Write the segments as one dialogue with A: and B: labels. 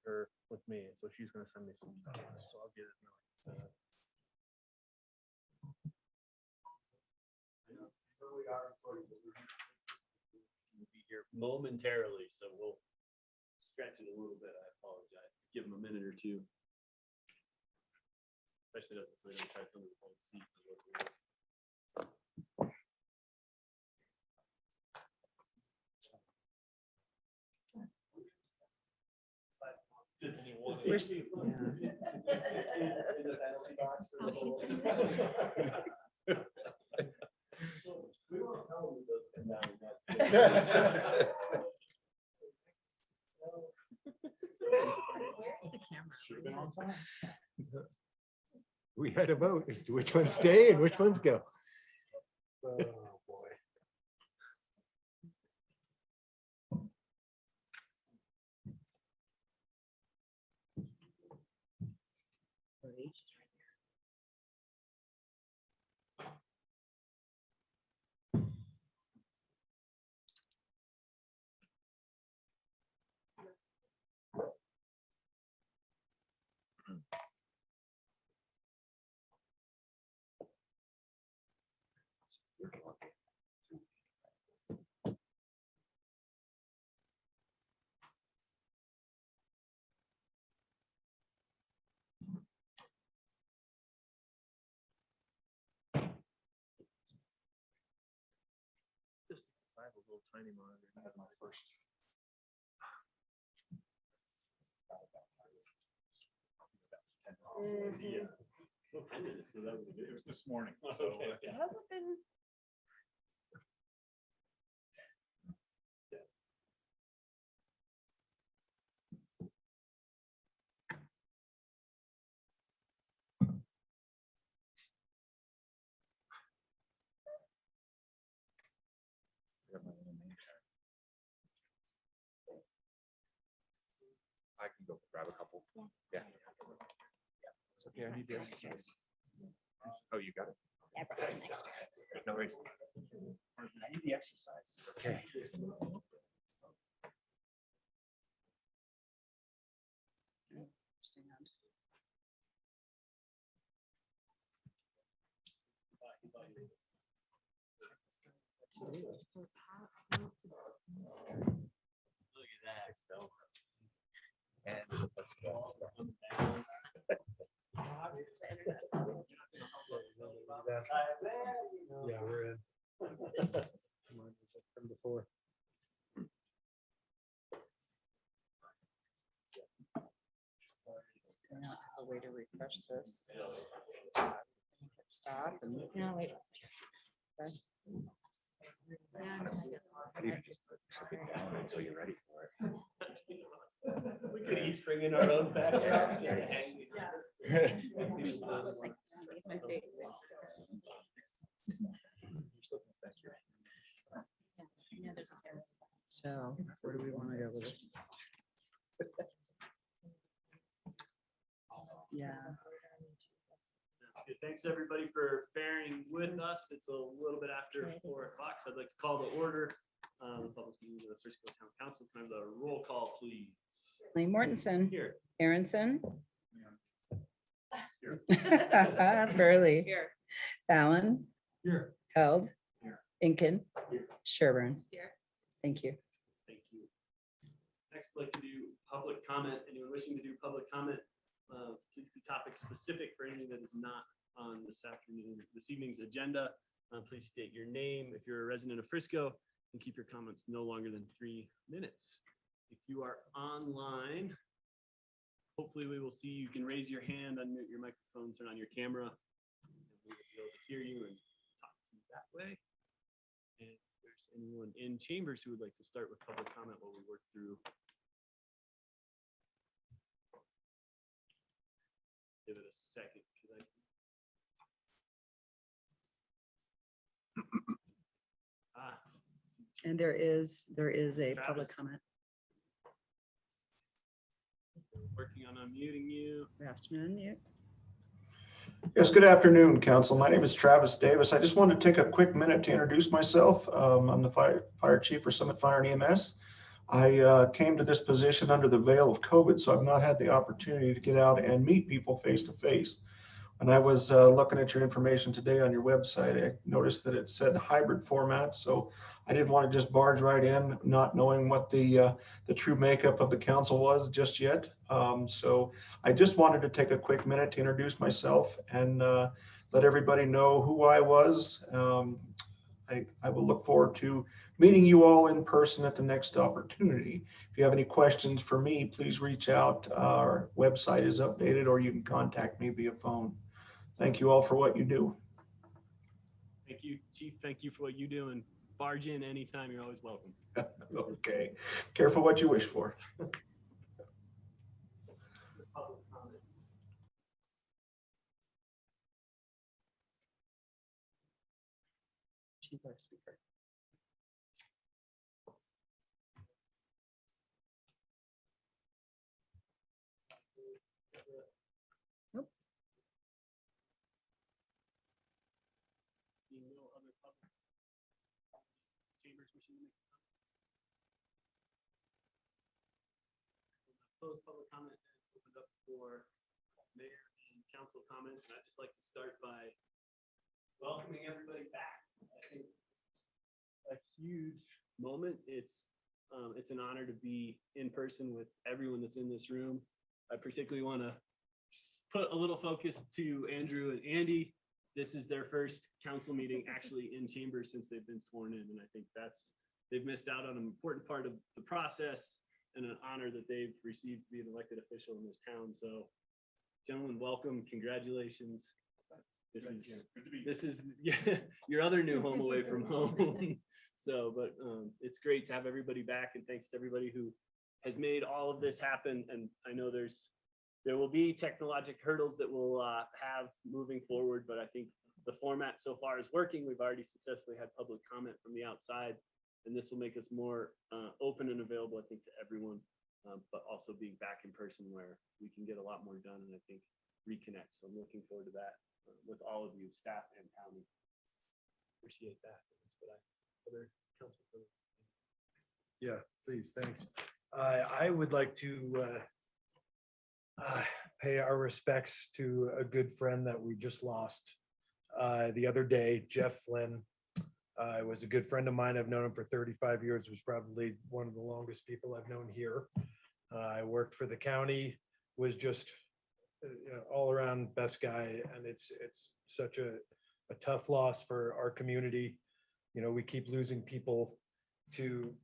A: her with me, so she's gonna send me some stuff, so I'll get it.
B: We'll be here momentarily, so we'll scratch it a little bit. I apologize. Give them a minute or two. Especially doesn't so they don't try to come to the whole seat.
C: We're s-
D: Where's the camera?
E: We had a vote as to which ones stay and which ones go.
A: Oh, boy. Just, I have a little tiny monitor. I have my first.
B: Yeah. Well, 10 minutes, so that was a good.
F: It was this morning.
B: Okay,
F: So
B: okay.
D: It hasn't been.
E: I can go grab a couple. Yeah. It's okay, I need the exercise. Oh, you got it?
D: Yeah, I brought some extras.
E: No worries.
F: I need the exercise.
E: Okay.
B: Look at that.
A: Yeah, we're in. From before.
C: A way to refresh this. Stop and.
D: No, wait.
C: Okay.
E: Until you're ready for it.
B: We could each bring in our own backdrops just to hang.
C: So where do we want to go with this? Yeah.
B: Good. Thanks, everybody, for bearing with us. It's a little bit after 4 o'clock, so I'd like to call to order the public meeting of the Frisco Town Council. Can I have the roll call, please?
C: Lee Mortensen,
B: Here.
C: Aronson.
B: Here.
C: Burley,
D: Here.
C: Fallon,
A: Here.
C: Held,
B: Here.
C: Incan,
B: Here.
C: Sherburne.
D: Here.
C: Thank you.
B: Thank you. Next, I'd like to do public comment. Anyone wishing to do public comment, please be topic specific for anything that is not on this evening's agenda. Please state your name if you're a resident of Frisco, and keep your comments no longer than 3 minutes. If you are online, hopefully we will see you. You can raise your hand, unmute your microphone, turn on your camera, and we will be able to hear you and talk to you that way. And if there's anyone in chambers who would like to start with public comment while we work through. Give it a second. Ah,
C: And there is a public
B: Travis.
C: comment.
B: working on unmuting you.
C: Last minute.
G: Yes, good afternoon, council. My name is Travis Davis. I just wanted to take a quick minute to introduce myself. I'm the fire chief for Summit Fire and EMS. I came to this position under the veil of COVID, so I've not had the opportunity to get out and meet people face to face. When I was looking at your information today on your website, I noticed that it said hybrid format. So I didn't want to just barge right in, not knowing what the true makeup of the council was just yet. So I just wanted to take a quick minute to introduce myself and let everybody know who I was. I will look forward to meeting you all in person at the next opportunity. If you have any questions for me, please reach out. Our website is updated, or you can contact me via phone. Thank you all for what you do.
B: Thank you, Chief. Thank you for what you do, and barge in anytime. You're always welcome.
G: Okay. Careful what you wish for.
B: Public comment.
C: She's our speaker. Nope.
B: No other public chambers wishing to make comments. Close public comment and open up for mayor and council comments. And I'd just like to start by welcoming everybody back. I think a huge moment. It's an honor to be in person with everyone that's in this room. I particularly want to put a little focus to Andrew and Andy. This is their first council meeting actually in chambers since they've been sworn in. And I think they've missed out on an important part of the process and an honor that they've received to be an elected official in this town. So gentlemen, welcome, congratulations. This is yeah, your other new home away from home. So, but it's great to have everybody back, and thanks to everybody who has made all of this happen. And I know there will be technological hurdles that we'll have moving forward, but I think the format so far is working. We've already successfully had public comment from the outside, and this will make us more open and available, I think, to everyone, but also being back in person where we can get a lot more done and I think reconnect. So I'm looking forward to that with all of you, staff and county. Appreciate that. That's what other council.
H: Yeah, please, thanks. I would like to pay our respects to a good friend that we just lost the other day, Jeff Flynn. Was a good friend of mine. I've known him for 35 years, was probably one of the longest people I've known here. I worked for the county, was just all around best guy. And it's such a tough loss for our community. You know, we keep losing people to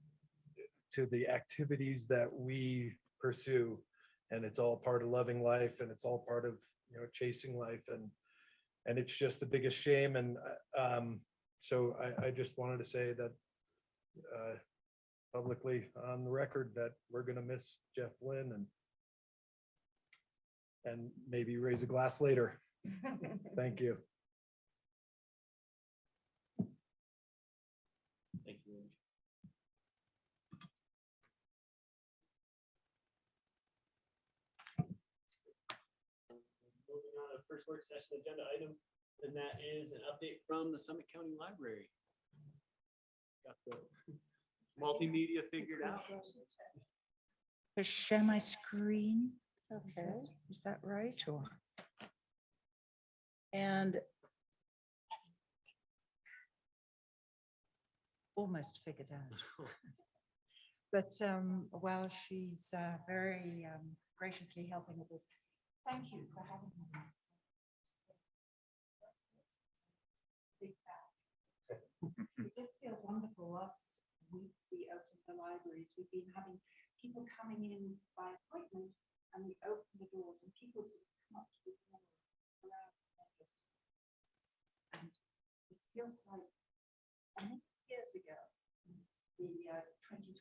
H: the activities that we pursue, and it's all part of loving life, and it's all part of, chasing life, and it's just the biggest shame. And so I just wanted to say that publicly on the record that we're going to miss Jeff Lynn, and maybe raise a glass later. Thank you.
B: Thank you. Moving on to first work session agenda item, and that is an update from the Summit County Library. Got the multimedia figured out.
D: To share my screen. Okay, is that right? Or
C: And almost figured out.
D: But while she's very graciously helping with this, thank you for having me. Big fan. It just feels wonderful. Last week we opened the libraries. We've been having people coming in by appointment, and we open the doors, and people sort of come up to the door around Manchester. And it feels like many years ago, the 2020.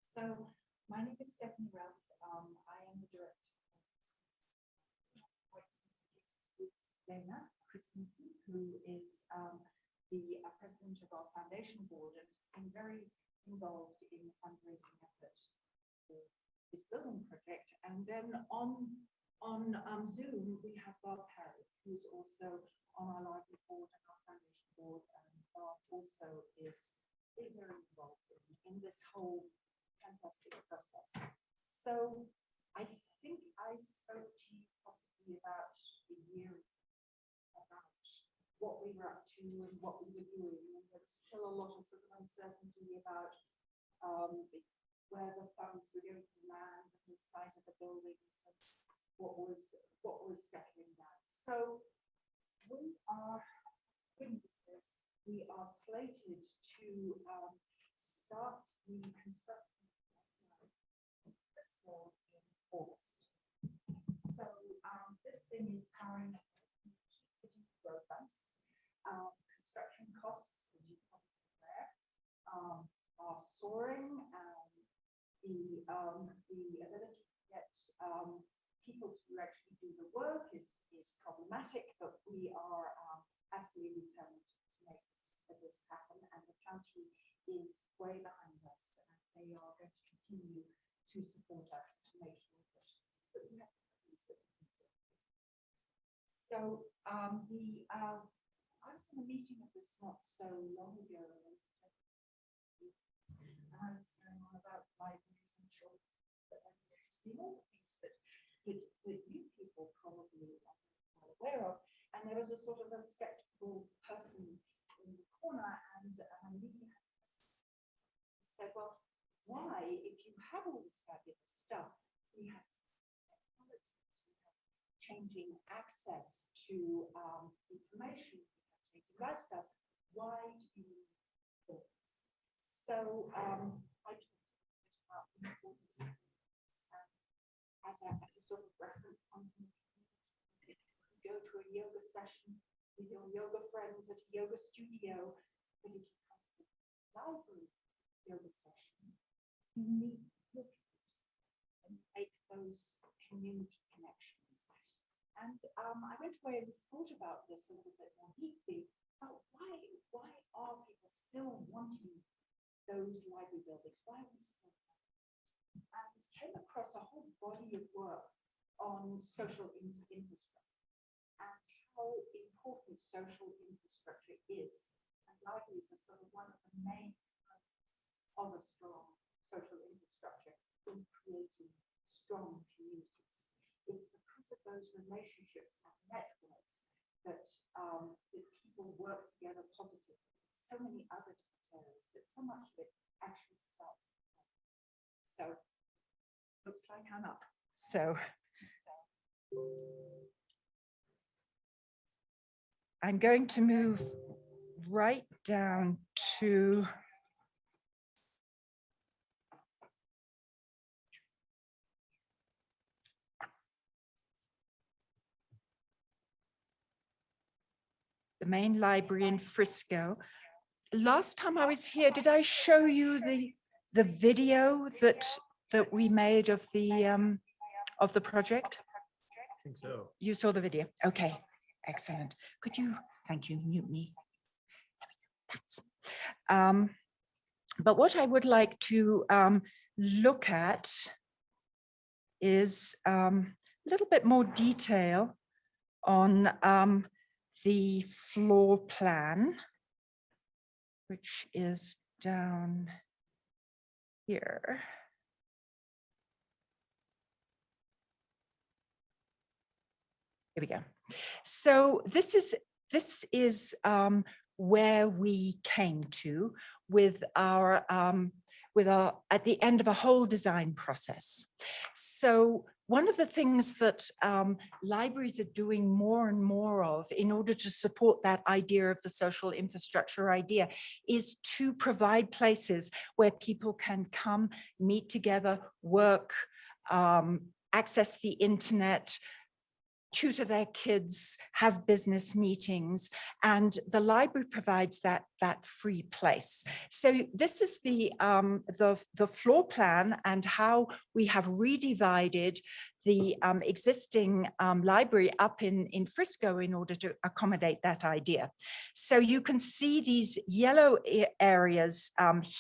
D: So my name is Stephanie Ralph. I am the director of Lena Christensen, who is the president of our foundation board, and has been very involved in the fundraising effort for this building project. And then on Zoom, we have Bob Perry, who's also on our library board and our foundation board, and Bob also is very involved in this whole fantastic process. So I think I spoke to you possibly about a year about what we were up to and what we were doing. And there was still a lot of sort of uncertainty about where the funds were going to land, and the size of the buildings, and what was settling down. So we are witnesses. We are slated to start the construction of this wall in August. So this thing is powering up road fronts. Construction costs, as you probably aware, are soaring. The ability to get people to actually do the work is problematic, but we are absolutely determined to make this happen, and the county is way behind us, and they are going to continue to support us to make sure that we have these that we can do. So I was in a meeting of this not so long ago, and I was going on about libraries and children, but I'm interested in all the things that you people probably are aware of. And there was a sort of a skeptical person in the corner, and he said, well, why, if you have all this fabulous stuff, we have technologies, we have changing access to information, we have changing lifestyles, why do you need all this? So I talked a bit about the importance of this as a sort of reference point. You go to a yoga session with your yoga friends at a yoga studio, but if you come to a library yoga session, you meet your peers and make those community connections. And I went away and thought about this a little bit more deeply. About why are people still wanting those library buildings? Why are we still? And came across a whole body of work on social infrastructure and how important social infrastructure is. And libraries are sort of one of the main components of a strong social infrastructure in creating strong communities. It's because of those relationships and networks that people work together positively. So many other areas, but so much of it actually starts. So looks like I'm up. So I'm going to move right down to the main library in Frisco. Last time I was here, did I show you the video that we made of the project?
H: I think so.
D: You saw the video. Okay, excellent. Could you, thank you, mute me. Thanks. But what I would like to look at is a little bit more detail on the floor plan, which is down here. Here we go. So this is where we came to with our at the end of a whole design process. So one of the things that libraries are doing more and more of in order to support that idea of the social infrastructure idea is to provide places where people can come, meet together, work, access the internet, tutor their kids, have business meetings, and the library provides that free place. So this is the floor plan and how we have redivided the existing library up in Frisco in order to accommodate that idea. So you can see these yellow areas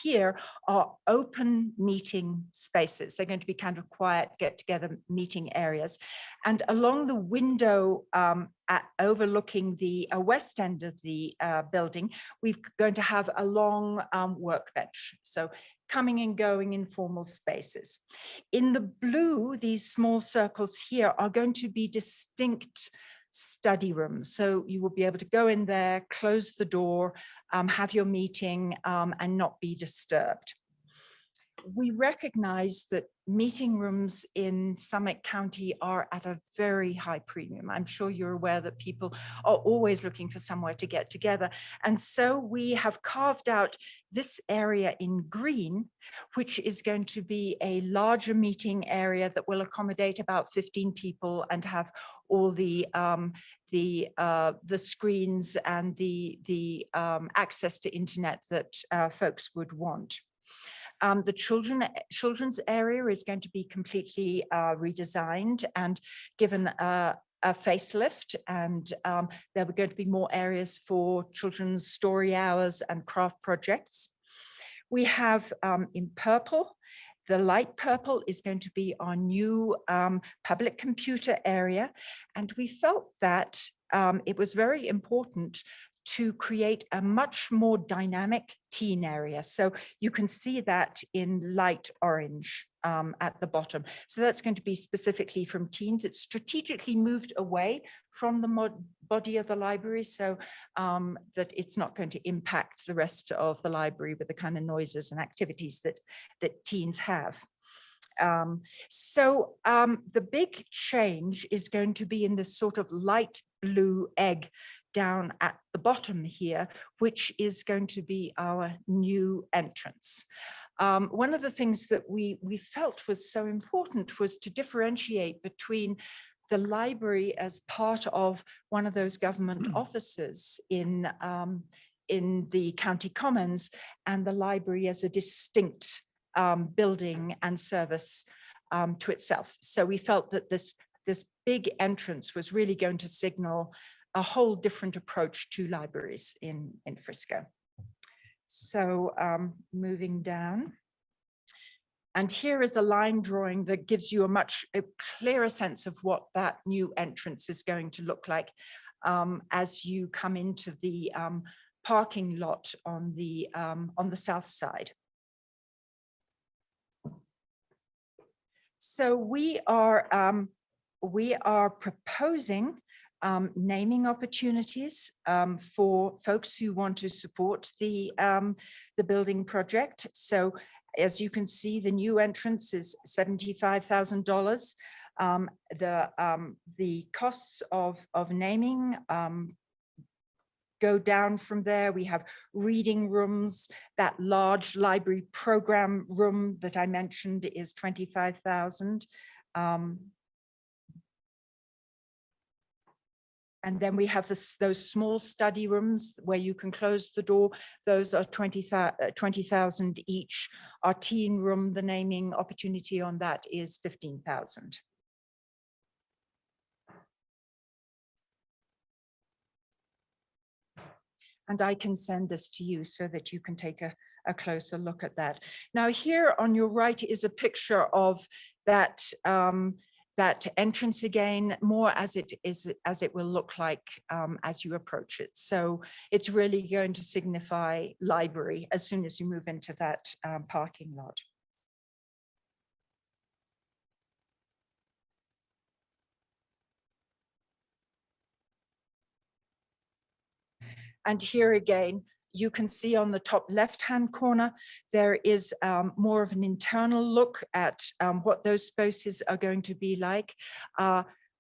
D: here are open meeting spaces. They're going to be kind of quiet, get together meeting areas. And along the window overlooking the west end of the building, we're going to have a long workbench. So
I: coming and going in formal spaces. In the blue, these small circles here are going to be distinct study rooms. So you will be able to go in there, close the door, have your meeting and not be disturbed. We recognize that meeting rooms in Summit County are at a very high premium. I'm sure you're aware that people are always looking for somewhere to get together. And so we have carved out this area in green, which is going to be a larger meeting area that will accommodate about 15 people and have all the screens and the access to internet that folks would want. The children's area is going to be completely redesigned and given a facelift, and there were going to be more areas for children's story hours and craft projects. We have in purple, the light purple is going to be our new public computer area, and we felt that it was very important to create a much more dynamic teen area. So you can see that in light orange at the bottom. So that's going to be specifically from teens. It's strategically moved away from the body of the library so that it's not going to impact the rest of the library with the kind of noises and activities that teens have. The big change is going to be in this sort of light blue egg down at the bottom here, which is going to be our new entrance. One of the things that we felt was so important was to differentiate between the library as part of one of those government offices in the county commons and the library as a distinct building and service to itself. So we felt that this big entrance was really going to signal a whole different approach to libraries in Frisco. So moving down. And here is a line drawing that gives you a much clearer sense of what that new entrance is going to look like as you come into the parking lot on the south side. So we are proposing naming opportunities for folks who want to support the building project. So as you can see, the new entrance is $75,000. The costs of naming go down from there. We have reading rooms. That large library program room that I mentioned is $25,000. And then we have those small study rooms where you can close the door. Those are $20,000 each. Our teen room, the naming opportunity on that is $15,000. And I can send this to you so that you can take a closer look at that. Now here on your right is a picture of that that entrance again, more as it will look like as you approach it. So it's really going to signify library as soon as you move into that parking lot. And here again, you can see on the top left-hand corner, there is more of an internal look at what those spaces are going to be like.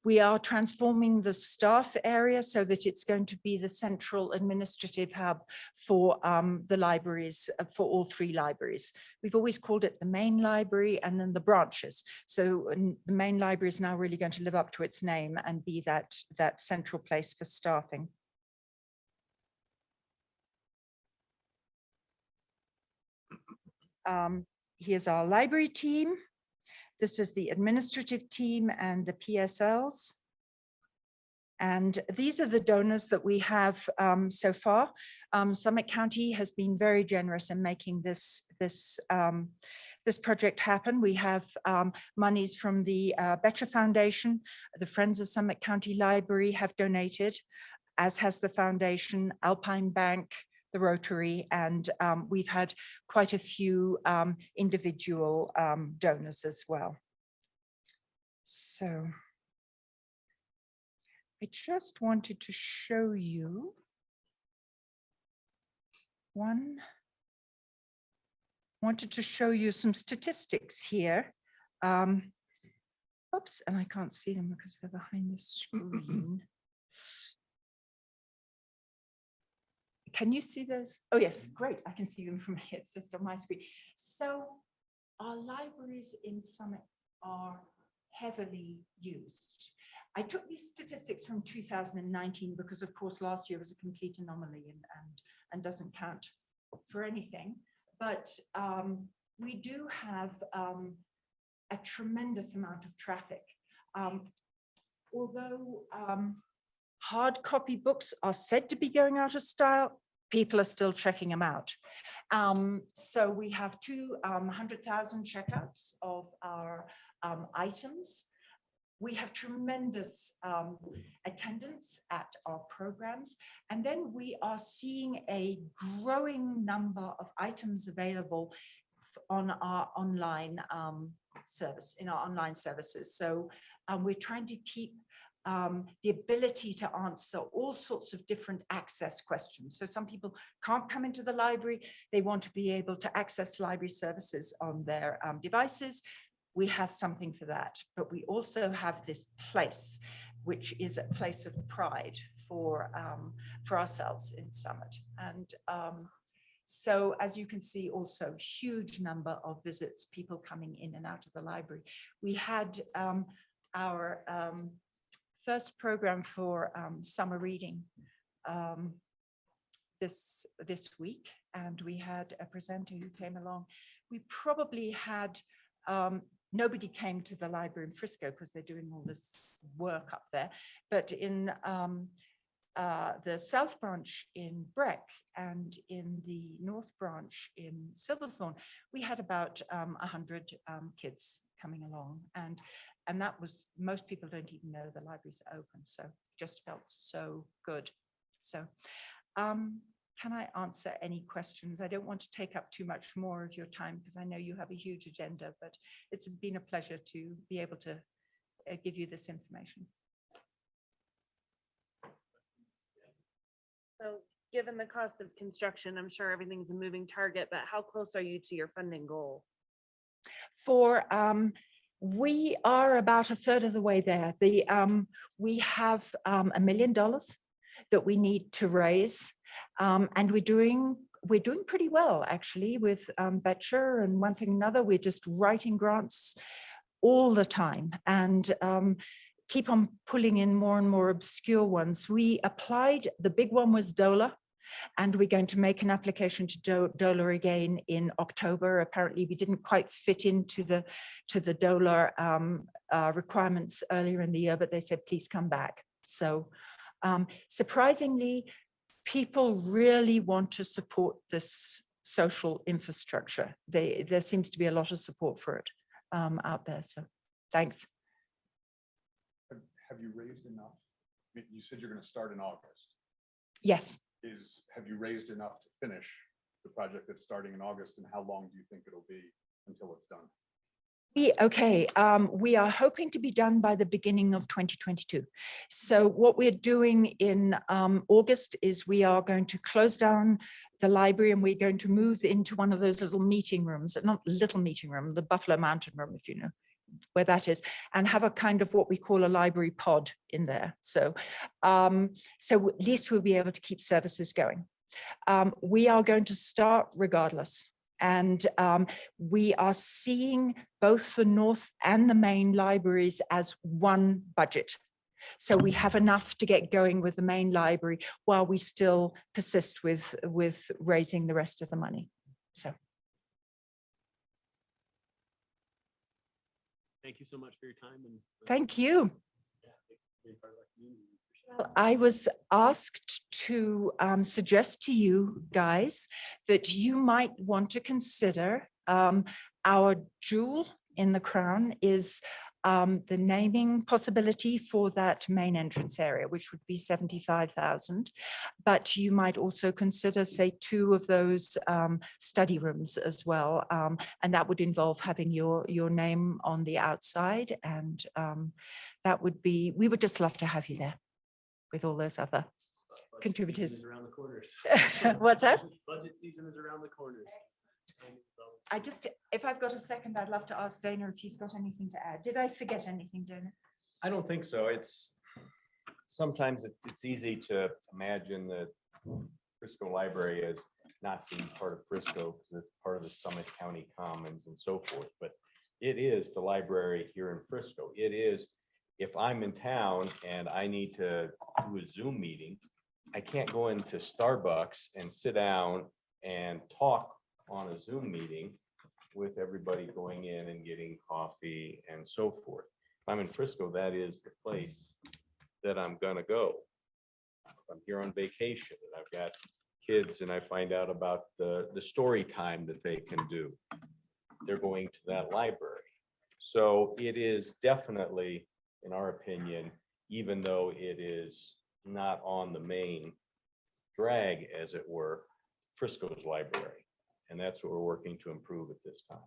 I: We are transforming the staff area so that it's going to be the central administrative hub for the libraries, for all three libraries. We've always called it the main library and then the branches. So the main library is now really going to live up to its name and be that central place for staffing. Here's our library team. This is the administrative team and the PSLs. And these are the donors that we have so far. Summit County has been very generous in making this project happen. We have monies from the Better Foundation. The Friends of Summit County Library have donated, as has the foundation, Alpine Bank, the Rotary, and we've had quite a few individual donors as well. So I just wanted to show you wanted to show you some statistics here. Oops, and I can't see them because they're behind the screen. Can you see those? Oh, yes, great. I can see them from here. It's just on my screen. So our libraries in Summit are heavily used. I took these statistics from 2019 because, of course, last year was a complete anomaly and doesn't count for anything. But we do have a tremendous amount of traffic. Although hard copy books are said to be going out of style, people are still checking them out. So we have 200,000 checkouts of our items. We have tremendous attendance at our programs. And then we are seeing a growing number of items available on our online in our online services. So we're trying to keep the ability to answer all sorts of different access questions. So some people can't come into the library. They want to be able to access library services on their devices. We have something for that, but we also have this place, which is a place of pride for ourselves in Summit. And so as you can see, also huge number of visits, people coming in and out of the library. We had our first program for summer reading this week, and we had a presenter who came along. We probably had nobody came to the library in Frisco because they're doing all this work up there, but in the South Branch in Breck and in the North Branch in Silverthorne, we had about 100 kids coming along, and that was, most people don't even know the libraries are open, so just felt so good. So can I answer any questions? I don't want to take up too much more of your time because I know you have a huge agenda, but it's been a pleasure to be able to give you this information.
J: So given the cost of construction, I'm sure everything's a moving target, but how close are you to your funding goal?
I: We are about a third of the way there. We have $1 million that we need to raise. And we're doing pretty well, actually, with Betcher and one thing or another. We're just writing grants all the time and keep on pulling in more and more obscure ones. We applied, the big one was DOLA, and we're going to make an application to DOLA again in October. Apparently, we didn't quite fit into the DOLA requirements earlier in the year, but they said, please come back. So surprisingly, people really want to support this social infrastructure. There seems to be a lot of support for it out there. So thanks.
E: Have you raised enough? I mean, you said you're going to start in August.
I: Yes.
E: Have you raised enough to finish the project that's starting in August, and how long do you think it'll be until it's done? We are hoping to be done by the beginning of 2022. So what we're doing in August is we are going to close down the library and we're going to move into one of those little meeting rooms, not little meeting room, the Buffalo Mountain room, if you know where that is, and have a kind of what we call a library pod in there. So, so at least we'll be able to keep services going. We are going to start regardless. And we are seeing both the North and the main libraries as one budget. So we have enough to get going with the main library while we still persist with raising the rest of the money. So.
B: Thank you so much for your time. And
I: thank you. Well, I was asked to suggest to you guys that you might want to consider our jewel in the crown is
E: the naming possibility for that main entrance area, which would be 75,000. But you might also consider, say, 2 of those study rooms as well. And that would involve having your name on the outside. And that would be, we would just love to have you there with all those other
B: Budget
E: contributors.
B: season is around the corners.
E: What's that?
B: Budget season is around the corners.
E: I just, if I've got a second, I'd love to ask Dana if he's got anything to add. Did I forget anything, Dana?
F: I don't think so. Sometimes it's easy to imagine the Frisco Library as not being part of Frisco because it's part of the Summit County Commons and so forth. But it is the library here in Frisco. It is, if I'm in town and I need to do a Zoom meeting, I can't go into Starbucks and sit down and talk on a Zoom meeting with everybody going in and getting coffee and so forth. If I'm in Frisco, that is the place that I'm gonna go. If I'm here on vacation and I've got kids and I find out about the story time that they can do, they're going to that library. So it is definitely, in our opinion, even though it is not on the main drag, as it were, Frisco's library. And that's what we're working to improve at this time.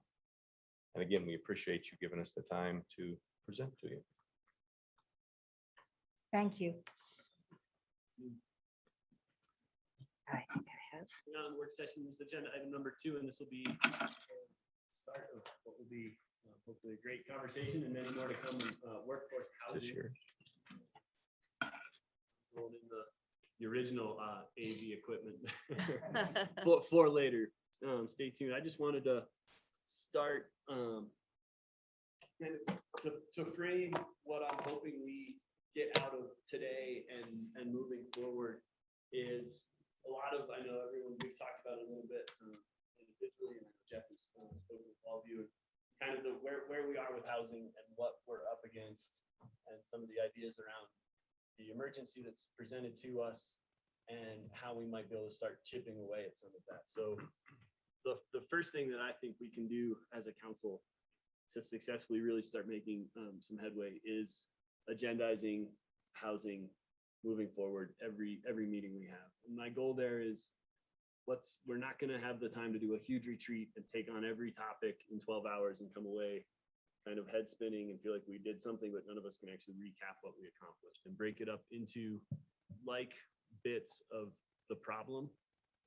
F: And again, we appreciate you giving us the time to present to you.
E: Thank you.
I: I think I have.
B: On work session is agenda item number 2, and this will be start of what will be hopefully a great conversation and many more to come in workforce housing. Rolled in the original AV equipment for later. Stay tuned. I just wanted to start kind of to frame what I'm hoping we get out of today and moving forward is a lot of, I know everyone, we've talked about it a little bit individually, and Jeff has spoken with all of you, kind of where we are with housing and what we're up against and some of the ideas around the emergency that's presented to us and how we might be able to start chipping away at some of that. So the first thing that I think we can do as a council to successfully really start making some headway is agendizing housing moving forward every meeting we have. And my goal there is we're not going to have the time to do a huge retreat and take on every topic in 12 hours and come away kind of head spinning and feel like we did something, but none of us can actually recap what we accomplished and break it up into like bits of the problem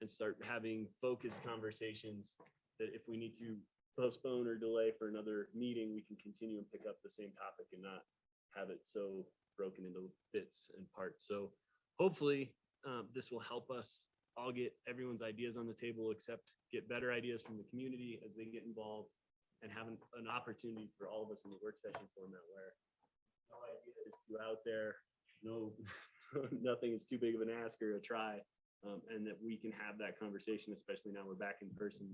B: and start having focused conversations that if we need to postpone or delay for another meeting, we can continue and pick up the same topic and not have it so broken into bits and parts. So hopefully this will help us all get everyone's ideas on the table, except get better ideas from the community as they get involved and have an opportunity for all of us in the work session format where no idea is too out there, nothing is too big of an ask or a try. And that we can have that conversation, especially now we're back in person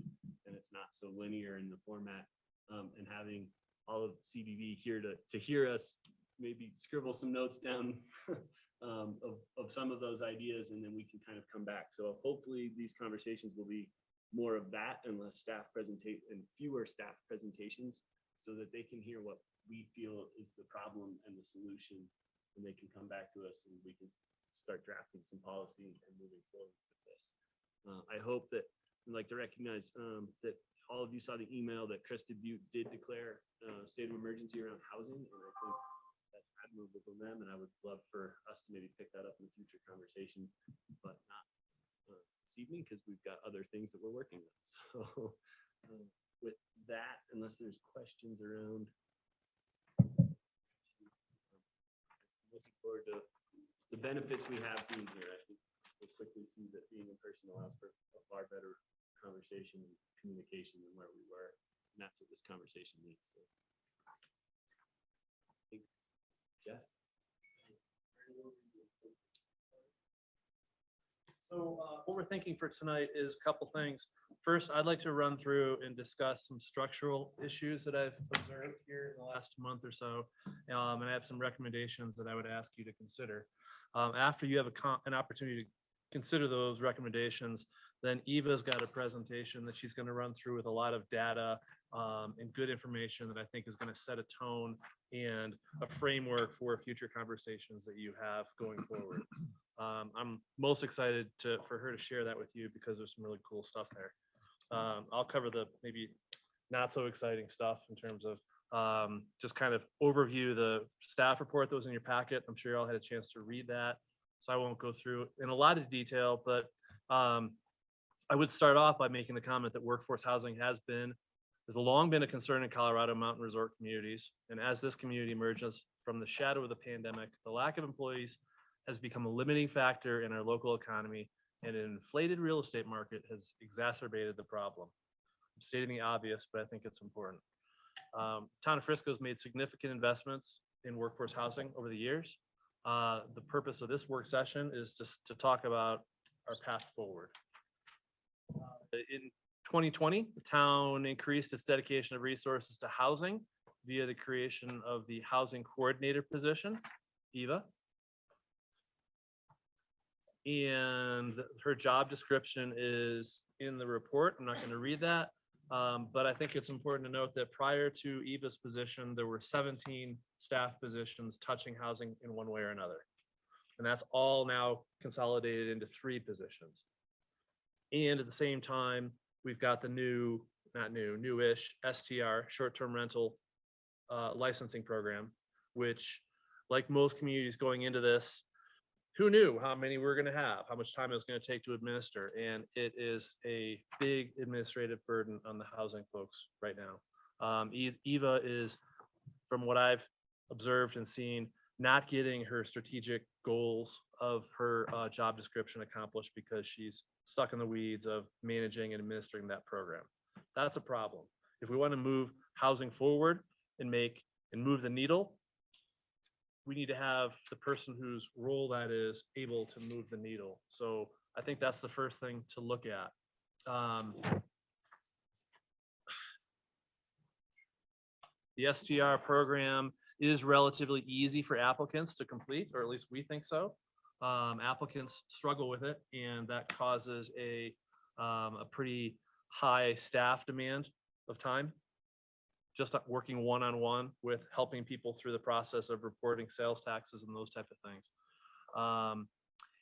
B: and it's not so linear in the format, and having all of CBB here to hear us maybe scribble some notes down of some of those ideas, and then we can kind of come back. So hopefully these conversations will be more of that and less staff presentation and fewer staff presentations so that they can hear what we feel is the problem and the solution, and they can come back to us and we can start drafting some policy and moving forward with this. I hope that I'd like to recognize that all of you saw the email that Crested Butte did declare a state of emergency around housing, and I think that's admirable from them, and I would love for us to maybe pick that up in a future conversation, but not this evening because we've got other things that we're working on. So with that, unless there's questions around, looking forward to the benefits we have being here. I think we'll quickly see that being in person allows for a far better conversation and communication than where we were. And that's what this conversation needs. So. Jeff?
A: So what we're thinking for tonight is a couple things. First, I'd like to run through and discuss some structural issues that I've observed here in the last month or so. And I have some recommendations that I would ask you to consider. After you have an opportunity to consider those recommendations, Then Eva's got a presentation that she's going to run through with a lot of data and good information that I think is going to set a tone and a framework for future conversations that you have going forward. I'm most excited for her to share that with you because there's some really cool stuff there. I'll cover the maybe not so exciting stuff in terms of just kind of overview the staff report that was in your packet. I'm sure you all had a chance to read that, so I won't go through it in a lot of detail, but I would start off by making the comment that workforce housing has long been a concern in Colorado mountain resort communities. And as this community emerges from the shadow of the pandemic, the lack of employees has become a limiting factor in our local economy, and an inflated real estate market has exacerbated the problem. I'm stating the obvious, but I think it's important. Town of Frisco has made significant investments in workforce housing over the years. The purpose of this work session is just to talk about our path forward. In 2020, the town increased its dedication of resources to housing via the creation of the housing coordinator position, Eva. And her job description is in the report. I'm not going to read that, but I think it's important to note that prior to Eva's position, there were 17 staff positions touching housing in one way or another. And that's all now consolidated into 3 positions. And at the same time, we've got the newish STR, short-term rental licensing program, which, like most communities going into this, who knew how many we're going to have, how much time it was going to take to administer. And it is a big administrative burden on the housing folks right now. Eva is, from what I've observed and seen, not getting her strategic goals of her job description accomplished because she's stuck in the weeds of managing and administering that program. That's a problem. If we want to move housing forward and move the needle, we need to have the person whose role that is able to move the needle. So I think that's the first thing to look at. The STR program is relatively easy for applicants to complete, or at least we think so. Applicants struggle with it, and that causes a pretty high staff demand of time. Just working one-on-one with helping people through the process of reporting sales taxes and those type of things.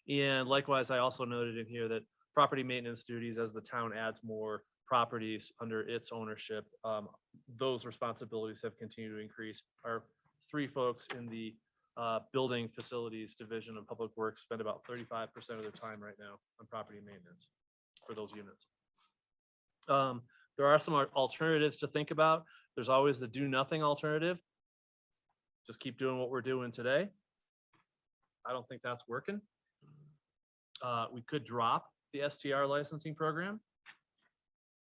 A: And likewise, I also noted in here that property maintenance duties, as the town adds more properties under its ownership, those responsibilities have continued to increase. Our 3 folks in the building facilities division of public works spend about 35% of their time right now on property maintenance for those units. There are some alternatives to think about. There's always the do nothing alternative. Just keep doing what we're doing today. I don't think that's working. We could drop the STR licensing program.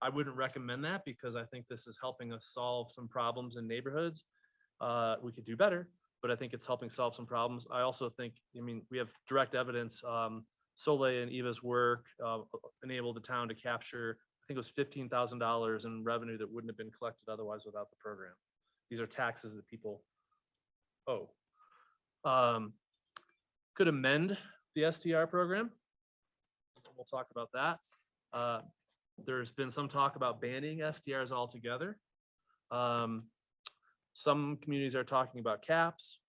A: I wouldn't recommend that because I think this is helping us solve some problems in neighborhoods. We could do better, but I think it's helping solve some problems. I also think, we have direct evidence. Soleil and Eva's work enabled the town to capture, I think it was $15,000 in revenue that wouldn't have been collected otherwise without the program. These are taxes that people owe. Could amend the STR program. We'll talk about that. There's been some talk about banning STRs altogether. Some communities are talking about caps.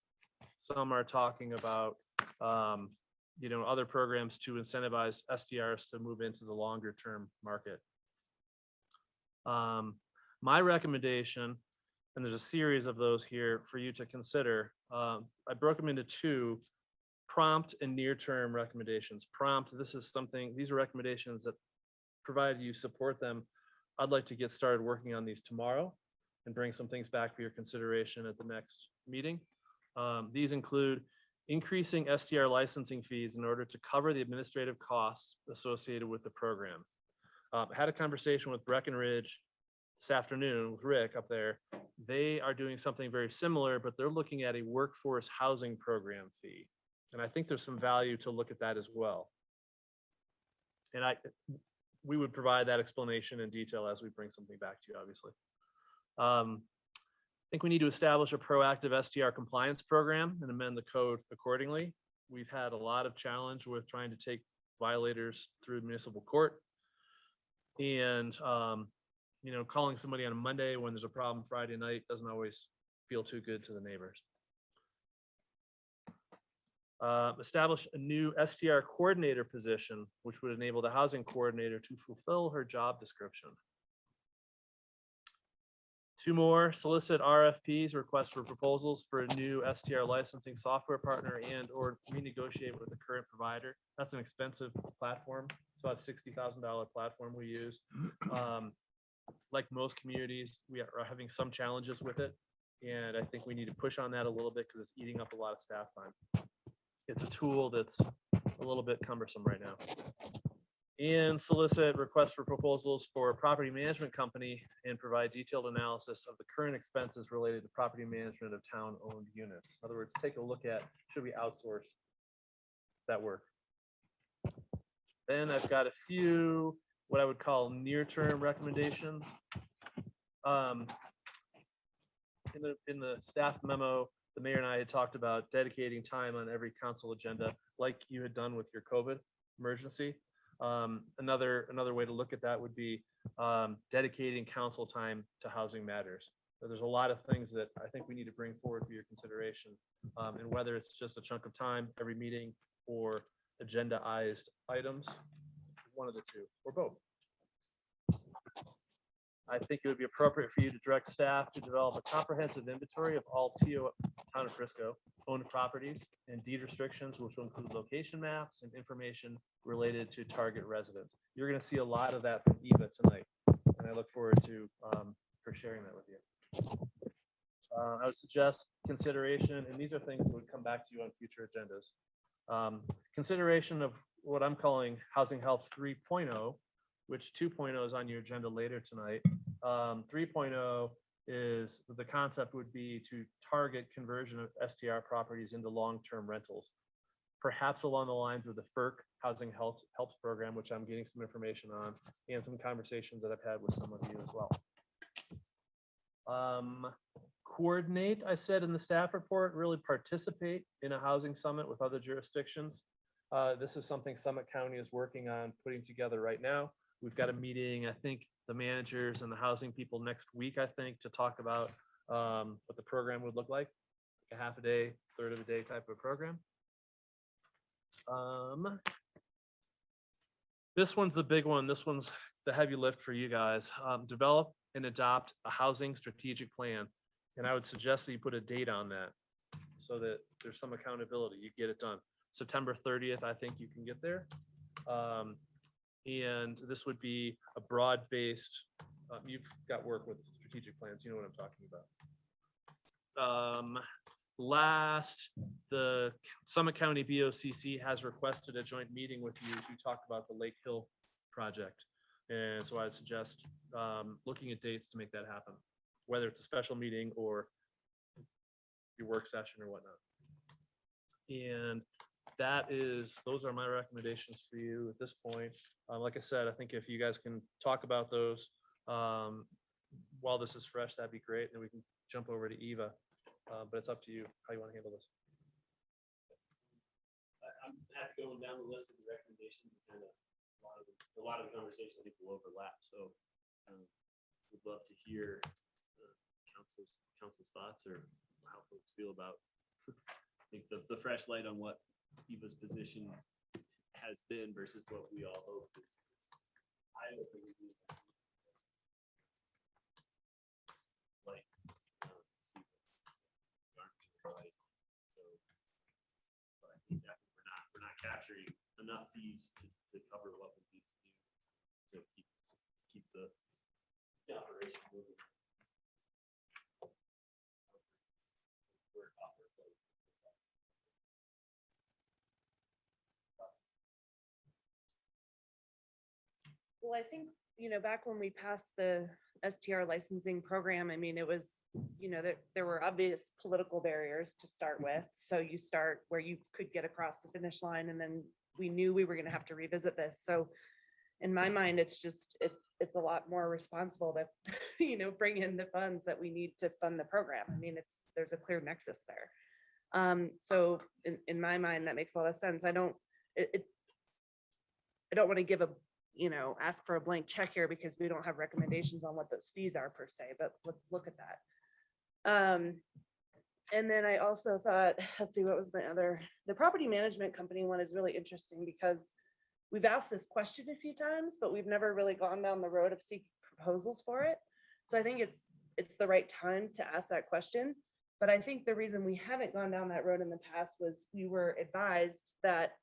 A: Some are talking about other programs to incentivize STRs to move into the longer term market. My recommendation, and there's a series of those here for you to consider. I broke them into 2, prompt and near-term recommendations. Prompt, these are recommendations that, provided you support them, I'd like to get started working on these tomorrow and bring some things back for your consideration at the next meeting. These include increasing STR licensing fees in order to cover the administrative costs associated with the program. I had a conversation with Breckenridge this afternoon with Rick up there. They are doing something very similar, but they're looking at a workforce housing program fee. And I think there's some value to look at that as well. And we would provide that explanation in detail as we bring something back to you, obviously. I think we need to establish a proactive STR compliance program and amend the code accordingly. We've had a lot of challenge with trying to take violators through municipal court. And, calling somebody on a Monday when there's a problem Friday night doesn't always feel too good to the neighbors. Establish a new STR coordinator position, which would enable the housing coordinator to fulfill her job description. 2 more, solicit RFPs, request for proposals for a new STR licensing software partner and or renegotiate with the current provider. That's an expensive platform. It's about $60,000 platform we use. Like most communities, we are having some challenges with it. And I think we need to push on that a little bit because it's eating up a lot of staff time. It's a tool that's a little bit cumbersome right now. And solicit requests for proposals for a property management company and provide detailed analysis of the current expenses related to property management of town-owned units. In other words, take a look at, should we outsource that work? Then I've got a few, what I would call near-term recommendations. In the staff memo, the mayor and I had talked about dedicating time on every council agenda, like you had done with your COVID emergency. Another way to look at that would be dedicating council time to housing matters. So there's a lot of things that I think we need to bring forward for your consideration. And whether it's just a chunk of time every meeting or agendaized items, one of the two, or both. I think it would be appropriate for you to direct staff to develop a comprehensive inventory of all TO Town of Frisco owned properties and deed restrictions, which will include location maps and information related to target residents. You're going to see a lot of that from Eva tonight, and I look forward to her sharing that with you. I would suggest consideration, and these are things that would come back to you on future agendas. Consideration of what I'm calling Housing Health 3.0, which 2.0 is on your agenda later tonight. 3.0 is, the concept would be to target conversion of STR properties into long-term rentals, perhaps along the lines of the FERC Housing Health Helps Program, which I'm getting some information on, and some conversations that I've had with some of you as well. Coordinate, I said in the staff report, really participate in a housing summit with other jurisdictions. This is something Summit County is working on putting together right now. We've got a meeting, I think, the managers and the housing people next week, I think, to talk about what the program would look like, a half a day, third of a day type of program. This one's the big one. This one's the heavy lift for you guys. Develop and adopt a housing strategic plan. And I would suggest that you put a date on that so that there's some accountability. You get it done. September 30th, I think you can get there. And this would be a broad-based, you've got work with strategic plans, you know what I'm talking about. Last, the Summit County BOCC has requested a joint meeting with you to talk about the Lake Hill project. And so I'd suggest looking at dates to make that happen, whether it's a special meeting or your work session or whatnot. And those are my recommendations for you at this point. Like I said, I think if you guys can talk about those while this is fresh, that'd be great. And we can jump over to Eva, but it's up to you how you want to handle this.
B: I'm happy going down the list of the recommendations. Kind of a lot of the conversation I think will overlap. So would love to hear council's thoughts or how folks feel about. I think the fresh light on what Eva's position has been versus what we all hope is eye-opening. Like, see right. So, but I think that we're not capturing enough fees to cover what we need to do to keep the operation moving.
J: Well, I think, back when we passed the STR licensing program, I mean, it was, there were obvious political barriers to start with. So you start where you could get across the finish line, and then we knew we were going to have to revisit this. So in my mind, it's just, it's a lot more responsible to, bring in the funds that we need to fund the program. I mean, there's a clear nexus there. So in my mind, that makes a lot of sense. I don't want to give a you know, ask for a blank check here because we don't have recommendations on what those fees are per se, but let's look at that. And then I also thought, let's see, what was my other, the property management company one is really interesting because we've asked this question a few times, but we've never really gone down the road of seeking proposals for it. So I think it's the right time to ask that question. But I think the reason we haven't gone down that road in the past was we were advised that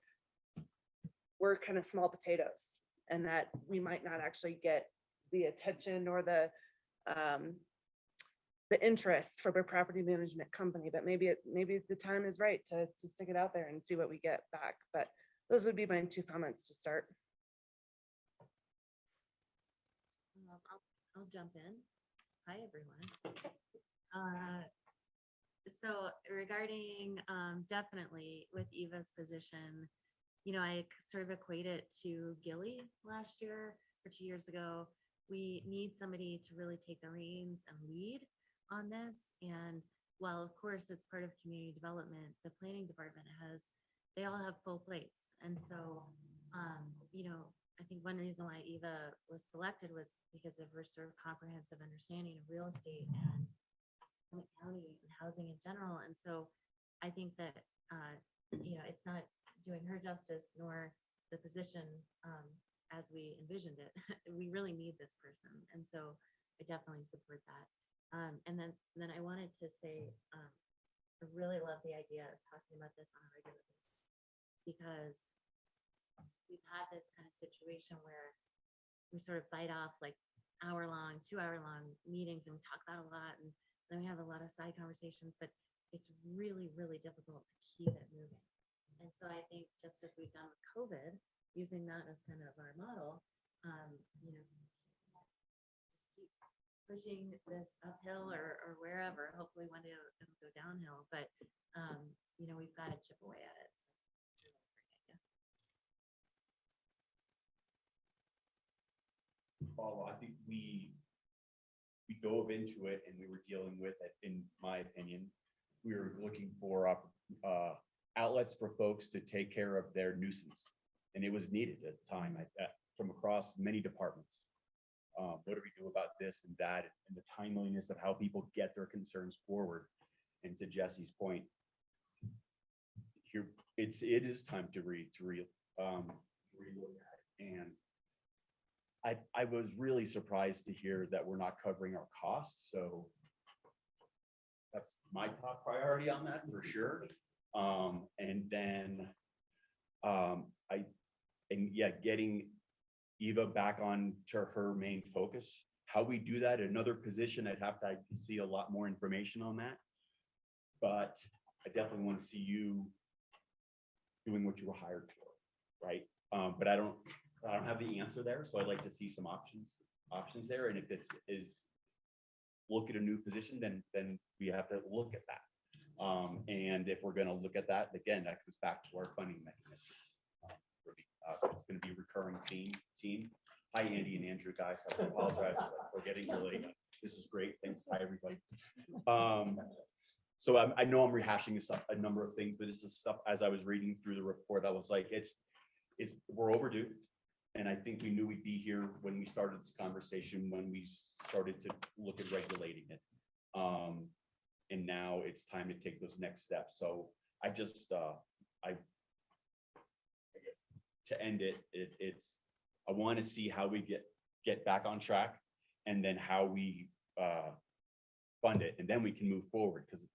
J: we're kind of small potatoes and that we might not actually get the attention or the interest from a property management company, but maybe the time is right to stick it out there and see what we get back. But those would be my 2 comments to start.
K: I'll jump in. Hi, everyone. So regarding definitely with Eva's position, you know, I sort of equate it to Gilly last year or 2 years ago. We need somebody to really take the reins and lead on this. And while of course it's part of community development, the planning department they all have full plates. And so, you know, I think one reason why Eva was selected was because of her sort of comprehensive understanding of real estate and Summit County and housing in general. And so I think that, you know, it's not doing her justice nor the position as we envisioned it. We really need this person. And so I definitely support that. And then I wanted to say, I really love the idea of talking about this on a regular basis because we've had this kind of situation where we sort of bite off like hour-long, 2-hour-long meetings and we talk about a lot and then we have a lot of side conversations, but it's really, really difficult to keep it moving. And so I think just as we've done with COVID, using that as kind of our model, you know, just keep pushing this uphill or wherever. Hopefully one day it'll go downhill, but you know, we've got to chip away at it.
L: Follow. I think we dove into it and we were dealing with it. In my opinion, we were looking for outlets for folks to take care of their nuisance, and it was needed at the time from across many departments. What do we do about this and that, and the timeliness of how people get their concerns forward? And to Jesse's point, here it is time to relook at it. And I was really surprised to hear that we're not covering our costs. So that's my top priority on that for sure. And then getting Eva back on to her main focus. How we do that, another position, I'd have to see a lot more information on that. But I definitely want to see you doing what you were hired for, right? But I don't have the answer there, so I'd like to see some options there. And if it's look at a new position, then we have to look at that. And if we're going to look at that again, that comes back to our funding mechanism. It's going to be a recurring theme. Hi, Andy and Andrew, guys. I apologize for getting here late. This is great. Thanks. Hi, everybody. So I know I'm rehashing a number of things, but this is stuff as I was reading through the report, I was like, we're overdue. And I think we knew we'd be here when we started this conversation, when we started to look at regulating it. And now it's time to take those next steps. So I just, I guess to end it, I want to see how we get back on track, and then how we fund it, and then we can move forward. Because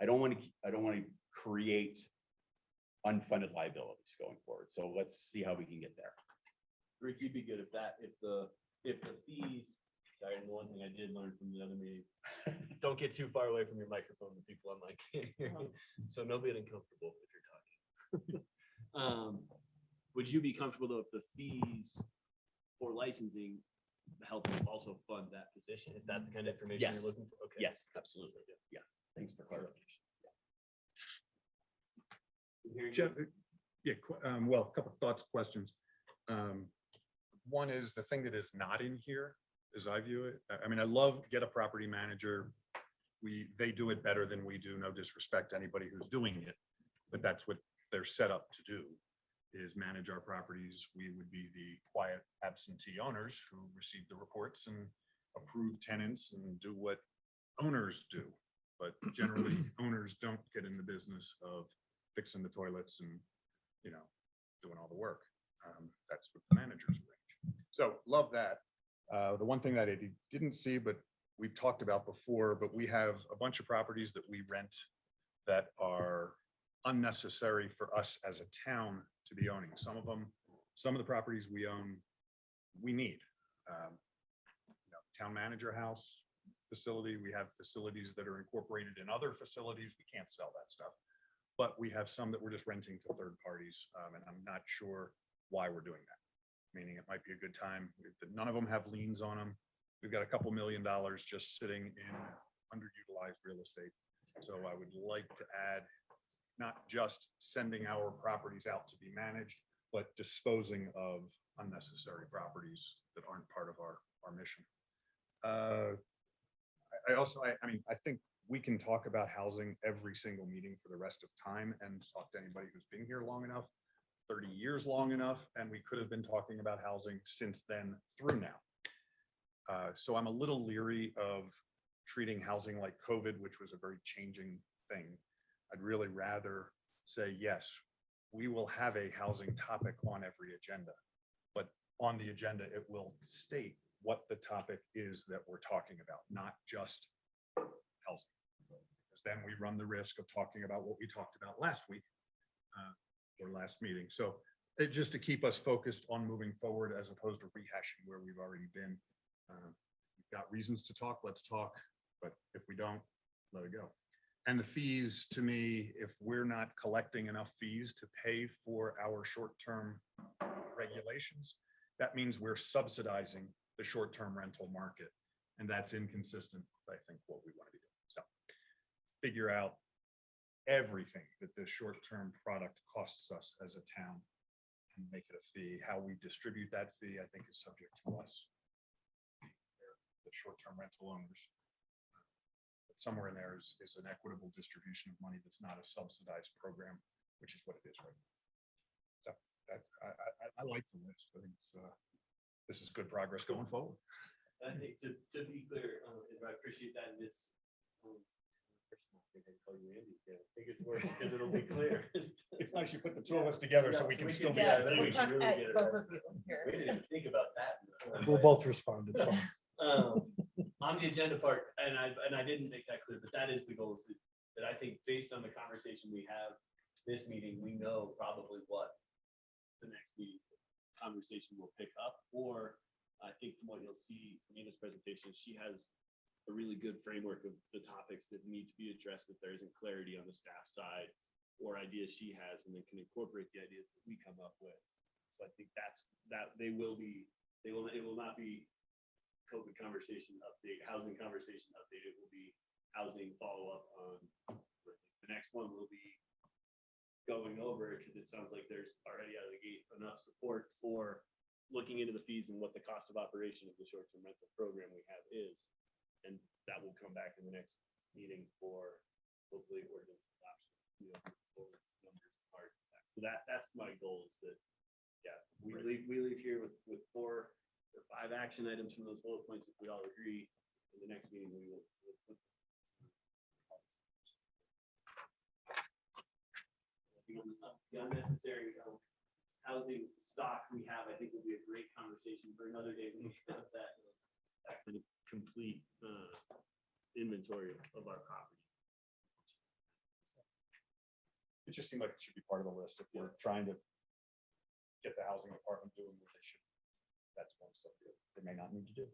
L: I don't want to create unfunded liabilities going forward. So let's see how we can get there.
B: Rick, you'd be good at that if the fees, sorry, and the one thing I did learn from the other meeting, don't get too far away from your microphone, the people online can't hear you. So don't get uncomfortable if you're talking. Would you be comfortable though if the fees for licensing help also fund that position? Is that the kind of information
L: Yes.
B: you're looking for? Okay.
L: Yes, absolutely. Yeah. Thanks for clarification.
M: Jeff, yeah, well, a couple of thoughts, questions. One is the thing that is not in here, as I view it. I mean, I love get a property manager. They do it better than we do. No disrespect to anybody who's doing it, but that's what they're set up to do. is manage our properties. We would be the quiet absentee owners who receive the reports and approve tenants and do what owners do. But generally, owners don't get in the business of fixing the toilets and, doing all the work. That's what the managers arrange. So love that. The one thing that I didn't see, but we've talked about before, but we have a bunch of properties that we rent that are unnecessary for us as a town to be owning. Some of the properties we own, we need. Town manager house facility, we have facilities that are incorporated in other facilities. We can't sell that stuff. But we have some that we're just renting to third parties, and I'm not sure why we're doing that. Meaning it might be a good time. None of them have liens on them. We've got a couple $1 million just sitting in underutilized real estate. So I would like to add, not just sending our properties out to be managed, but disposing of unnecessary properties that aren't part of our mission. I think we can talk about housing every single meeting for the rest of time and talk to anybody who's been here long enough, 30 years long enough, and we could have been talking about housing since then through now. So I'm a little leery of treating housing like COVID, which was a very changing thing. I'd really rather say, yes, we will have a housing topic on every agenda, but on the agenda, it will state what the topic is that we're talking about, not just housing. Because then we run the risk of talking about what we talked about last week or last meeting. So just to keep us focused on moving forward as opposed to rehashing where we've already been. If we've got reasons to talk, let's talk. But if we don't, let it go. And the fees, to me, if we're not collecting enough fees to pay for our short-term regulations, that means we're subsidizing the short-term rental market. And that's inconsistent with, I think, what we want to be doing. So figure out everything that this short-term product costs us as a town and make it a fee. How we distribute that fee, I think, is subject to us, the short-term rental owners. But somewhere in there is an equitable distribution of money that's not a subsidized program, which is what it is right now. So I like the list. I think this is good progress going forward.
B: I think to be clear, I appreciate that, and it's, I think I call you Andy, yeah, I think it's worth, because it'll be clear.
M: It's nice you put the two of us together so we can still be.
B: Yeah, then we should really get it right. We didn't even think about that.
H: We'll both respond. It's fine.
B: On the agenda part, and I didn't make that clear, but that is the goal, is that I think based on the conversation we have this meeting, we know probably what the next meeting's conversation will pick up, or I think from what you'll see from Nina's presentation, she has a really good framework of the topics that need to be addressed, that there isn't clarity on the staff side, or ideas she has, and then can incorporate the ideas that we come up with. So I think it will not be COVID conversation update, housing conversation update. It will be housing follow-up on, the next one will be going over it, because it sounds like there's already out of the gate enough support for looking into the fees and what the cost of operation of the short-term rental program we have is. And that will come back in the next meeting for hopefully ordinance adoption, numbers part of that. So that's my goal, is that, yeah, we leave here with 4 or 5 action items from those bullet points. If we all agree, in the next meeting, we will put the unnecessary housing stock we have, I think, will be a great conversation for another day when we have that kind of complete inventory of our properties.
M: It just seemed like it should be part of the list if we're trying to get the housing department doing what they should. That's one stuff that they may not need to do.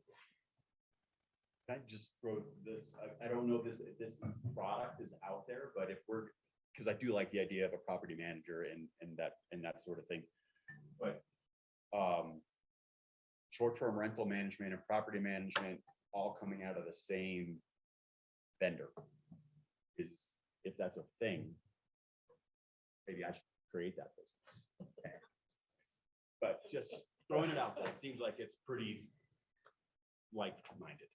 L: Can I just throw this, I don't know if this product is out there, but if we're, because I do like the idea of a property manager and that sort of thing. But short-term rental management and property management all coming out of the same vendor, is, if that's a thing, maybe I should create that business. But just throwing it out, that seems like it's pretty like-minded.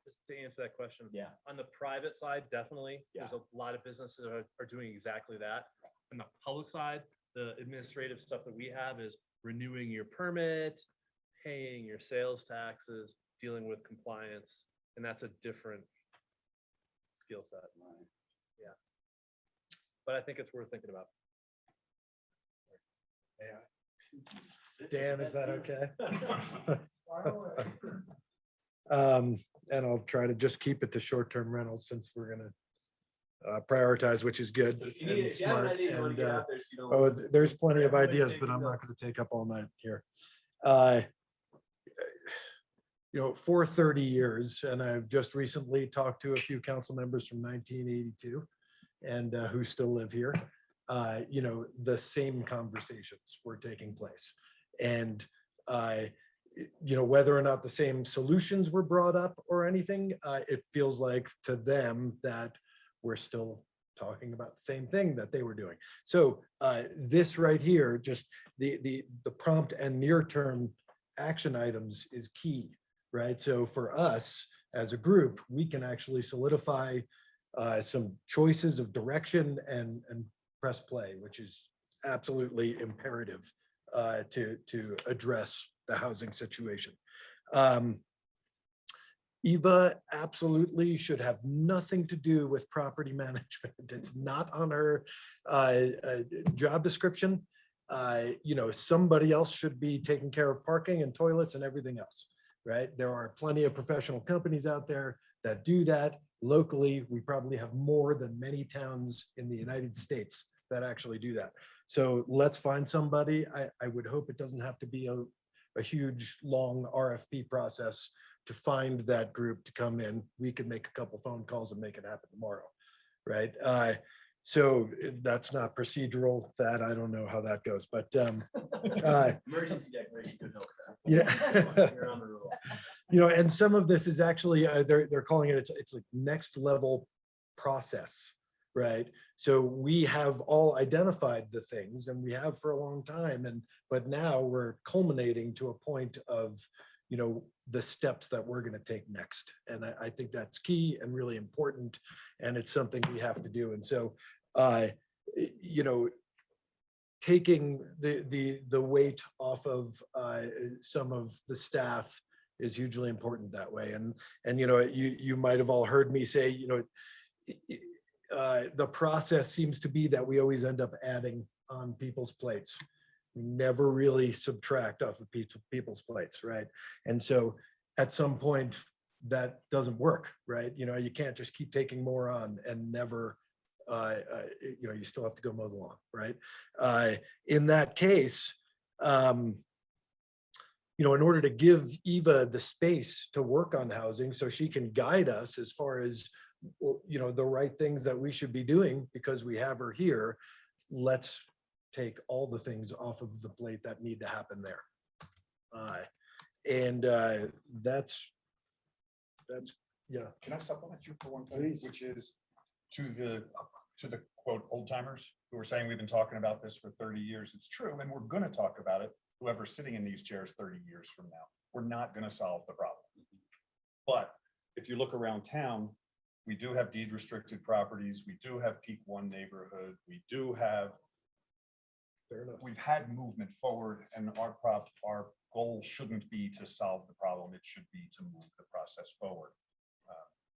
A: Just to answer that question.
L: Yeah.
A: On the private side, definitely.
L: Yeah.
A: There's a lot of businesses that are doing exactly that. On the public side, The administrative stuff that we have is renewing your permit, paying your sales taxes, dealing with compliance, and that's a different skill set. Yeah. But I think it's worth thinking about.
H: Dan, is that okay? And I'll try to just keep it to short-term rentals since we're gonna prioritize, which is good.
B: If you need,
H: and
B: if you have an
H: smart,
B: idea, you want
H: and,
B: to get out there, so you don't.
H: oh, there's plenty of
B: Everybody's
H: ideas, but
B: taking
H: I'm not
B: notes.
H: gonna take up all night here. Uh, For 30 years, and I've just recently talked to a few council members from 1982 and who still live here. The same conversations were taking place. And whether or not the same solutions were brought up or anything, it feels like to them that we're still talking about the same thing that they were doing. So this right here, just the prompt and near-term action items is key, right? So for us as a group, we can actually solidify some choices of direction and press play, which is absolutely imperative to address the housing situation. Eva absolutely should have nothing to do with property management. It's not on her job description. Somebody else should be taking care of parking and toilets and everything else, right? There are plenty of professional companies out there that do that. Locally, we probably have more than many towns in the United States that actually do that. So let's find somebody. I would hope it doesn't have to be a huge, long RFP process to find that group to come in. We could make a couple phone calls and make it happen tomorrow, right? So that's not procedural. That I don't know how that goes, but
B: Emergency declaration could help that.
H: yeah.
B: You're on the roll.
H: And some of this is actually they're calling it it's like next level process, right? So we have all identified the things, and we have for a long time, but now we're culminating to a point of the steps that we're going to take next. And I think that's key and really important, and it's something we have to do. And so taking the weight off of some of the staff is hugely important that way. And you might have all heard me say, the process seems to be that we always end up adding on people's plates. We never really subtract off of people's plates, right? And so at some point that doesn't work, right? You can't just keep taking more on and never, you still have to go mow the lawn, right? In that case, in order to give Eva the space to work on housing so she can guide us as far as the right things that we should be doing because we have her here, let's take all the things off of the plate that need to happen there. That's yeah.
M: Can I supplement you for one thing?
H: Please.
M: Which is to the quote old timers who are saying we've been talking about this for 30 years. It's true, and we're going to talk about it. Whoever's sitting in these chairs 30 years from now, we're not going to solve the problem. But if you look around town, we do have deed restricted properties. We do have peak one neighborhood. We do have. We've had movement forward, and our goal shouldn't be to solve the problem. It should be to move the process forward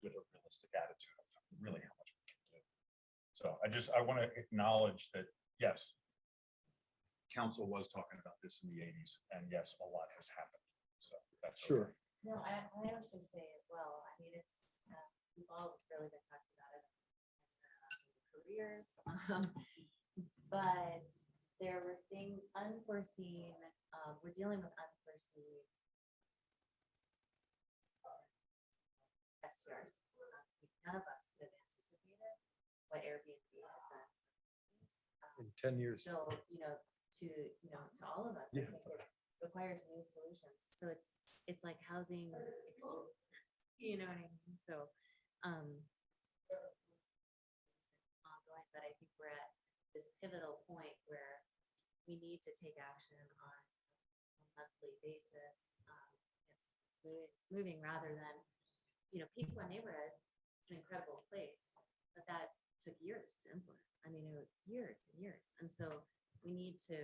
M: with a realistic attitude of really how much we can do. So I want to acknowledge that, yes, council was talking about this in the 80s, and yes, a lot has happened. So that's
H: Sure.
K: No, I also say as well, I mean, it's, we've all really been talking about it in careers, but there were things unforeseen, we're dealing with unforeseen STRs. None of us could have anticipated what Airbnb has done.
H: In 10 years.
K: So, to all of us, I
H: Yeah.
K: think it requires new solutions. So it's like housing, you know what I mean? So, ongoing, but I think we're at this pivotal point where we need to take action on a monthly basis. It's moving rather than, Peak One neighborhood, it's an incredible place, but that took years to implement. I mean, it was years and years. And so we need to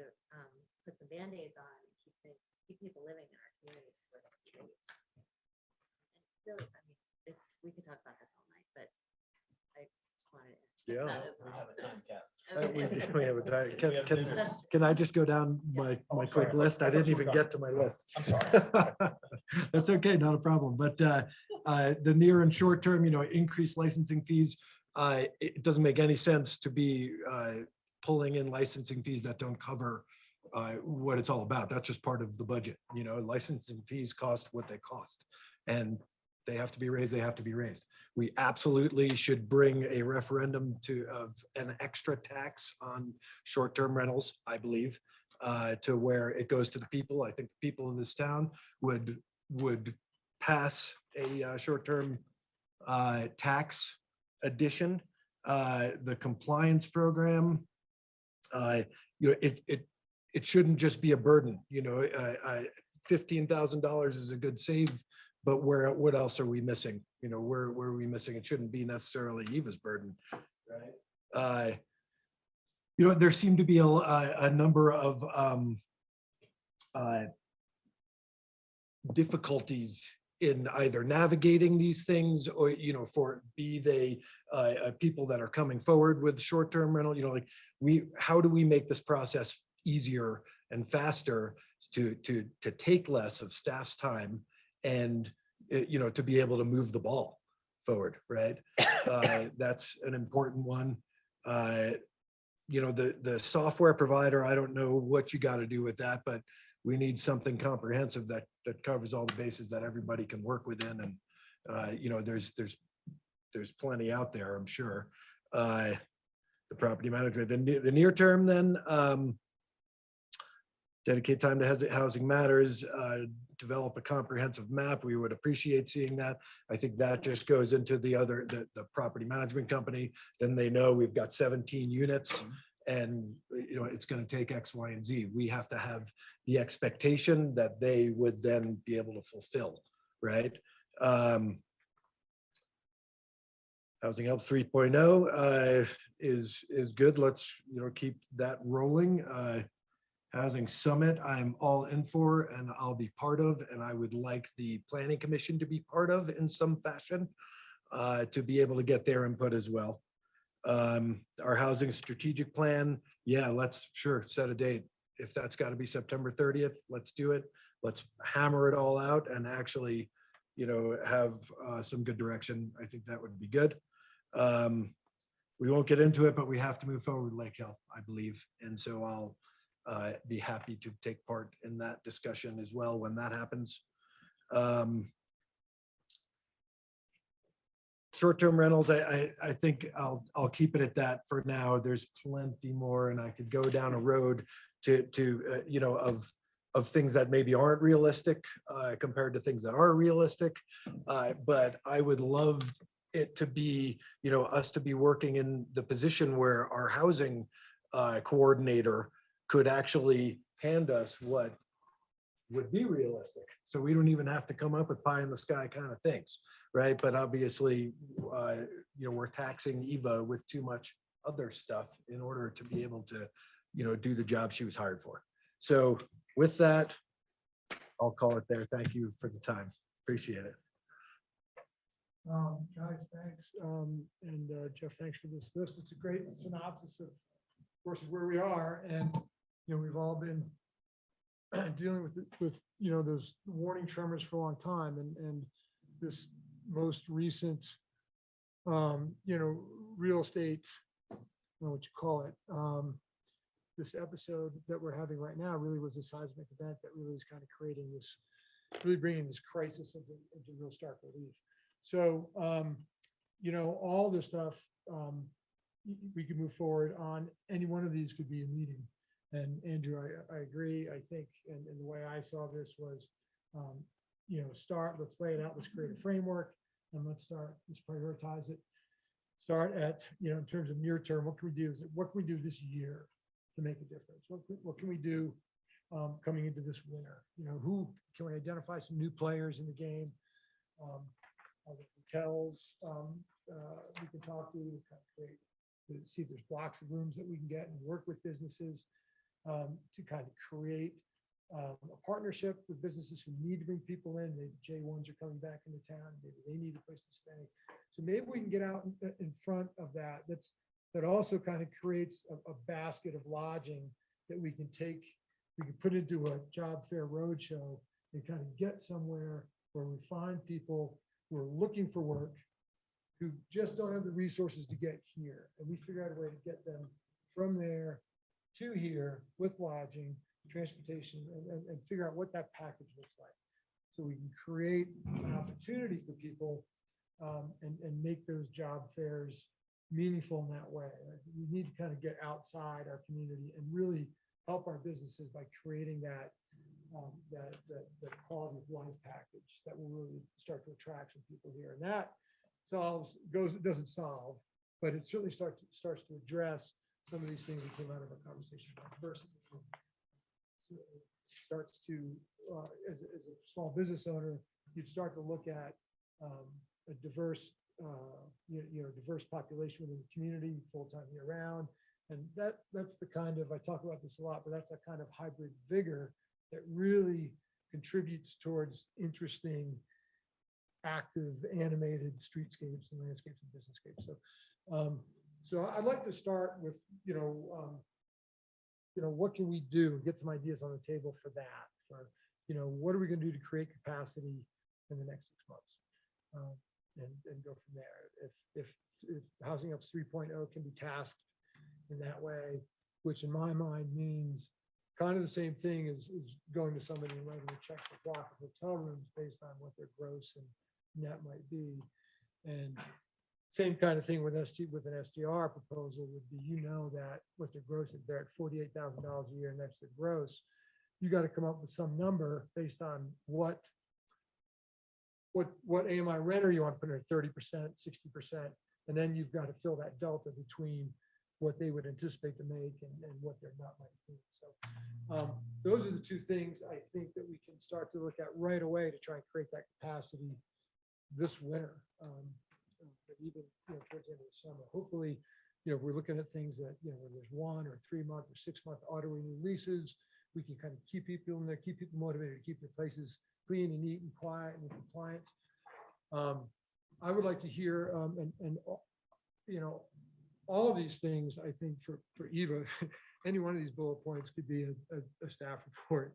K: put some Band-Aids on and keep people living in our community. Really, I mean, we could talk about this all night, but I just wanted to.
H: Yeah.
K: That as
A: We
K: well.
A: have a time cap.
H: We have a time.
A: We have dinner.
K: That's-
H: Can I just go down my
M: I'm
H: quick
M: sorry.
H: list? I
M: I thought
H: didn't
M: you were
H: even
M: done.
H: get to my list.
M: I'm sorry.
H: That's okay, not a problem. But the near and short term, increased licensing fees. It doesn't make any sense to be pulling in licensing fees that don't cover what it's all about. That's just part of the budget. Licensing fees cost what they cost. And they have to be raised, they have to be raised. We absolutely should bring a referendum of an extra tax on short-term rentals, I believe, to where it goes to the people. I think the people in this town would pass a short-term tax addition. The compliance program, it shouldn't just be a burden. $15,000 is a good save, but what else are we missing? Where are we missing? It shouldn't be necessarily Eva's burden, right? There seem to be a number of difficulties in either navigating these things or, for be they people that are coming forward with short-term rental, how do we make this process easier and faster to take less of staff's time and, to be able to move the ball forward, right? That's an important one. The software provider, I don't know what you got to do with that, but we need something comprehensive that covers all the bases that everybody can work within. And, there's plenty out there, I'm sure. The property management, the near term, then dedicate time to housing matters, develop a comprehensive map. We would appreciate seeing that. I think that just goes into the property management company. Then they know we've got 17 units and it's going to take X, Y, and Z. We have to have the expectation that they would then be able to fulfill, right? Housing Helps 3.0 is good. Let's keep that rolling. Housing Summit, I'm all in for and I'll be part of, and I would like the Planning Commission to be part of in some fashion to be able to get their input as well. Our housing strategic plan, yeah, let's set a date. If that's got to be September 30th, let's do it. Let's hammer it all out and actually, have some good direction. I think that would be good. We won't get into it, but we have to move forward with Lake Hill, I believe. And so I'll be happy to take part in that discussion as well when that happens. Short-term rentals, I think I'll keep it at that for now. There's plenty more, and I could go down a road of things that maybe aren't realistic compared to things that are realistic. But I would love it to be, us to be working in the position where our housing coordinator could actually hand us what would be realistic. So we don't even have to come up with pie in the sky kind of things, right? But obviously, we're taxing Eva with too much other stuff in order to be able to, do the job she was hired for. So with that, I'll call it there. Thank you for the time. Appreciate it.
N: Guys, thanks. And Jeff, thanks for this list. It's a great synopsis of course, of where we are. And, we've all been dealing with those warning tremors for a long time. And this most recent, real estate, I don't know what you call it. This episode that we're having right now really was a seismic event that really is kind of creating this, really bringing this crisis into real stark relief. So, all this stuff, we could move forward on. Any one of these could be a meeting. And Andrew, I agree. I think, and the way I saw this was, let's lay it out, let's create a framework, and let's prioritize it. Start at, in terms of near term, what can we do? What can we do this year to make a difference? What can we do coming into this winter? Who can we identify some new players in the game? Hotels we can talk to kind of create, to see if there's blocks of rooms that we can get and work with businesses. to kind of create a partnership with businesses who need to bring people in. Maybe J1s are coming back into town, maybe they need a place to stay. So maybe we can get out in front of that. That also kind of creates a basket of lodging that we can put into a job fair roadshow and kind of get somewhere where we find people who are looking for work, who just don't have the resources to get here. And we figure out a way to get them from there to here with lodging, transportation, and figure out what that package looks like. So we can create an opportunity for people and make those job fairs meaningful in that way. We need to kind of get outside our community and really help our businesses by creating that quality of life package that will really start to attract some people here. And that doesn't solve, but it certainly starts to address some of these things that came out of our conversation about diversity. So it starts to, as a small business owner, you'd start to look at a diverse, diverse population within the community, full-time year-round. And that's the kind of, I talk about this a lot, but that's a kind of hybrid vigor that really contributes towards interesting, active, animated streetscapes and landscapes and businesscapes. So I'd like to start with, what can we do? Get some ideas on the table for that. For, what are we going to do to create capacity in the next 6 months, and go from there. If Housing Up 3.0 can be tasked in that way, which in my mind means kind of the same thing as going to somebody and writing a check for block of hotel rooms based on what their gross and net might be. And same kind of thing with an SDR proposal would be, that what their gross is, they're at $48,000 a year, and that's the gross. You got to come up with some number based on what AMI renter you want to put in, 30%, 60%, and then you've got to fill that delta between what they would anticipate to make and what their net might be. So those are the two things I think that we can start to look at right away to try and create that capacity this winter. But even towards the end of the summer, hopefully, we're looking at things that where there's 1 or 3 month or 6 month auto renew leases. We can kind of keep people in there, keep people motivated to keep their places clean and neat and quiet and in compliance. I would like to hear all of these things. I think for Eva, any one of these bullet points could be a staff report.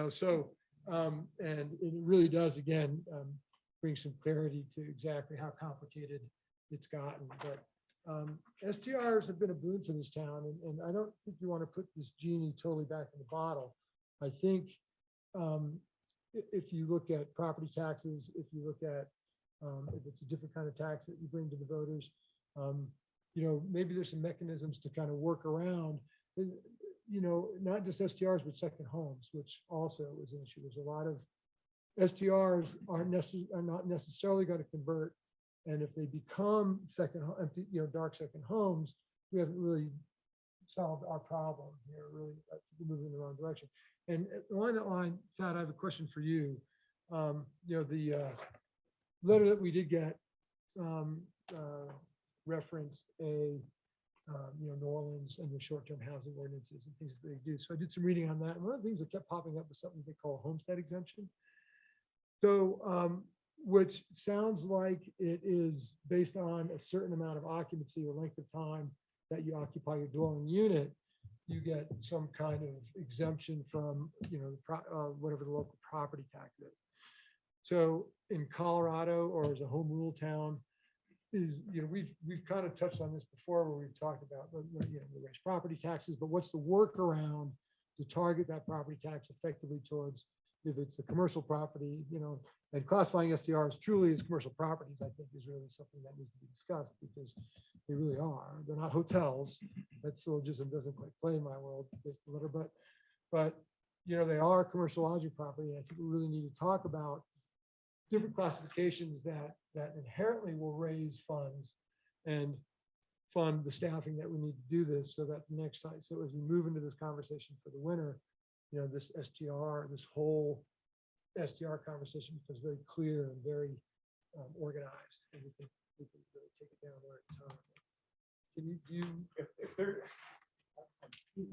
N: So and it really does again bring some clarity to exactly how complicated it's gotten. But STRs have been a boon for this town, and I don't think you want to put this genie totally back in the bottle. I think if you look at property taxes, if you look at if it's a different kind of tax that you bring to the voters, maybe there's some mechanisms to kind of work around, not just STRs, but second homes, which also is an issue. There's a lot of STRs are not necessarily going to convert. And if they become empty, dark second homes, we haven't really solved our problem here, really moving in the wrong direction. And along that line, Thad, I have a question for you. The letter that we did get referenced New Orleans and the short-term housing ordinances and things that they do. So I did some reading on that. And one of the things that kept popping up was something they call homestead exemption. So, which sounds like it is based on a certain amount of occupancy or length of time that you occupy your dwelling unit, you get some kind of exemption from, whatever the local property tax is. So in Colorado, or as a home rule town, we've kind of touched on this before, where we've talked about the raise property taxes, but what's the workaround to target that property tax effectively towards, if it's a commercial property, and classifying STRs truly as commercial properties, I think is really something that needs to be discussed, because they really are. They're not hotels. That syllogism doesn't quite play in my world, but they are commercial lodging property. And I think we really need to talk about different classifications that inherently will raise funds and fund the staffing that we need to do this, so that the next time, so as we move into this conversation for the winter, this this whole STR conversation becomes very clear and very organized, and we can really take it down where it's time. Can you do, if there,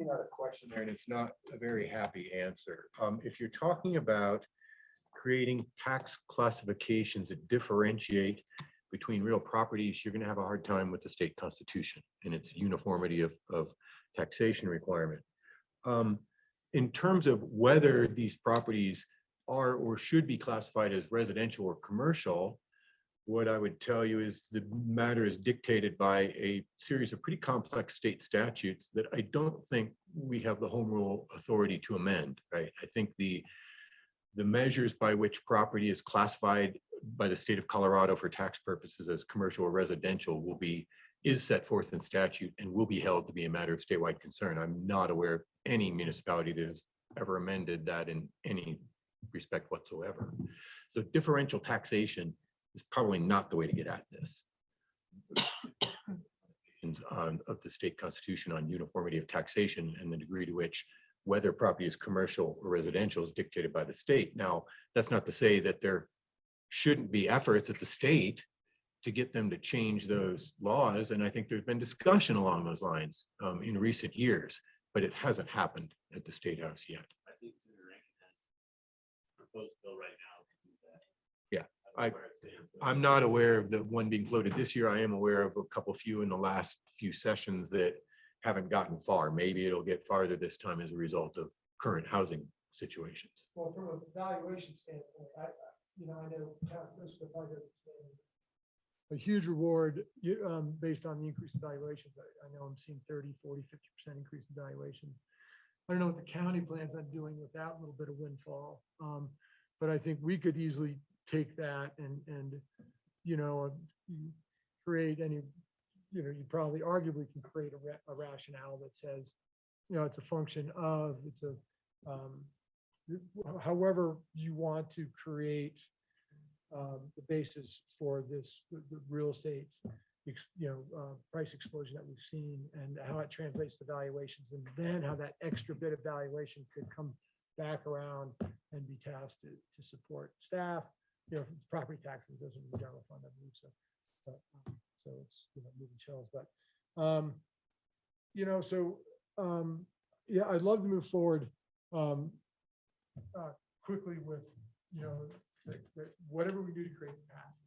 O: thinking out a question there, and it's not a very happy answer. If you're talking about creating tax classifications that differentiate between real properties, you're going to have a hard time with the state constitution and its uniformity of taxation requirement. In terms of whether these properties are or should be classified as residential or commercial, what I would tell you is the matter is dictated by a series of pretty complex state statutes that I don't think we have the home rule authority to amend, right? I think the measures by which property is classified by the state of Colorado for tax purposes as commercial or residential is set forth in statute and will be held to be a matter of statewide concern. I'm not aware of any municipality that has ever amended that in any respect whatsoever. So differential taxation is probably not the way to get at this. Of the state constitution on uniformity of taxation and the degree to which whether property is commercial or residential is dictated by the state. Now, that's not to say that there shouldn't be efforts at the state to get them to change those laws. And I think there's been discussion along those lines in recent years, but it hasn't happened at the State House yet.
B: I think Senator Rankin has a proposed bill right now to do that.
O: Yeah,
B: That's where it stands.
O: I'm not aware of the one being floated this year. I am aware of a couple few in the last few sessions that haven't gotten far. Maybe it'll get farther this time as a result of current housing situations.
N: Well, from a valuation standpoint, I know Town of Frisco probably doesn't stand a huge reward based on the increase in valuations. I know I'm seeing 30, 40, 50% increase in valuations. I don't know what the county plans on doing with that little bit of windfall. But I think we could easily take that and create any, you probably arguably can create a rationale that says, it's a function of, however you want to create the basis for this, the real estate, price explosion that we've seen and how it translates to valuations, and then how that extra bit of valuation could come back around and be tasked to support staff. Property taxes goes into the general fund, I believe so. But, so it's moving shells, but yeah, I'd love to move forward quickly with whatever we do to create capacity.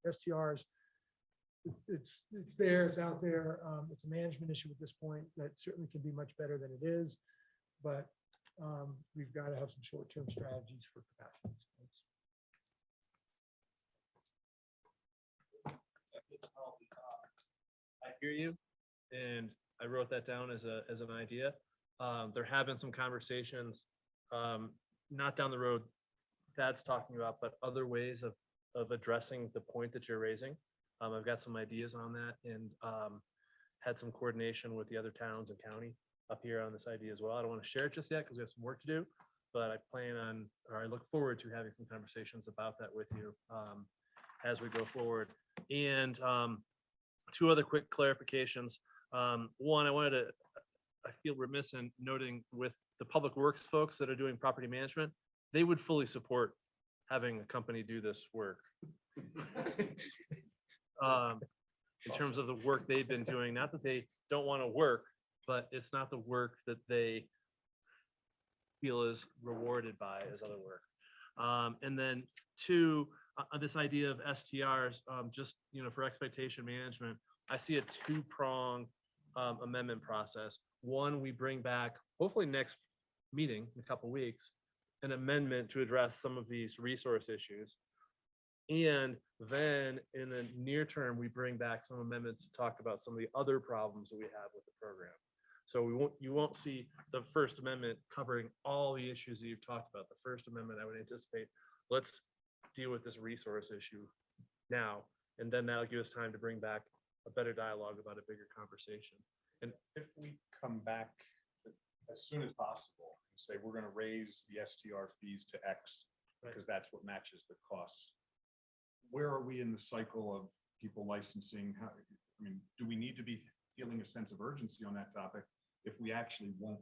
N: STRs, it's there, it's out there. It's a management issue at this point that certainly can be much better than it is, but we've got to have some short-term strategies for capacity.
A: I hear you, and I wrote that down as an idea. There have been some conversations, not down the road Thad's talking about, but other ways of addressing the point that you're raising. I've got some ideas on that, and had some coordination with the other towns and county up here on this idea as well. I don't want to share it just yet because we have some work to do, but I look forward to having some conversations about that with you as we go forward. And two other quick clarifications. One, I feel remiss in noting with the public works folks that are doing property management, they would fully support having a company do this work. In terms of the work they've been doing, not that they don't want to work, but it's not the work that they feel is rewarded by as other work. And then two, this idea of STRs, just, for expectation management, I see a two-prong amendment process. One, we bring back, hopefully next meeting in a couple weeks, an amendment to address some of these resource issues. And then in the near term, we bring back some amendments to talk about some of the other problems that we have with the program. So you won't see the First Amendment covering all the issues that you've talked about. The First Amendment, I would anticipate, let's deal with this resource issue now, and then that'll give us time to bring back a better dialogue about a bigger conversation.
M: And if we come back as soon as possible and say, we're going to raise the STR fees to X because that's what matches the costs, where are we in the cycle of people licensing? Do we need to be feeling a sense of urgency on that topic if we actually won't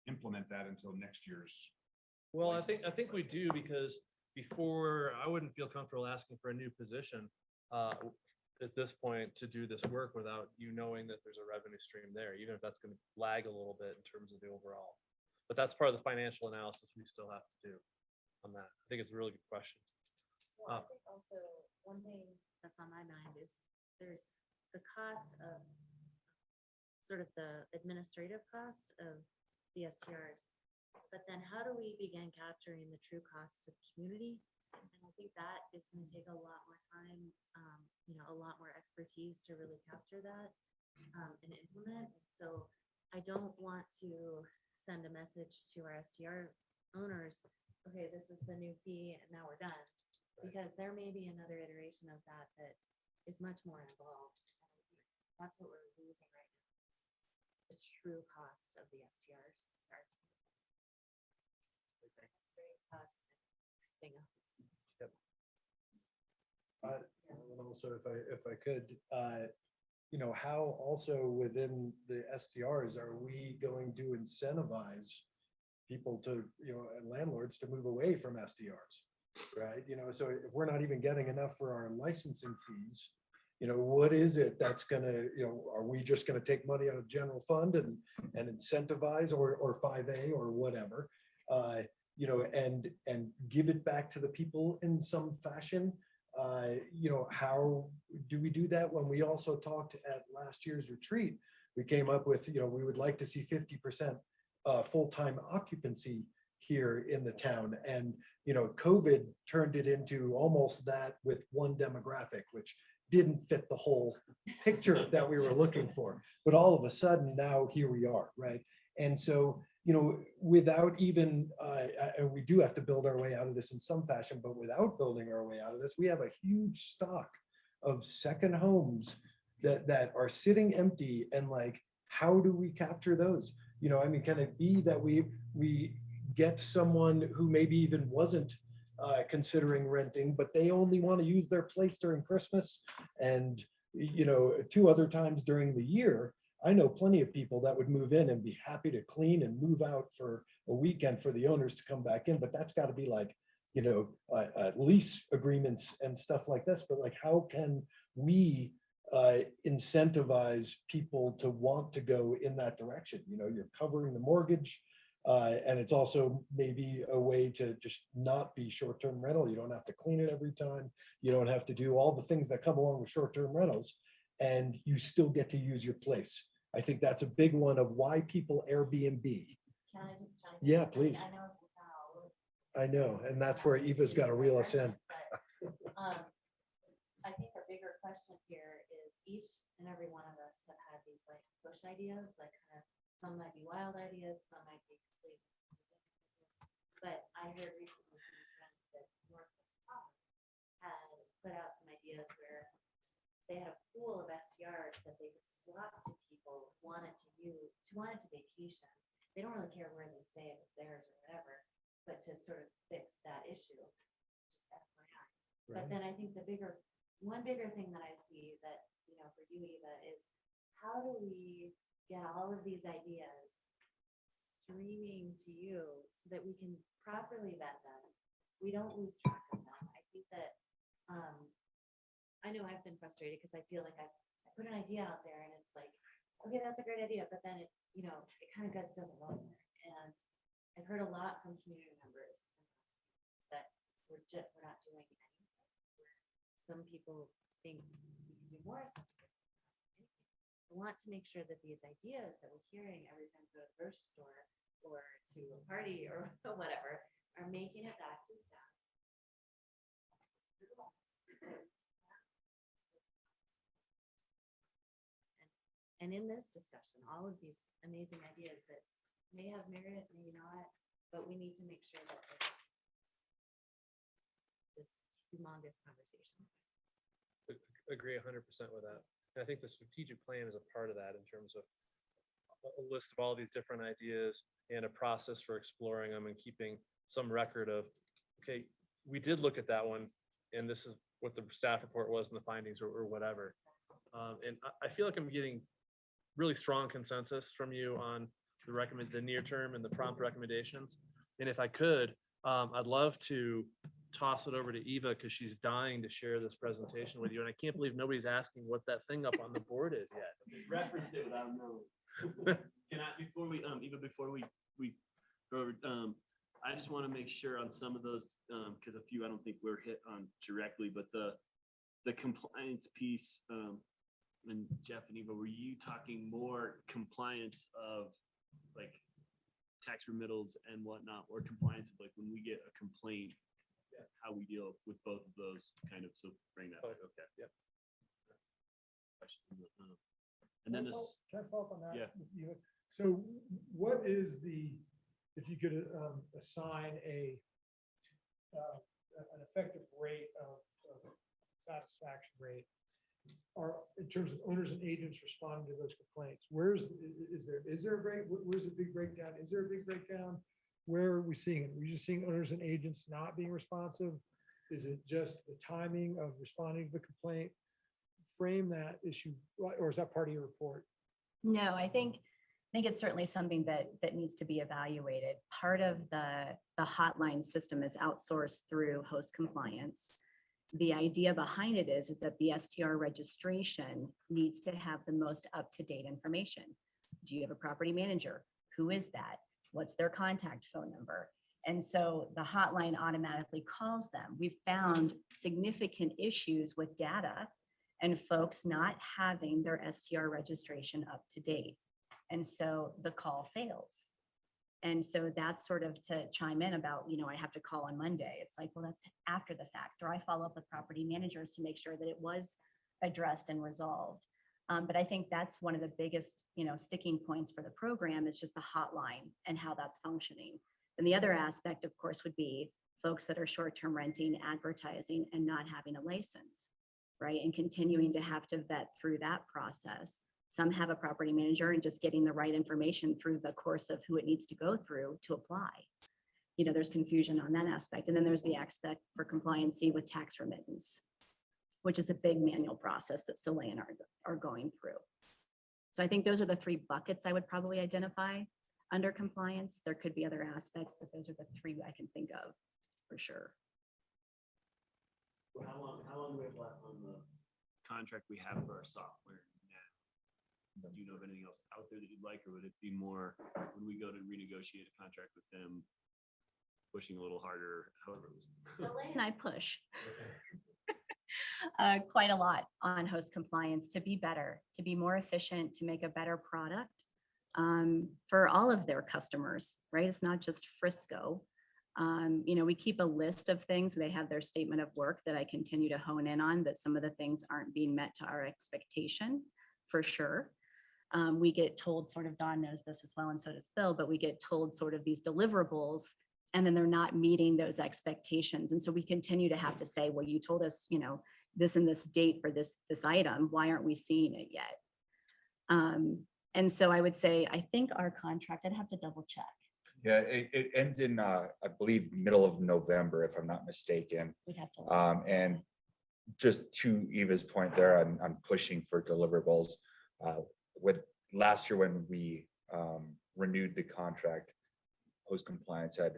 M: implement that until next year's?
A: Well, I think we do, because before, I wouldn't feel comfortable asking for a new position at this point to do this work without you knowing that there's a revenue stream there, even if that's going to lag a little bit in terms of the overall. But that's part of the financial analysis we still have to do on that. I think it's a really good question.
K: Well, I think also one thing that's on my mind is there's the cost of sort of the administrative cost of the STRs. But then how do we begin capturing the true cost to the community? And I think that is going to take a lot more time, a lot more expertise to really capture that and implement. So I don't want to send a message to our STR owners, okay, this is the new fee and now we're done. Because there may be another iteration of that that is much more involved. That's what we're losing right now, is the true cost of the STRs. Cost and everything else.
H: And also, if I could, how also within the STRs are we going to incentivize people to, and landlords to move away from STRs, right? So if we're not even getting enough for our licensing fees, what is it that's gonna, are we just gonna take money out of the general fund and incentivize or 5A or whatever, and give it back to the people in some fashion? How do we do that? When we also talked at last year's retreat, we came up with, we would like to see 50% full-time occupancy here in the town. And, COVID turned it into almost that with one demographic, which didn't fit the whole picture that we were looking for. But all of a sudden now here we are, right? And so, without even, we do have to build our way out of this in some fashion, but without building our way out of this, we have a huge stock of second homes that are sitting empty, and like, how do we capture those? Can it be that we get someone who maybe even wasn't considering renting, but they only want to use their place during Christmas and, 2 other times during the year? I know plenty of people that would move in and be happy to clean and move out for a weekend for the owners to come back in, but that's got to be like, lease agreements and stuff like this. But like, how can we incentivize people to want to go in that direction? You're covering the mortgage, and it's also maybe a way to just not be short-term rental. You don't have to clean it every time. You don't have to do all the things that come along with short-term rentals, and you still get to use your place. I think that's a big one of why people Airbnb.
K: Can I just chime in?
H: Yeah, please.
K: I know it's without.
H: I know, and that's where Eva's got to reel us in.
K: I think a bigger question here is each and every one of us have had these like push ideas, like kind of, some might be wild ideas, some might be complete. But I heard recently from a friend that Northwest Pop had put out some ideas where they had a pool of STRs that they could swap to people who wanted to vacation. They don't really care where they stay, if it's theirs or whatever, but to sort of fix that issue, just FYI. But then I think one bigger thing that I see that, for you, Eva, is how do we get all of these ideas streaming to you so that we can properly vet them? We don't lose track of them. I think that, I know I've been frustrated because I feel like I put an idea out there and it's like, okay, that's a great idea, but then it, it kind of doesn't go anywhere. And I've heard a lot from community members that we're not doing anything. Some people think we can do more. Some people I want to make sure that these ideas that we're hearing every time we go to the grocery store or to a party or whatever are making it back to staff. And in this discussion, all of these amazing ideas that may have merit, maybe not, but we need to make sure that this humongous conversation.
A: Agree 100% with that. And I think the strategic plan is a part of that in terms of a list of all these different ideas and a process for exploring them and keeping some record of, okay, we did look at that one and this is what the staff report was and the findings or whatever. And I feel like I'm getting really strong consensus from you on the near term and the prompt recommendations. And if I could, I'd love to toss it over to Eva because she's dying to share this presentation with you. And I can't believe nobody's asking what that thing up on the board is yet.
B: Referenced it without knowing. Can I, before we, even before we go over, I just want to make sure on some of those, because a few I don't think we're hit on directly, but the compliance piece, and Jeff and Eva, were you talking more compliance of like tax remittals and whatnot, or compliance of like when we get a complaint, how we deal with both of those kind of, so bring that, up. Okay, yep. And then this,
N: Can I follow up on that?
B: Yeah.
N: with you? So what is the, if you could assign an effective rate of satisfaction rate, or in terms of owners and agents responding to those complaints, where's, is there a break, where's the big breakdown? Is there a big breakdown? Where are we seeing it? Are we just seeing owners and agents not being responsive? Is it just the timing of responding to the complaint? Frame that issue, or is that part of your report?
P: No, I think it's certainly something that needs to be evaluated. Part of the hotline system is outsourced through host compliance. The idea behind it is that the STR registration needs to have the most up-to-date information. Do you have a property manager? Who is that? What's their contact phone number? And so the hotline automatically calls them. We've found significant issues with data and folks not having their STR registration up to date. And so the call fails. And so that's sort of to chime in about, I have to call on Monday. It's like, well, that's after the fact. Or I follow up with property managers to make sure that it was addressed and resolved. But I think that's one of the biggest, sticking points for the program is just the hotline and how that's functioning. And the other aspect, of course, would be folks that are short-term renting, advertising, and not having a license, right? And continuing to have to vet through that process. Some have a property manager and just getting the right information through the course of who it needs to go through to apply. There's confusion on that aspect. And then there's the aspect for compliancy with tax remittance, which is a big manual process that Soleil are going through. So I think those are the three buckets I would probably identify under compliance. There could be other aspects, but those are the three I can think of for sure.
B: how long do we have left on the contract we have for our software now? Do you know of anything else out there that you'd like, or would it be more when we go to renegotiate a contract with them, pushing a little harder, however?
P: Soleil and I push quite a lot on host compliance to be better, to be more efficient, to make a better product for all of their customers, right? It's not just Frisco. We keep a list of things. They have their statement of work that I continue to hone in on, that some of the things aren't being met to our expectation, for sure. We get told, sort of, Dawn knows this as well, and so does Bill, but we get told sort of these deliverables, and then they're not meeting those expectations. And so we continue to have to say, well, you told us, this and this date for this item, why aren't we seeing it yet? And so I would say, I think our contract, I'd have to double check.
Q: Yeah, it ends in, I believe, middle of November, if I'm not mistaken.
P: We'd have to.
Q: And just to Eva's point there on pushing for deliverables, with last year when we renewed the contract, host compliance had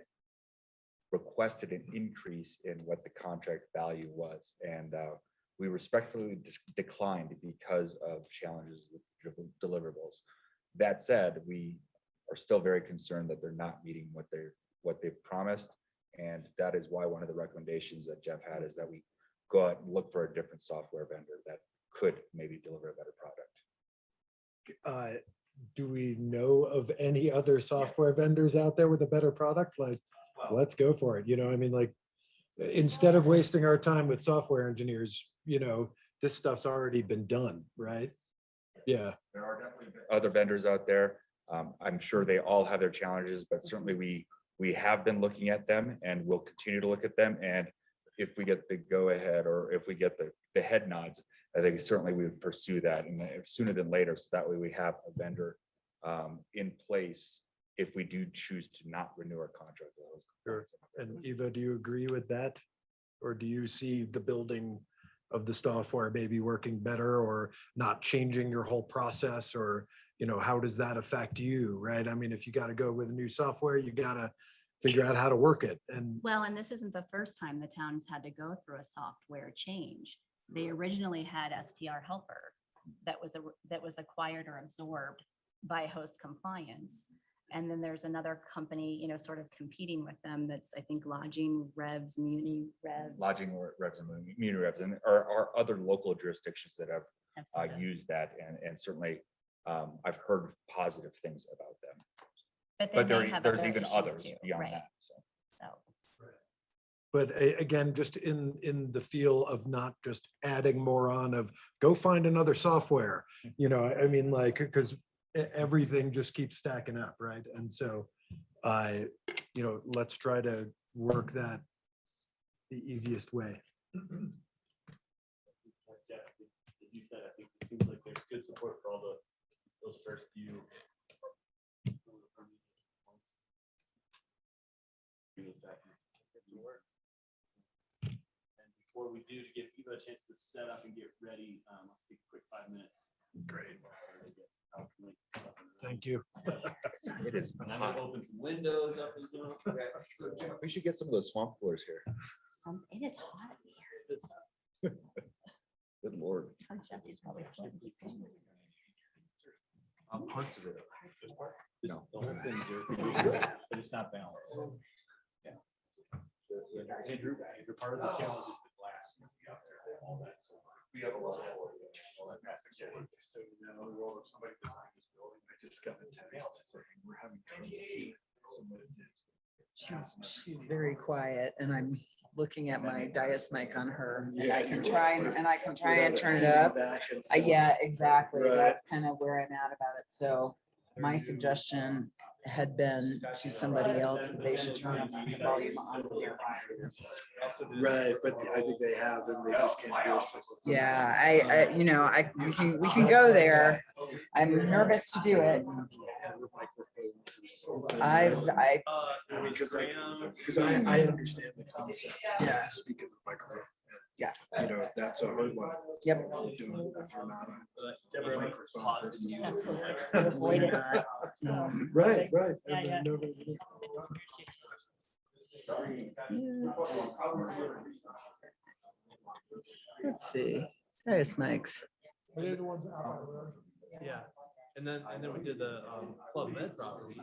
Q: requested an increase in what the contract value was. And we respectfully declined because of challenges with deliverables. That said, we are still very concerned that they're not meeting what they've promised. And that is why one of the recommendations that Jeff had is that we go out and look for a different software vendor that could maybe deliver a better product.
H: Do we know of any other software vendors out there with a better product? Like, let's go for it. Like, instead of wasting our time with software engineers, this stuff's already been done, right? Yeah.
Q: There are definitely other vendors out there. I'm sure they all have their challenges, but certainly we have been looking at them and we'll continue to look at them. And if we get the go ahead, or if we get the head nods, I think certainly we would pursue that, and sooner than later. So that way we have a vendor in place if we do choose to not renew our contract.
H: Sure. And Eva, do you agree with that? Or do you see the building of the software maybe working better, or not changing your whole process? Or, how does that affect you, right? I mean, if you got to go with a new software, you got to figure out how to work it. And
P: Well, and this isn't the first time the town's had to go through a software change. They originally had STR Helper that was acquired or absorbed by Host Compliance. And then there's another company, you know, sort of competing with them that's, I think, Lodging Revs, Muni Revs.
Q: Lodging revs and Muni revs, and are other local jurisdictions that have
P: Absolutely.
Q: used that, and certainly I've heard positive things about them.
P: But
Q: But
P: then they have
Q: there's
P: other
Q: even
P: issues
Q: others
P: too,
Q: beyond
P: right?
Q: that, so.
P: So,
H: But again, just in the feel of not just adding more on of go find another software, you know, I mean, like, because everything just keeps stacking up, right? And so you know, let's try to work that the easiest way.
B: Jeff, as you said, I think it seems like there's good support for all those first few. And before we do, to give Eva a chance to set up and get ready, let's take a quick 5 minutes.
H: Great. Thank you.
Q: It is
B: And I'm
Q: hot.
B: gonna open some windows up as well.
Q: We should get some of those swamp floors here.
P: it is hot here.
Q: Good Lord.
P: Oh, Jesse's probably sweating.
Q: Parts of it. No.
B: The whole thing's there, but it's not balanced. Yeah. Andrew, part of the challenge is the glass. All that, so we have a lot of all that massive shit. Just so you know, the world of somebody designed this building. I just got a text saying we're having trouble.
C: She's very quiet and I'm looking at my Dias mic on her and I can try and turn it up. Yeah, exactly.
H: Right.
C: That's kind of where I'm at about it. So my suggestion had been to somebody else that they should turn up the volume on here.
H: Right, but I think they have, and they just can't hear us.
C: Yeah, I you know, we can go there. I'm nervous to do it.
H: Because I understand the concept.
C: Yeah.
H: Speaking of microphone.
C: Yeah.
H: You know, that's all we want.
C: Yep.
H: If you're not on a
B: Deborah,
H: microphone.
B: pause.
P: Avoid it.
H: Right, right.
P: Yeah,
H: And
P: yeah.
H: then nobody-
C: Let's see. Dias mics.
N: They're the ones out by the road.
A: Yeah, and then we did the Club Med property.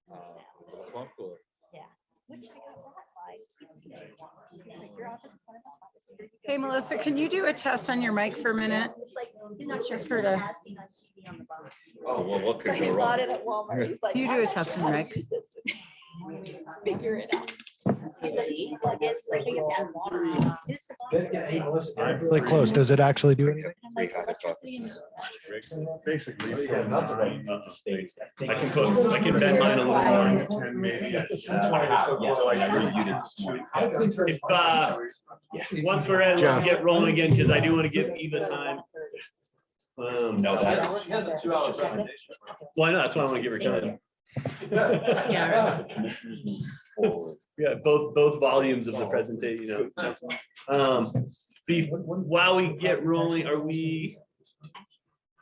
Q: Little swamp cooler.
P: Yeah, which I got brought by Keith today. He's like, your office is one of the hottest. Here you go."
C: Hey, Melissa, can you do a test on your mic for a minute?
P: It's like, he's not sure.
C: Just
P: It
C: for
P: says
C: the-
P: as seen on TV on the box.
Q: Oh, well, what
P: So
Q: could
P: he
Q: go
P: bought
Q: wrong?
P: it at Walmart. He's like,
C: You do
P: "I'm
C: a
P: not
C: test
P: sure
C: on
P: how to
C: mic.
P: use this." Figure it out. See, like it's like you have to add water. It's the box.
H: Really close. Does it actually do anything?
P: I'm like, electricity and-
M: Basically.
B: I can bend mine a little more. If, once we're ready, let's get rolling again, because I do want to give Eva time.
Q: No, that.
A: She has a 2-hour presentation.
B: Why not? That's why I want to give her time.
C: Yeah.
B: Yeah, both volumes of the presentation, you know. While we get rolling, are we,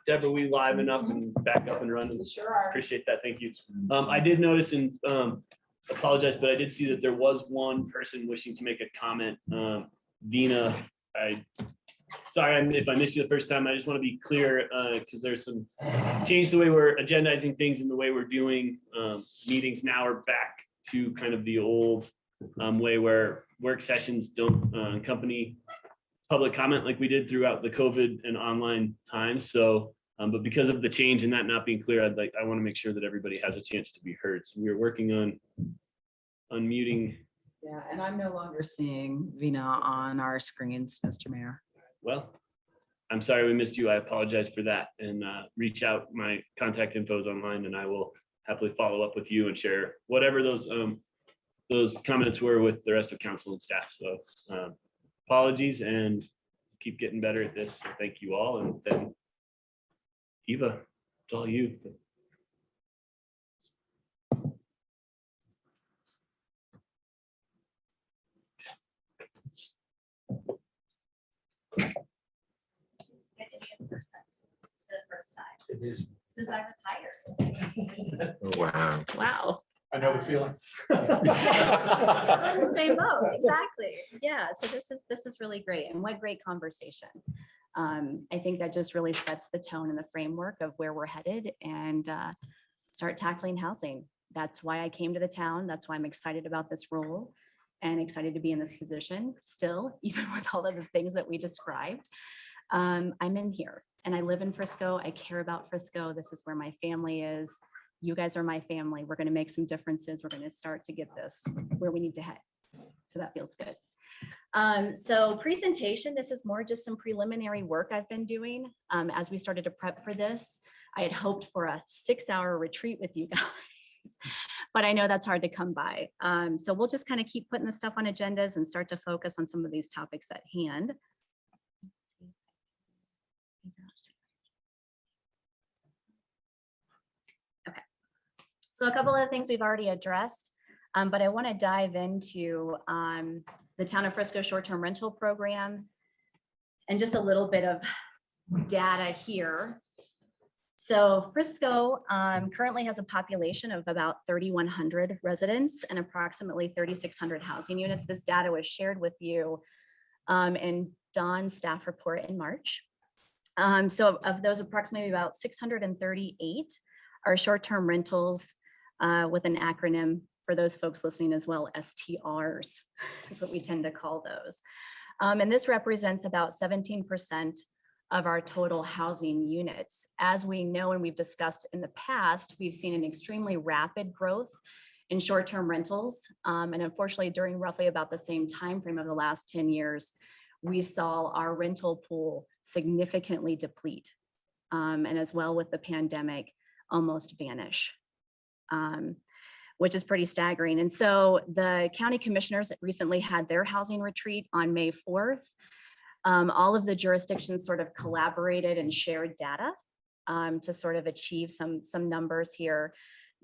B: Deborah, are we live enough and back up and running?
C: Sure are.
B: Appreciate that. Thank you. I did notice and apologize, but I did see that there was one person wishing to make a comment. Dina, sorry if I missed you the first time. I just want to be clear because there's some change the way we're agendizing things and the way we're doing meetings now are back to kind of the old way where work sessions don't accompany public comment like we did throughout the COVID and online times. So, but because of the change and that not being clear, I want to make sure that everybody has a chance to be heard. So we're working on unmuting.
C: Yeah, and I'm no longer seeing Vina on our screens, Mr. Mayor.
B: Well, I'm sorry we missed you. I apologize for that and reach out. My contact info is online and I will happily follow up with you and share whatever those comments were with the rest of council and staff. So apologies and keep getting better at this. So thank you all. And then Eva, it's all you.
P: It's good to be in person for the first time
H: It is.
P: since I was hired.
O: Wow.
P: Wow.
M: I know the feeling.
P: We're in the same boat, exactly. Yeah, so this is really great and what great conversation. I think that just really sets the tone and the framework of where we're headed and start tackling housing. That's why I came to the town. That's why I'm excited about this role and excited to be in this position still, even with all of the things that we described. I'm in here and I live in Frisco. I care about Frisco. This is where my family is. You guys are my family. We're going to make some differences. We're going to start to get this where we need to head. So that feels good. So presentation, this is more just some preliminary work I've been doing as we started to prep for this. I had hoped for a 6-hour retreat with you guys, but I know that's hard to come by. So we'll just kind of keep putting the stuff on agendas and start to focus on some of these topics at hand. Okay. So a couple of the things we've already addressed, but I want to dive into the Town of Frisco short-term rental program and just a little bit of data here. So Frisco currently has a population of about 3,100 residents and approximately 3,600 housing units. This data was shared with you in Dawn's staff report in March. So of those, approximately about 638 are short-term rentals with an acronym for those folks listening as well, STRs is what we tend to call those. And this represents about 17% of our total housing units. As we know and we've discussed in the past, we've seen an extremely rapid growth in short-term rentals. And unfortunately, during roughly about the same time frame of the last 10 years, we saw our rental pool significantly deplete. And as well with the pandemic, almost vanish. Which is pretty staggering. And so the county commissioners recently had their housing retreat on May 4th. All of the jurisdictions sort of collaborated and shared data to sort of achieve some numbers here.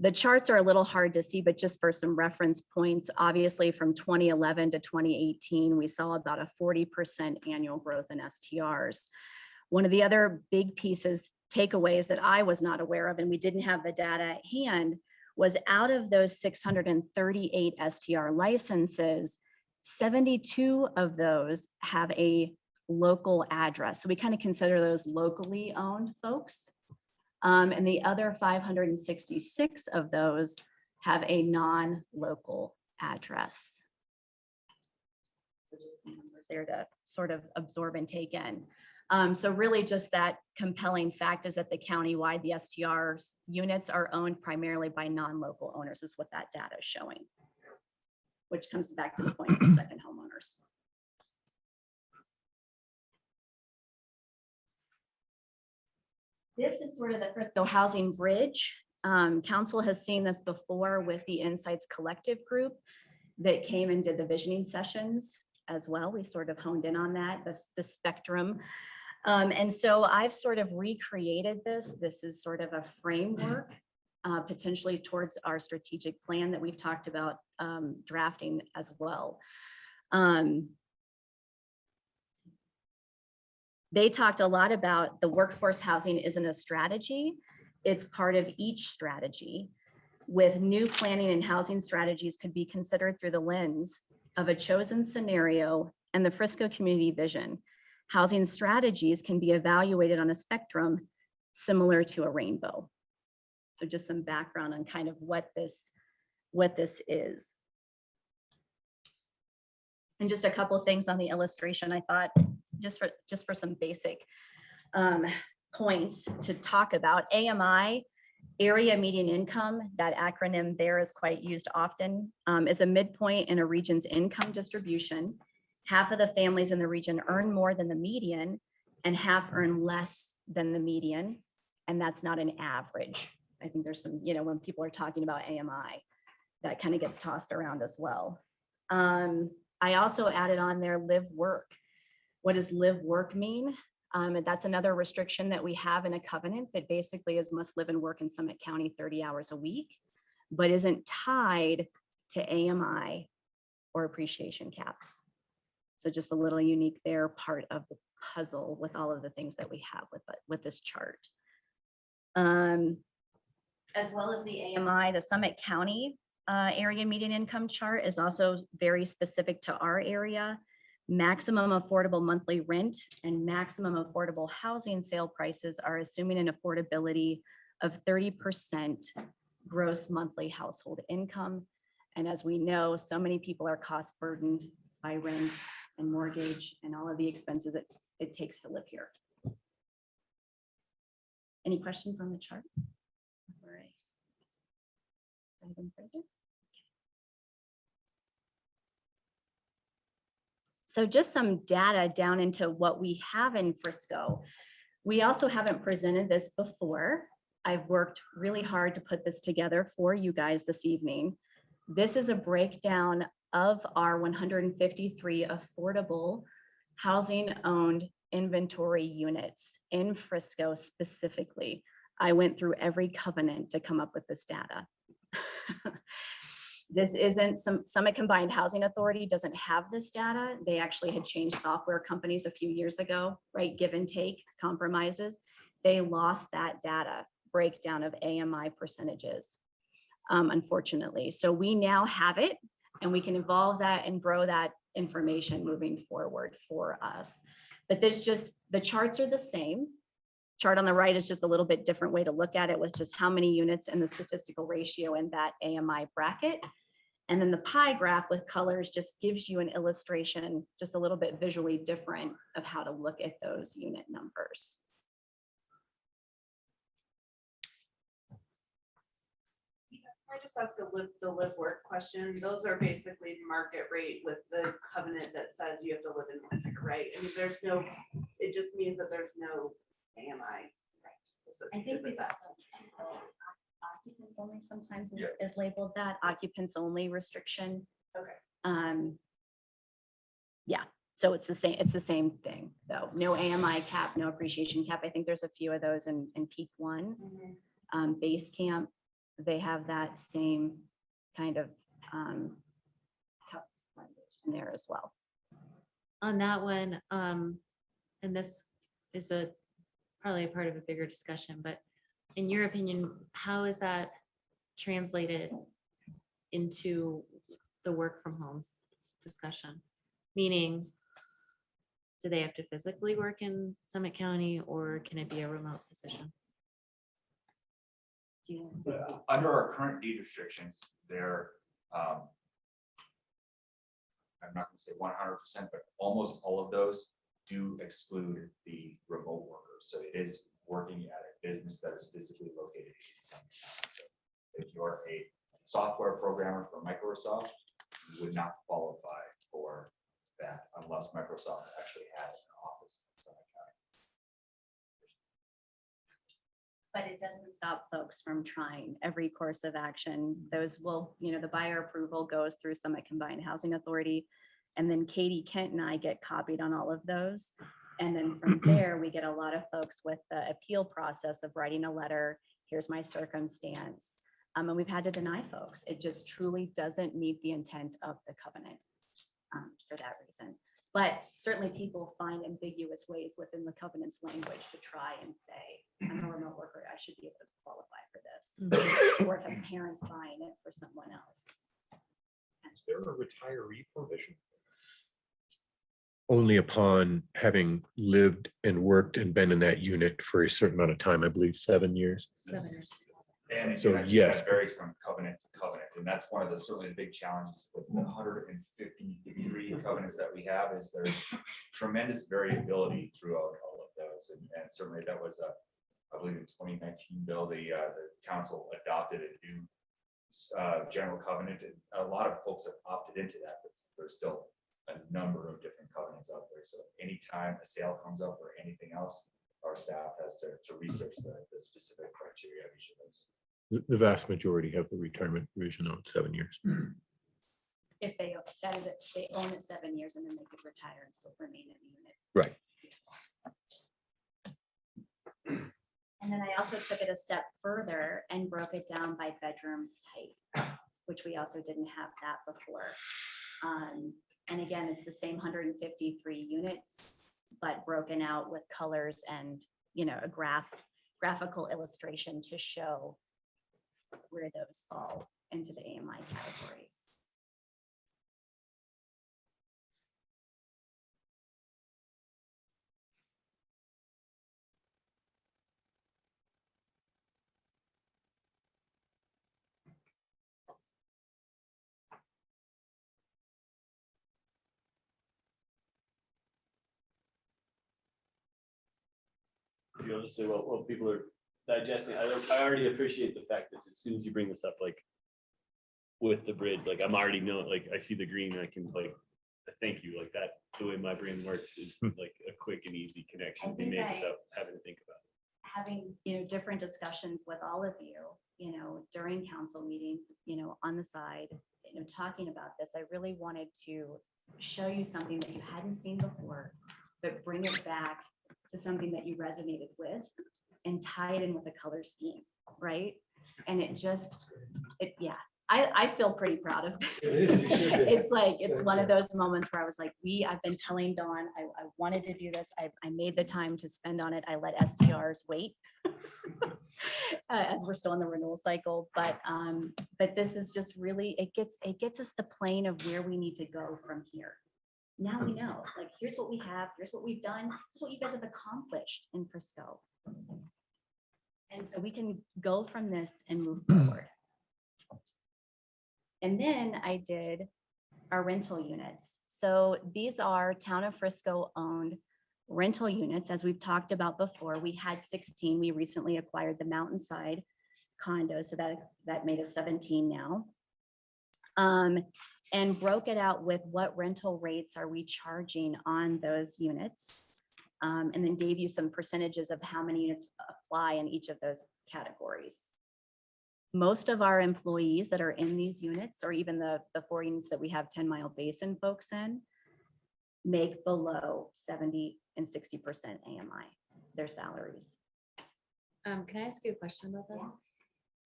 P: The charts are a little hard to see, but just for some reference points, obviously from 2011 to 2018, we saw about a 40% annual growth in STRs. One of the other big pieces, takeaways that I was not aware of, and we didn't have the data at hand, was out of those 638 STR licenses, 72 of those have a local address. So we kind of consider those locally owned folks. And the other 566 of those have a non-local address. So just some numbers there to sort of absorb and take in. So really just that compelling fact is that the countywide, the STRs units are owned primarily by non-local owners is what that data is showing, which comes back to the point of the second homeowners. This is sort of the Frisco Housing Bridge. Council has seen this before with the Insights Collective group that came and did the visioning sessions as well. We sort of honed in on that, the spectrum. And so I've sort of recreated this. This is sort of a framework potentially towards our strategic plan that we've talked about drafting as well. They talked a lot about the workforce housing isn't a strategy. It's part of each strategy. With new planning and housing strategies could be considered through the lens of a chosen scenario and the Frisco community vision. Housing strategies can be evaluated on a spectrum similar to a rainbow. So just some background on kind of what this is. And just a couple of things on the illustration, I thought, just for some basic points to talk about. AMI, area median income, that acronym there is quite used often, is a midpoint in a region's income distribution. Half of the families in the region earn more than the median and half earn less than the median. And that's not an average. I think there's some, when people are talking about AMI, that kind of gets tossed around as well. I also added on there live work. What does live work mean? And that's another restriction that we have in a covenant that basically is must live and work in Summit County 30 hours a week, but isn't tied to AMI or appreciation caps. So just a little unique there, part of the puzzle with all of the things that we have with this chart. As well as the AMI, the Summit County area median income chart is also very specific to our area. Maximum affordable monthly rent and maximum affordable housing sale prices are assuming an affordability of 30% gross monthly household income. And as we know, so many people are cost burdened by rent and mortgage and all of the expenses it takes to live here. Any questions on the chart? All right. Dive in further. So just some data down into what we have in Frisco. We also haven't presented this before. I've worked really hard to put this together for you guys this evening. This is a breakdown of our 153 affordable housing owned inventory units in Frisco specifically. I went through every covenant to come up with this data. This isn't Summit Combined Housing Authority doesn't have this data. They actually had changed software companies a few years ago, right? Give and take compromises. They lost that data breakdown of AMI percentages, unfortunately. So we now have it and we can evolve that and grow that information moving forward for us. But the charts are the same. Chart on the right is just a little bit different way to look at it with just how many units and the statistical ratio in that AMI bracket. And then the pie graph with colors just gives you an illustration, just a little bit visually different of how to look at those unit numbers.
J: I just ask the live work question. Those are basically market rate with the covenant that says you have to live and work here, right? I mean, there's no, it just means that there's no AMI.
P: I think we've got occupants only sometimes is labeled that occupants only restriction.
J: Okay.
P: Yeah, so it's the same thing though. No AMI cap, no appreciation cap. I think there's a few of those in Peak One. Base Camp, they have that same kind of cap language in there as well.
K: On that one, and this is probably a part of a bigger discussion, but in your opinion, how is that translated into the work from homes discussion? Meaning, do they have to physically work in Summit County or can it be a remote position?
P: Do you?
Q: Under our current deed restrictions, there, I'm not gonna say 100%, but almost all of those do exclude the remote workers. So it is working at a business that is physically located in Summit County. So if you're a software programmer for Microsoft, you would not qualify for that unless Microsoft actually had an office in Summit County.
P: But it doesn't stop folks from trying every course of action. Those will, the buyer approval goes through Summit Combined Housing Authority. And then Katie, Kent, and I get copied on all of those. And then from there, we get a lot of folks with the appeal process of writing a letter, here's my circumstance. And we've had to deny folks. It just truly doesn't meet the intent of the covenant for that reason. But certainly people find ambiguous ways within the covenant's language to try and say, I'm a remote worker, I should be able to qualify for this. Or if a parent's buying it for someone else.
O: Is there a retiree provision? Only upon having lived and worked and been in that unit for a certain amount of time, I believe 7 years.
P: 7 years.
Q: And
O: So,
Q: again, I think
O: yes.
Q: that varies from covenant to covenant, and that's one of the certainly the big challenges with the 153 covenants that we have is there's tremendous variability throughout all of those, and certainly that was I believe in 2019 bill, the council adopted a new general covenant, and a lot of folks have opted into that, but there's still a number of different covenants out there. So anytime a sale comes up or anything else, our staff has to research the specific criteria of each of those.
O: The vast majority have the retirement provision on 7 years.
P: If they, that is it, they own it 7 years and then they could retire and still remain in the unit.
O: Right.
P: And then I also took it a step further and broke it down by bedroom type, which we also didn't have that before. And again, it's the same 153 units, but broken out with colors and, a graphical illustration to show where those fall into the AMI categories.
B: Honestly, what people are digesting, I already appreciate the fact that as soon as you bring this up, like with the bridge, like I'm already know, like I see the green, I can like, thank you, like that, the way my brain works is like a quick and easy connection to be made without having to think about it.
P: Having, different discussions with all of you, during council meetings, on the side, talking about this, I really wanted to show you something that you hadn't seen before, but bring it back to something that you resonated with and tie it in with the color scheme, right? And I feel pretty proud of this. It's like, it's one of those moments where I was like, I've been telling Dawn, I wanted to do this. I made the time to spend on it. I let STRs wait as we're still in the renewal cycle. But this is just really, it gets us the plane of where we need to go from here. Now we know, like, here's what we have, here's what we've done, here's what you guys have accomplished in Frisco. And so we can go from this and move forward. And then I did our rental units. So these are Town of Frisco owned rental units. As we've talked about before, we had 16. We recently acquired the Mountainside condo, so that made us 17 now. And broke it out with what rental rates are we charging on those units. And then gave you some percentages of how many units apply in each of those categories. Most of our employees that are in these units, or even the 4 units that we have 10 Mile Basin folks in, make below 70 and 60% AMI, their salaries.
J: Can I ask you a question about this?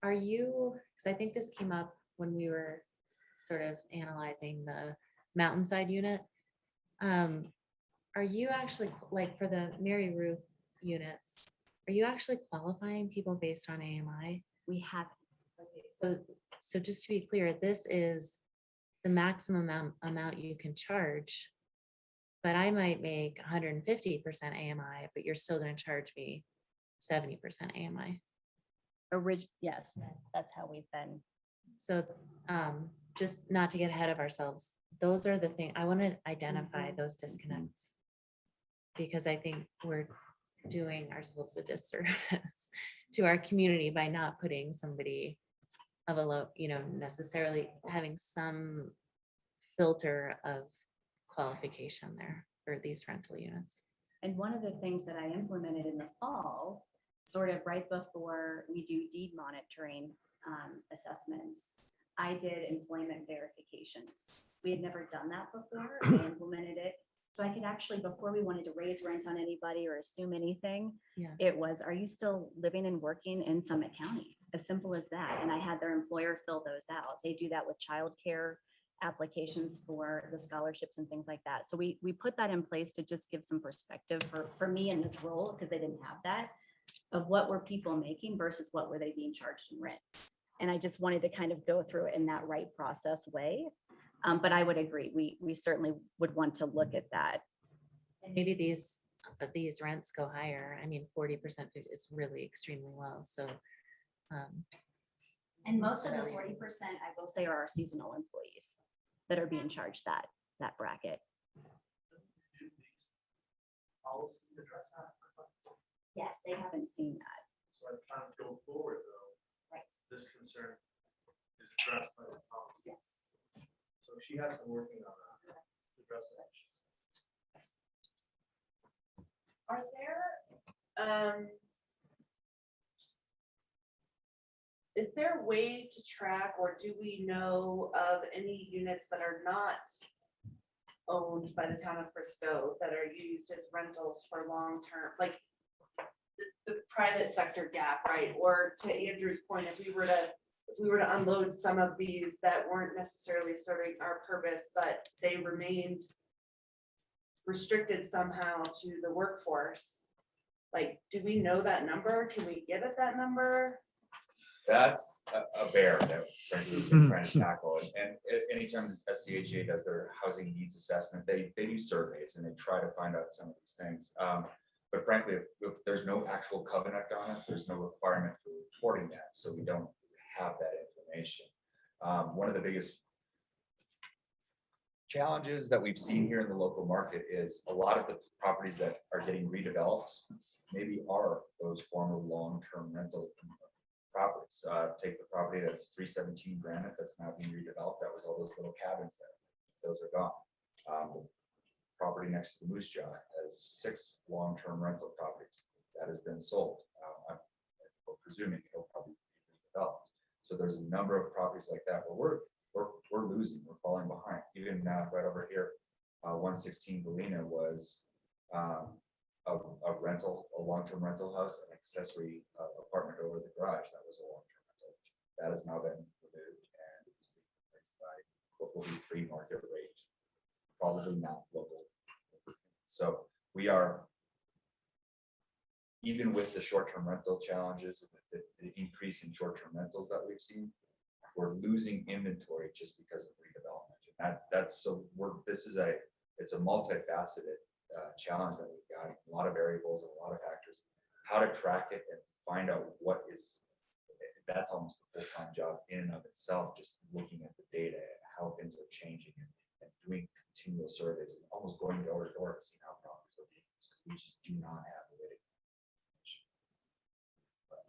J: Are you, because I think this came up when we were sort of analyzing the Mountainside unit. Are you actually, like for the Mary Ruth units, are you actually qualifying people based on AMI?
P: We have.
J: So just to be clear, this is the maximum amount you can charge, but I might make 150% AMI, but you're still going to charge me 70% AMI.
P: Yes, that's how we've been.
K: So, just not to get ahead of ourselves, those are the thing, I want to identify those disconnects. Because I think we're doing ourselves a disservice to our community by not putting somebody of a low, necessarily having some filter of qualification there for these rental units.
P: And one of the things that I implemented in the fall, sort of right before we do deed monitoring assessments, I did employment verifications. We had never done that before. I implemented it. So I could actually, before we wanted to raise rent on anybody or assume anything,
K: Yeah.
P: it was, are you still living and working in Summit County? As simple as that. And I had their employer fill those out. They do that with childcare applications for the scholarships and things like that. So we put that in place to just give some perspective for me in this role, because they didn't have that, of what were people making versus what were they being charged in rent. And I just wanted to kind of go through it in that right process way. But I would agree, we certainly would want to look at that.
K: And maybe these rents go higher. I mean, 40% is really extremely low, so.
P: And most of the 40%, I will say, are our seasonal employees that are being charged that bracket.
B: Policy to address that.
P: Yes, they haven't seen that.
A: So I'm trying to go forward though,
P: Right.
A: this concern is addressed by the policy.
P: Yes.
A: So she has been working on that to address that.
J: Are there, is there a way to track, or do we know of any units that are not owned by the town of Frisco that are used as rentals for long-term, like the private sector gap, right? Or to Andrew's point, if we were to unload some of these that weren't necessarily serving our purpose, but they remained restricted somehow to the workforce, like, do we know that number? Can we get at that number?
Q: That's a bear that frankly we've been trying to tackle. And anytime SCHA does their housing needs assessment, they do surveys and they try to find out some of these things. But frankly, if there's no actual covenant on it, there's no requirement for reporting that. So we don't have that information. One of the biggest challenges that we've seen here in the local market is a lot of the properties that are getting redeveloped maybe are those former long-term rental properties. Take the property that's 317 Granite that's now being redeveloped. That was all those little cabins there. Those are gone. Property next to the Moose Jaw has 6 long-term rental properties that has been sold. I'm presuming it'll probably be redeveloped. So there's a number of properties like that where we're losing, we're falling behind. Even right over here, 116 Galena was a rental, a long-term rental house, an accessory apartment over the garage. That was a long-term rental. That has now been removed and it's being replaced by what will be free market rate, probably not local. So we are, even with the short-term rental challenges, the increase in short-term rentals that we've seen, we're losing inventory just because of redevelopment. And that's so it's a multifaceted challenge that we've got, a lot of variables, a lot of factors, how to track it and find out what is, that's almost a full-time job in and of itself, just looking at the data and how things are changing and doing continual surveys and almost going door to door to see how problems are being, because we just do not have a way to.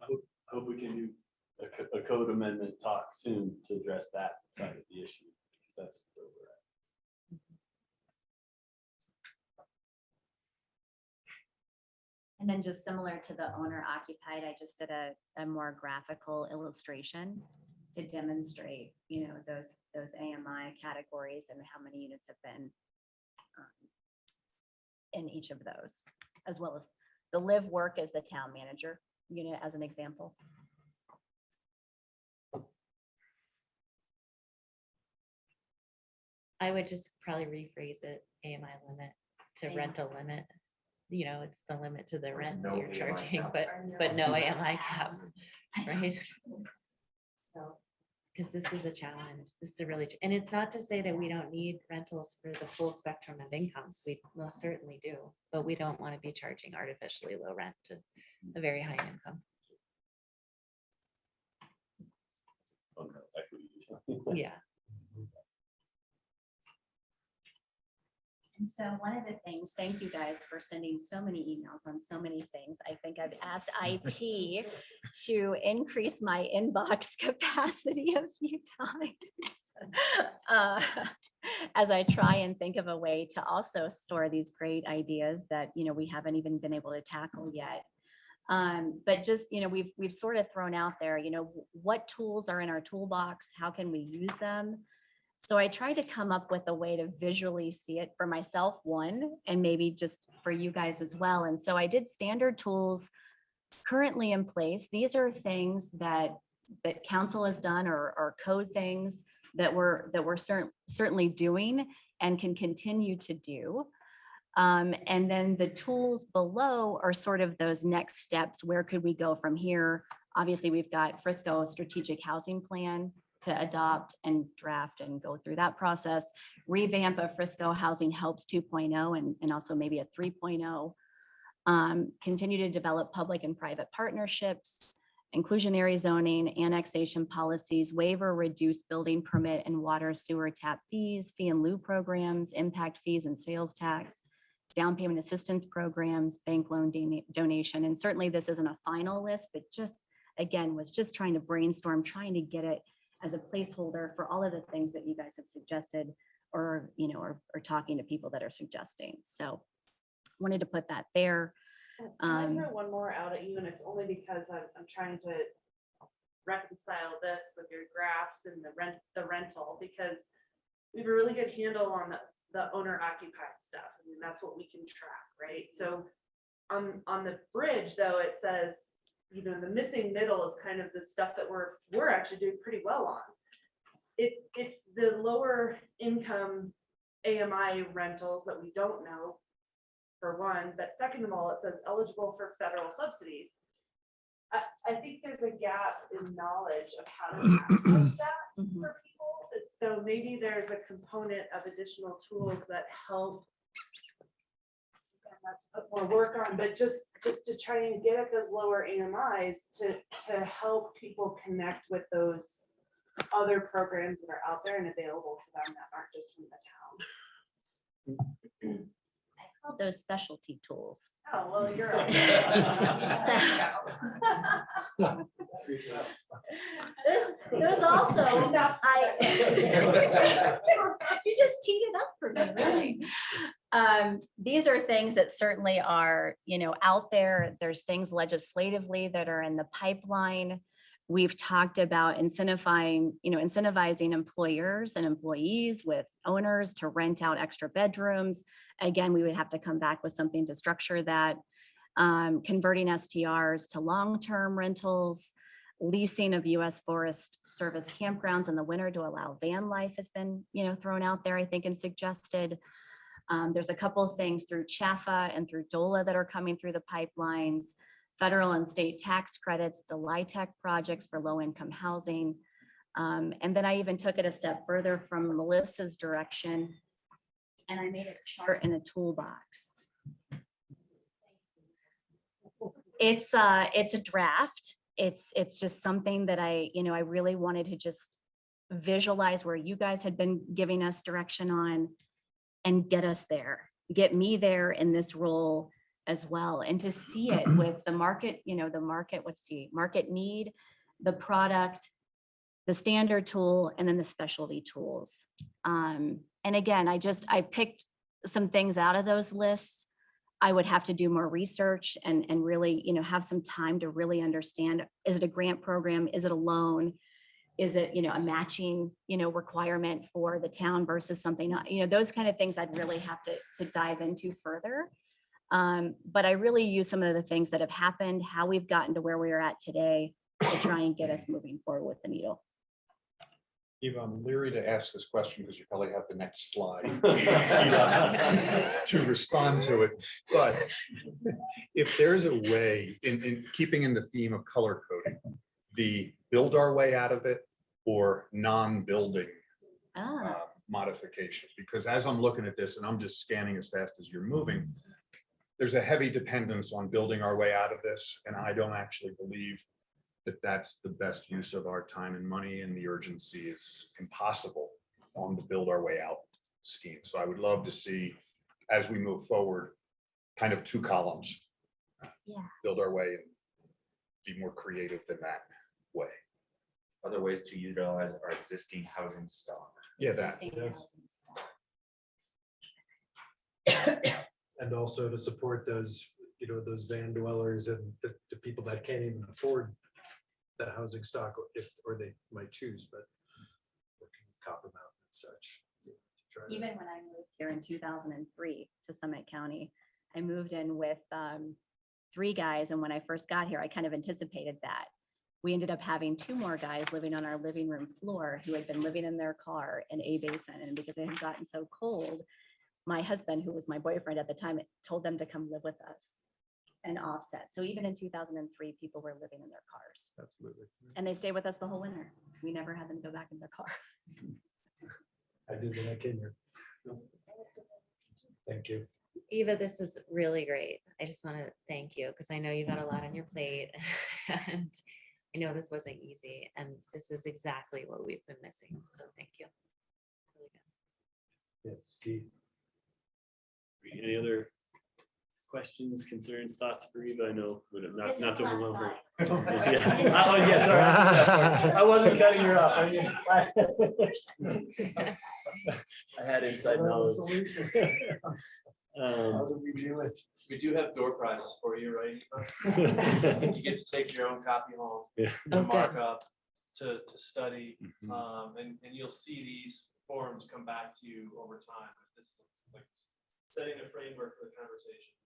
B: I hope we can do a code amendment talk soon to address that side of the issue. That's where we're at.
P: And then just similar to the owner occupied, I just did a more graphical illustration to demonstrate, those AMI categories and how many units have been in each of those, as well as the live work as the town manager unit as an example.
K: I would just probably rephrase it, AMI limit to
P: AMI.
K: rental limit. It's the limit to the rent that
Q: No
K: you're
Q: AMI
K: charging,
Q: cap.
K: but no AMI cap, right? So, because this is a challenge, this is a really, and it's not to say that we don't need rentals for the full spectrum of incomes, we most certainly do, but we don't want to be charging artificially low rent to a very high income.
P: Yeah. And so one of the things, thank you guys for sending so many emails on so many things. I think I've asked IT to increase my inbox capacity a few times. As I try and think of a way to also store these great ideas that, we haven't even been able to tackle yet. But just, we've sort of thrown out there, what tools are in our toolbox? How can we use them? So I tried to come up with a way to visually see it for myself, one, and maybe just for you guys as well. And so I did standard tools currently in place. These are things that council has done or code things that we're certainly doing and can continue to do. And then the tools below are sort of those next steps. Where could we go from here? Obviously, we've got Frisco Strategic Housing Plan to adopt and draft and go through that process, revamp of Frisco Housing Helps 2.0 and also maybe a 3.0, continue to develop public and private partnerships, inclusionary zoning, annexation policies, waiver, reduce building permit and water sewer tap fees, fee and lieu programs, impact fees and sales tax, down payment assistance programs, bank loan donation. And certainly this isn't a final list, but just, again, was just trying to brainstorm, trying to get it as a placeholder for all of the things that you guys have suggested or, or talking to people that are suggesting. So wanted to put that there.
J: Can I throw one more out at you? And it's only because I'm trying to reconcile this with your graphs and the rental, because we have a really good handle on the owner occupied stuff. I mean, that's what we can track, right? So on the bridge though, it says, the missing middle is kind of the stuff that we're actually doing pretty well on. It's the lower income AMI rentals that we don't know, for one, but second of all, it says eligible for federal subsidies. I think there's a gap in knowledge of how to access that for people. So maybe there's a component of additional tools that help more work on, but just to try and get at those lower AMIs to help people connect with those other programs that are out there and available to them that aren't just from the town.
P: I call those specialty tools.
J: Oh, well, you're right.
P: There's also, you just teed it up for me, really. These are things that certainly are, out there. There's things legislatively that are in the pipeline. We've talked about incentivizing employers and employees with owners to rent out extra bedrooms. Again, we would have to come back with something to structure that. Converting STRs to long-term rentals, leasing of U.S. Forest Service campgrounds in the winter to allow van life has been, thrown out there, I think, and suggested. There's a couple of things through CHAFA and through DOLA that are coming through the pipelines, federal and state tax credits, the LIHTC projects for low-income housing. And then I even took it a step further from Melissa's direction, and I made a chart in a toolbox. It's a draft. It's just something that I really wanted to just visualize where you guys had been giving us direction on and get us there, get me there in this role as well. And to see it with the market, market need, the product, the standard tool, and then the specialty tools. And again, I picked some things out of those lists. I would have to do more research and really, have some time to really understand, is it a grant program? Is it a loan? Is it, a matching, requirement for the town versus something, those kind of things I'd really have to dive into further. But I really use some of the things that have happened, how we've gotten to where we are at today to try and get us moving forward with the needle.
M: Eva, I'm leery to ask this question because you probably have the next slide to respond to it. But if there's a way, in keeping in the theme of color coding, the build our way out of it or non-building modifications, because as I'm looking at this and I'm just scanning as fast as you're moving, there's a heavy dependence on building our way out of this. And I don't actually believe that that's the best use of our time and money, and the urgency is impossible on the build our way out scheme. So I would love to see, as we move forward, kind of 2 columns.
K: Yeah.
M: Build our way and be more creative than that way.
Q: Other ways to utilize our existing housing stock.
M: Yeah, that.
P: Existing housing stock.
H: And also to support those, those van dwellers and the people that can't even afford the housing stock or they might choose, but working with Copper Mountain and such. to try to-
P: Even when I moved here in 2003 to Summit County, I moved in with 3 guys. And when I first got here, I kind of anticipated that. We ended up having 2 more guys living on our living room floor who had been living in their car in A Basin. And because it had gotten so cold, my husband, who was my boyfriend at the time, told them to come live with us and offset. So even in 2003, people were living in their cars.
H: Absolutely.
P: And they stayed with us the whole winter. We never had them go back in their car.
H: I did when I came here. Thank you.
K: Eva, this is really great. I just want to thank you because I know you've got a lot on your plate and I know this wasn't easy and this is exactly what we've been missing. So thank you. Really good.
H: Yes, Keith.
B: Any other questions, concerns, thoughts for Eva? I know, not to overwhelm her. Yeah. Oh, yeah, sorry. I wasn't cutting her off. I had inside knowledge.
G: How do we do it?
A: We do have door prizes for you, right? You get to take your own copy home,
B: Yeah.
A: to mark up, to study, and you'll see these forums come back to you over time. This is like setting a framework for the conversation.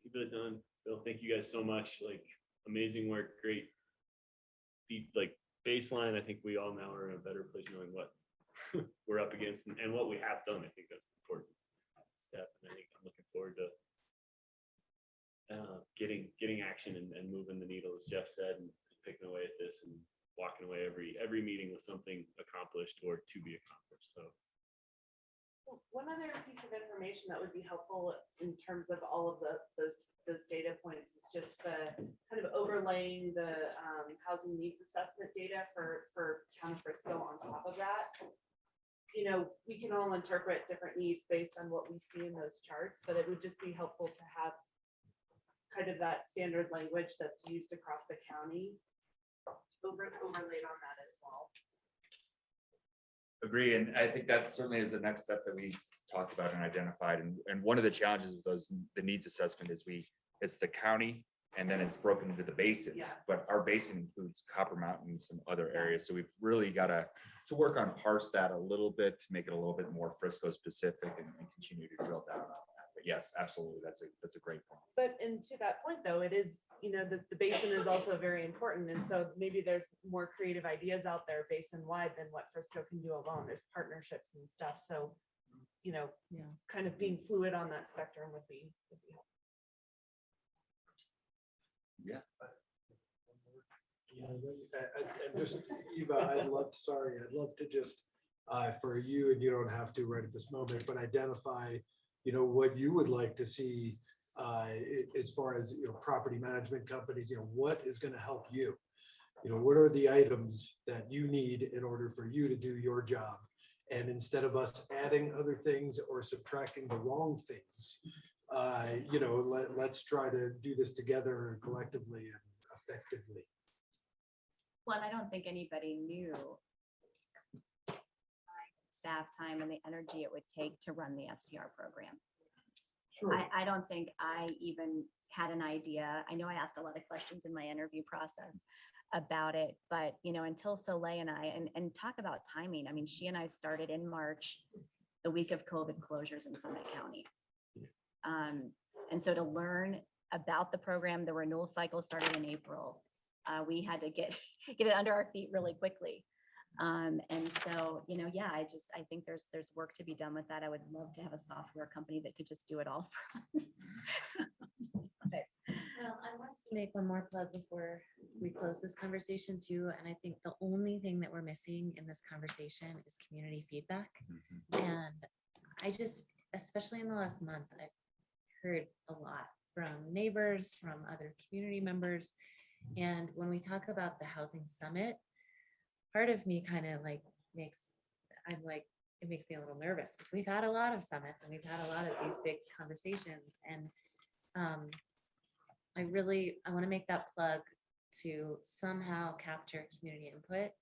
B: Eva, Don, Bill, thank you guys so much. Like amazing work, great. Like baseline, I think we all now are in a better place knowing what we're up against and what we have done. I think that's an important step. And I think I'm looking forward to getting action and moving the needle, as Jeff said, and picking away at this and walking away every meeting with something accomplished or to be accomplished. So
J: One other piece of information that would be helpful in terms of all of those data points is just the kind of overlaying the housing needs assessment data for Town of Frisco on top of that. You know, we can all interpret different needs based on what we see in those charts, but it would just be helpful to have kind of that standard language that's used across the county overlaid on that as well.
Q: Agree, and I think that certainly is the next step that we talked about and identified. And one of the challenges with the needs assessment is it's the county and then it's broken into the basins.
J: Yeah.
Q: But our basin includes Copper Mountain and some other areas. So we've really got to work on parse that a little bit to make it a little bit more Frisco specific and continue to drill down on that. But yes, absolutely, that's a great point.
J: But and to that point, though, it is, you know, the basin is also very important. And so maybe there's more creative ideas out there basin-wide than what Frisco can do alone. There's partnerships and stuff. So, you know, kind of being fluid on that spectrum would be helpful.
Q: Yeah.
H: And just, Eva, I'd love to just, for you, and you don't have to right at this moment, but identify, you know, what you would like to see as far as, you know, property management companies, you know, what is going to help you? You know, what are the items that you need in order for you to do your job? And instead of us adding other things or subtracting the wrong things, you know, let's try to do this together collectively and effectively.
P: Well, and I don't think anybody knew staff time and the energy it would take to run the STR program.
G: Sure.
P: I don't think I even had an idea. I know I asked a lot of questions in my interview process about it, but you know, until Soleil and I, and talk about timing. I mean, she and I started in March, the week of COVID closures in Summit County. And so to learn about the program, the renewal cycle started in April. We had to get it under our feet really quickly. And so, you know, yeah, I think there's work to be done with that. I would love to have a software company that could just do it all for us.
K: Well, I want to make one more plug before we close this conversation too. And I think the only thing that we're missing in this conversation is community feedback. And I just, especially in the last month, I've heard a lot from neighbors, from other community members. And when we talk about the housing summit, part of me kind of like it makes me a little nervous because we've had a lot of summits and we've had a lot of these big conversations. And I want to make that plug to somehow capture community input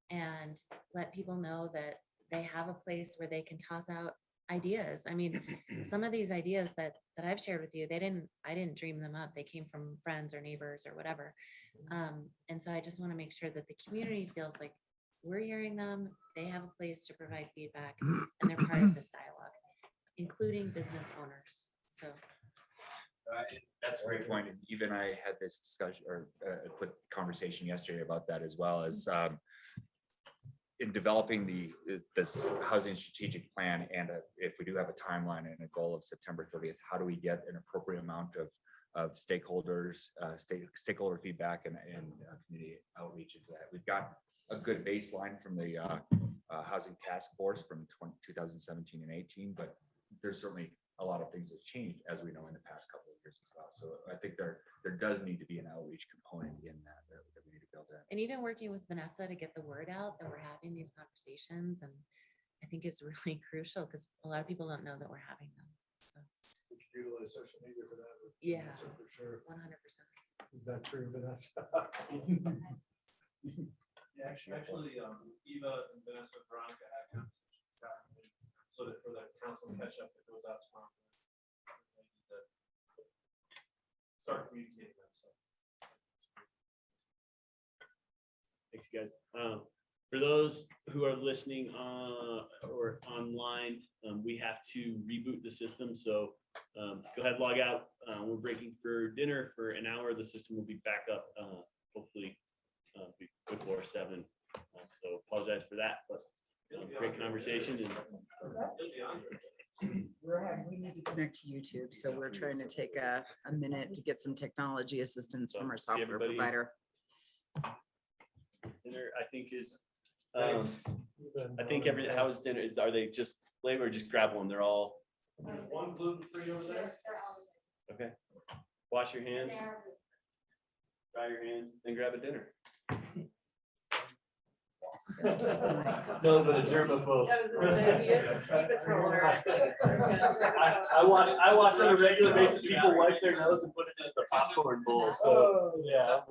K: and let people know that they have a place where they can toss out ideas. I mean, some of these ideas that I've shared with you, I didn't dream them up. They came from friends or neighbors or whatever. And so I just want to make sure that the community feels like we're hearing them, they have a place to provide feedback, and they're part of this dialogue, including business owners. So
Q: That's a great point. And even I had this discussion or a quick conversation yesterday about that as well as in developing this housing strategic plan. And if we do have a timeline and a goal of September 30th, how do we get an appropriate amount of stakeholders, stakeholder feedback and community outreach into that? We've got a good baseline from the housing task force from 2017 and 18, but there's certainly a lot of things that changed, as we know, in the past couple of years as well. So I think there does need to be an outreach component in that we need to build in.
K: And even working with Vanessa to get the word out that we're having these conversations, and I think is really crucial because a lot of people don't know that we're having them. So
H: We could utilize social media for that.
K: yeah,
H: So for sure.
K: 100%.
H: Is that true, Vanessa?
A: Yeah, actually, Eva and Vanessa and Veronica had conversations this afternoon, so that for the council catch up that goes out tomorrow. they need to Start communicating that stuff.
B: Thanks, you guys. For those who are listening or online, we have to reboot the system. So go ahead, log out. We're breaking for dinner for an hour. The system will be back up hopefully before 7. So apologize for that, but great conversation.
C: We need to connect to YouTube, so we're trying to take a minute to get some technology assistance from our
B: See
C: software
B: everybody.
C: provider.
B: Dinner, I think is,
H: Thanks.
B: I think how is dinner? Are they just flavor or just grab one? They're all.
A: One gluten free over there.
B: Okay. Wash your hands. Dry your hands, then grab a dinner. No, but a germaphobe. I watch on a regular basis people wipe their nose and put it in the popcorn bowl. So yeah.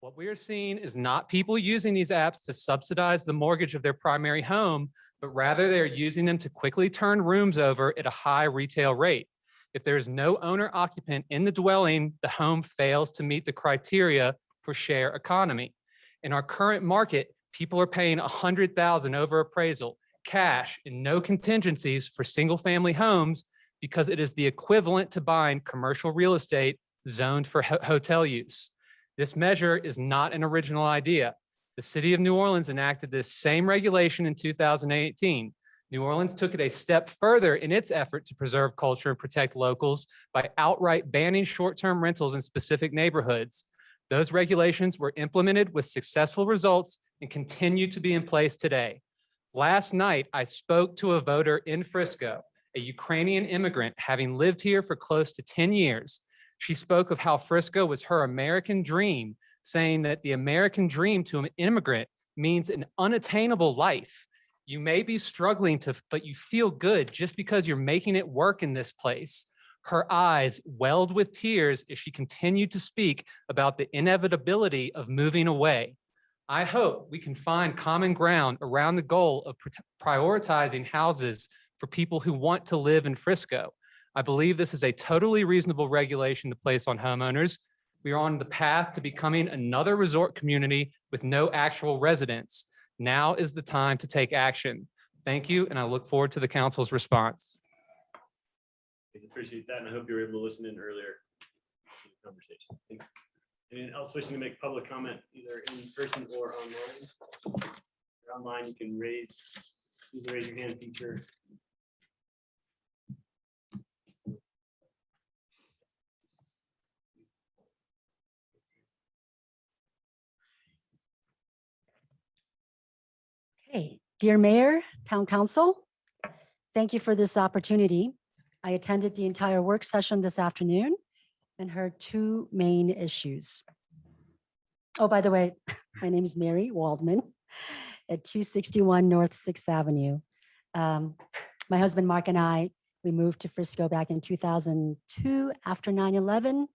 R: What we are seeing is not people using these apps to subsidize the mortgage of their primary home, but rather they are using them to quickly turn rooms over at a high retail rate. If there is no owner occupant in the dwelling, the home fails to meet the criteria for share economy. In our current market, people are paying $100,000 over appraisal, cash, and no contingencies for single-family homes because it is the equivalent to buying commercial real estate zoned for hotel use. This measure is not an original idea. The city of New Orleans enacted this same regulation in 2018. New Orleans took it a step further in its effort to preserve culture and protect locals by outright banning short-term rentals in specific neighborhoods. Those regulations were implemented with successful results and continue to be in place today. Last night, I spoke to a voter in Frisco, a Ukrainian immigrant having lived here for close to 10 years. She spoke of how Frisco was her American dream, saying that the American dream to an immigrant means an unattainable life. You may be struggling but you feel good just because you're making it work in this place. Her eyes welled with tears as she continued to speak about the inevitability of moving away. I hope we can find common ground around the goal of prioritizing houses for people who want to live in Frisco. I believe this is a totally reasonable regulation to place on homeowners. We are on the path to becoming another resort community with no actual residents. Now is the time to take action. Thank you, and I look forward to the council's response.
B: I appreciate that, and I hope you were able to listen in earlier to the conversation. Thank you. Anyone else wishing to make public comment, either in person or online? If you're online, you can use the raise your hand feature.
S: Okay, dear Mayor, Town Council, thank you for this opportunity. I attended the entire work session this afternoon and heard two main issues. Oh, by the way, my name is Mary Waldman at 261 North 6th Avenue. My husband Mark and I, we moved to Frisco back in 2002 after 9/11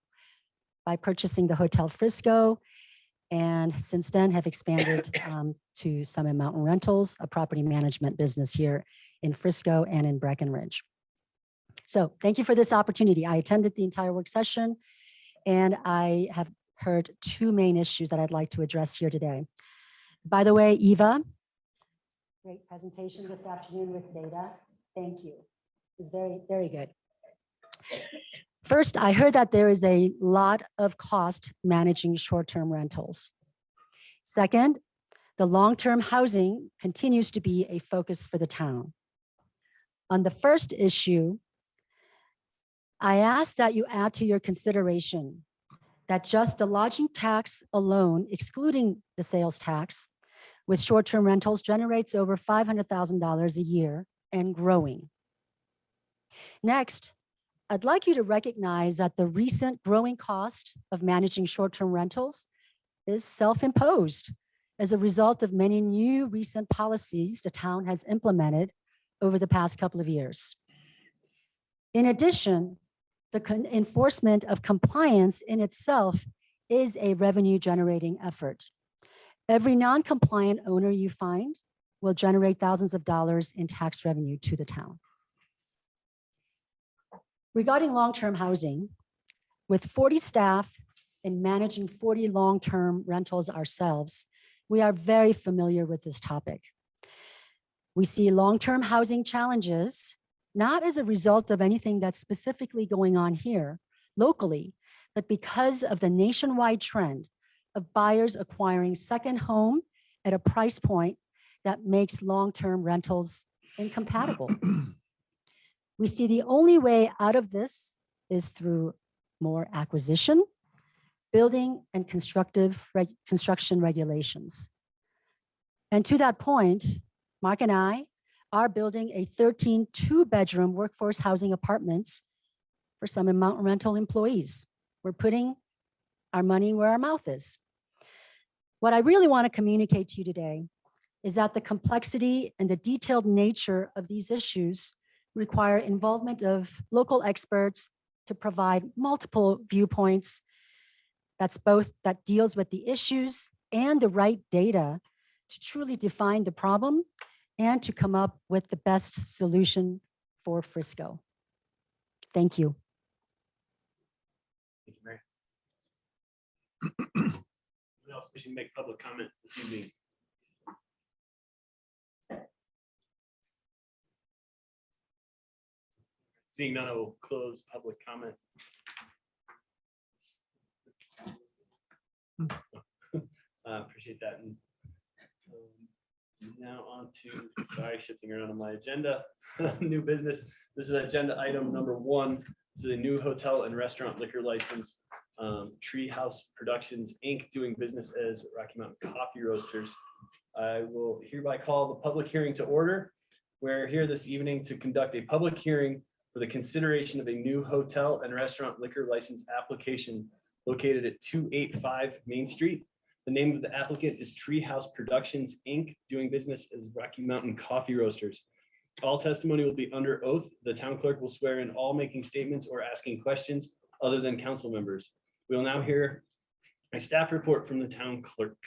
S: by purchasing the Hotel Frisco, and since then have expanded to Summit Mountain Rentals, a property management business here in Frisco and in Breckenridge. So thank you for this opportunity. I attended the entire work session, and I have heard two main issues that I'd like to address here today. By the way, Eva, great presentation this afternoon with data. Thank you. It's very, very good. First, I heard that there is a lot of cost managing short-term rentals. Second, the long-term housing continues to be a focus for the town. On the first issue, I ask that you add to your consideration that just the lodging tax alone, excluding the sales tax, with short-term rentals generates over $500,000 a year and growing. Next, I'd like you to recognize that the recent growing cost of managing short-term rentals is self-imposed as a result of many new recent policies the town has implemented over the past couple of years. In addition, the enforcement of compliance in itself is a revenue-generating effort. Every non-compliant owner you find will generate thousands of dollars in tax revenue to the town. Regarding long-term housing, with 40 staff and managing 40 long-term rentals ourselves, we are very familiar with this topic. We see long-term housing challenges, not as a result of anything that's specifically going on here locally, but because of the nationwide trend of buyers acquiring second home at a price point that makes long-term rentals incompatible. We see the only way out of this is through more acquisition, building, and construction regulations. And to that point, Mark and I are building a 13 two-bedroom workforce housing apartments for Summit Mountain Rental employees. We're putting our money where our mouth is. What I really want to communicate to you today is that the complexity and the detailed nature of these issues require involvement of local experts to provide multiple viewpoints that deals with the issues and the right data to truly define the problem and to come up with the best solution for Frisco. Thank you.
B: Thank you, Mary. Anyone else wishing to make public comment this evening? Seeing none, I will close public comment. Appreciate that. And now on to, sorry, shifting around on my agenda, new business. This is agenda item number 1. This is a new hotel and restaurant liquor license. Treehouse Productions, Inc., doing business as Rocky Mountain Coffee Roasters. I will hereby call the public hearing to order. We're here this evening to conduct a public hearing for the consideration of a new hotel and restaurant liquor license application located at 285 Main Street. The name of the applicant is Treehouse Productions, Inc., doing business as Rocky Mountain Coffee Roasters. All testimony will be under oath. The town clerk will swear in all making statements or asking questions other than council members. We will now hear a staff report from the town clerk.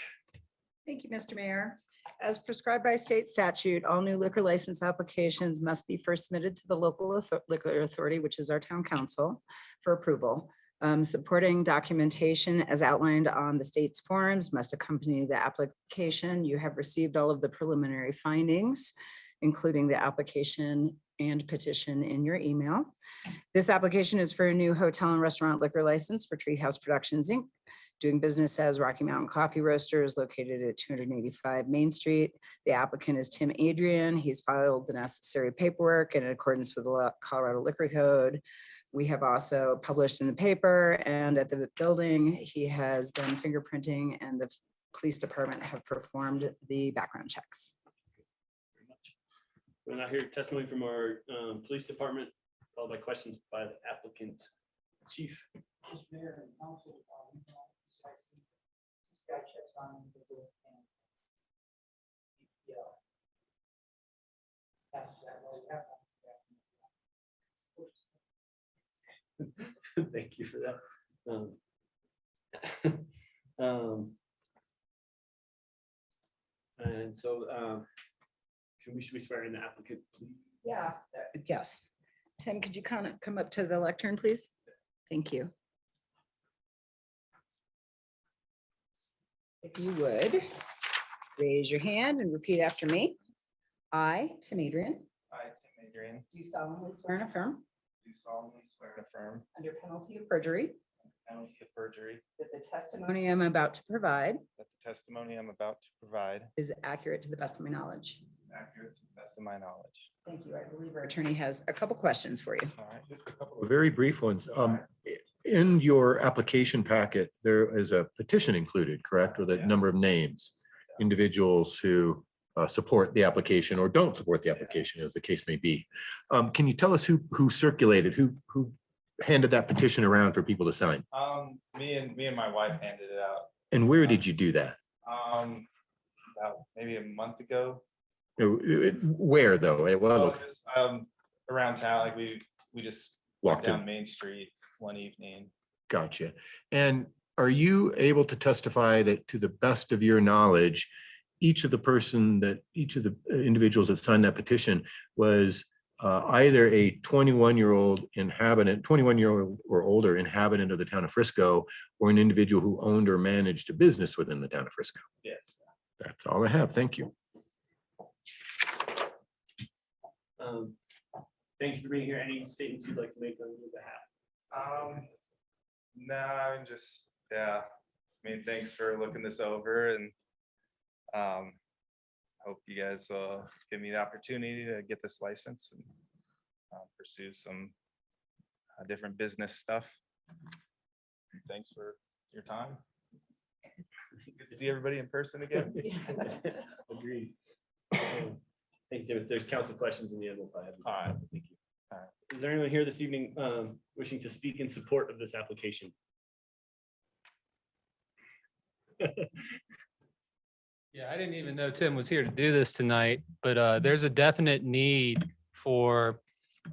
C: Thank you, Mr. Mayor. As prescribed by state statute, all new liquor license applications must be first submitted to the local liquor authority, which is our town council, for approval. Supporting documentation as outlined on the state's forms must accompany the application. You have received all of the preliminary findings, including the application and petition in your email. This application is for a new hotel and restaurant liquor license for Treehouse Productions, Inc., doing business as Rocky Mountain Coffee Roasters located at 285 Main Street. The applicant is Tim Adrian. He's filed the necessary paperwork in accordance with the Colorado Liquor Code. We have also published in the paper and at the building. He has done fingerprinting and the police department have performed the background checks.
B: We'll now hear testimony from our police department, followed by questions by the applicant. Chief. Thank you for that. And so should we swear in the applicant, please?
C: Yeah. Yes. Tim, could you kind of come up to the lectern, please? Thank you. If you would, raise your hand and repeat after me. I, Tim Adrian,
T: I, Tim Adrian,
C: do solemnly swear and affirm,
T: do solemnly swear and affirm,
C: under penalty of perjury,
T: under penalty of perjury,
C: that the testimony I'm about to provide
T: that the testimony I'm about to provide
C: is accurate to the best of my knowledge.
T: is accurate to the best of my knowledge.
C: Thank you. I believe our attorney has a couple questions for you.
T: All right.
O: Just a couple of very brief ones. In your application packet, there is a petition included, correct, with a number of names, individuals who support the application or don't support the application, as the case may be. Can you tell us who circulated, who handed that petition around for people to sign?
T: Me and my wife handed it out.
O: And where did you do that?
T: About maybe a month ago.
O: Where though?
T: Just, around town, like we just walked
O: Walked in.
T: down Main Street one evening.
O: Gotcha. And are you able to testify that, to the best of your knowledge, each of the individuals that signed that petition was either a 21-year-old inhabitant, 21-year-old or older inhabitant of the town of Frisco, or an individual who owned or managed a business within the town of Frisco?
B: Yes.
O: That's all I have. Thank you.
B: Thank you for being here. Any statements you'd like to make on your behalf?
T: No, I'm just, yeah. I mean, thanks for looking this over, and hope you guys will give me the opportunity to get this license and pursue some different business stuff. Thanks for your time. Good to see everybody in person again.
B: Agreed. Thank you. If there's council questions in the end, we'll probably have.
T: All right, thank you.
B: Is there anyone here this evening wishing to speak in support of this application?
R: Yeah, I didn't even know Tim was here to do this tonight, but there's a definite need for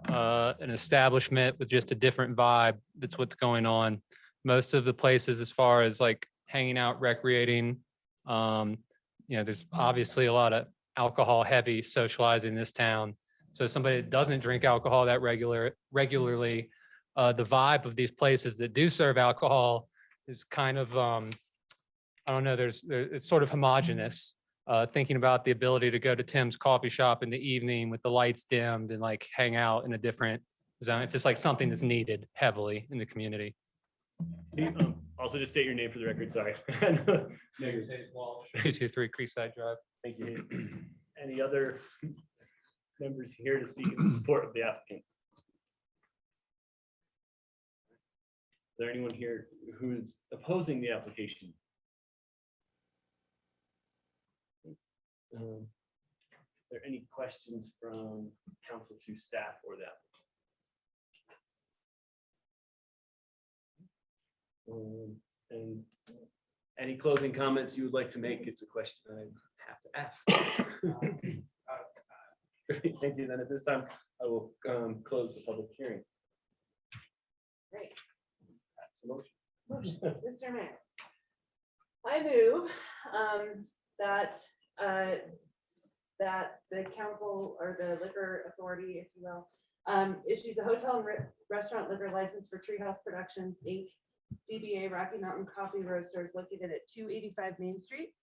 R: an establishment with just a different vibe. That's what's going on. most of the places as far as like hanging out, recreating. There's obviously a lot of alcohol heavy socializing in this town. So somebody that doesn't drink alcohol that regularly, the vibe of these places that do serve alcohol is kind of, I don't know, it's sort of homogenous. Thinking about the ability to go to Tim's coffee shop in the evening with the lights dimmed and like hang out in a different zone. It's just like something that's needed heavily in the community.
B: Also, just state your name for the record, sorry.
R: 223 Creekside Drive.
B: Thank you. Any other members here to speak in support of the applicant? Is there anyone here who is opposing the application? Are there any questions from council to staff or the applicant? And any closing comments you would like to make? It's a question I have to ask. Great, thank you. Then at this time, I will close the public hearing.
J: Great.
B: Motion.
J: Mr. Mayor, I move that the council or the liquor authority, if you will, issues a hotel and restaurant liquor license for Treehouse Productions, Inc., DBA Rocky Mountain Coffee Roasters located at 285 Main Street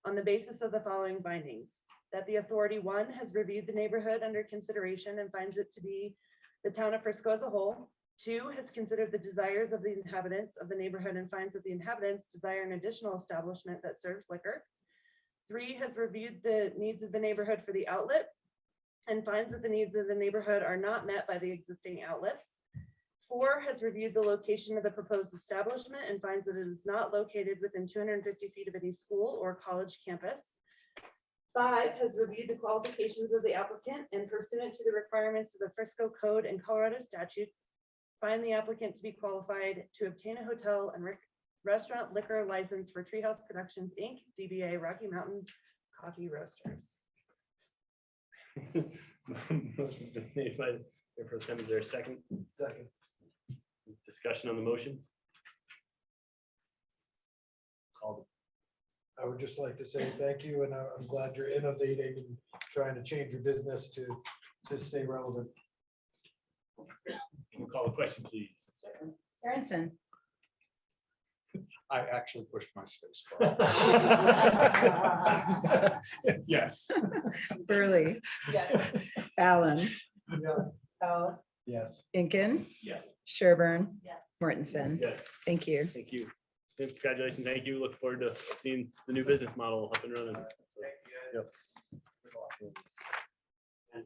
J: on the basis of the following findings. That the authority, one, has reviewed the neighborhood under consideration and finds it to be the town of Frisco as a whole. Two, has considered the desires of the inhabitants of the neighborhood and finds that the inhabitants desire an additional establishment that serves liquor. Three, has reviewed the needs of the neighborhood for the outlet and finds that the needs of the neighborhood are not met by the existing outlets. Four, has reviewed the location of the proposed establishment and finds that it is not located within 250 feet of any school or college campus. Five, has reviewed the qualifications of the applicant and pursuant to the requirements of the Frisco Code and Colorado statutes, find the applicant to be qualified to obtain a hotel and restaurant liquor license for Treehouse Productions, Inc., DBA Rocky Mountain Coffee Roasters.
B: Motion's been made by Mayor Pro Tem. Is there a second?
H: Second.
B: Discussion on the motion? Called.
H: I would just like to say thank you, and I'm glad you're innovating and trying to change your business to stay relevant.
B: Can you call the question, please?
C: Aronson.
M: I actually pushed my space bar. Yes.
C: Burley.
J: Yes.
C: Allen.
H: Yes.
C: Powell.
H: Yes.
C: Incan.
B: Yes.
C: Sherburne.
J: Yes.
C: Mortensen.
B: Yes.
C: Thank you.
B: Thank you. Congratulations. Thank you. Look forward to seeing the new business model up and running. Yep. And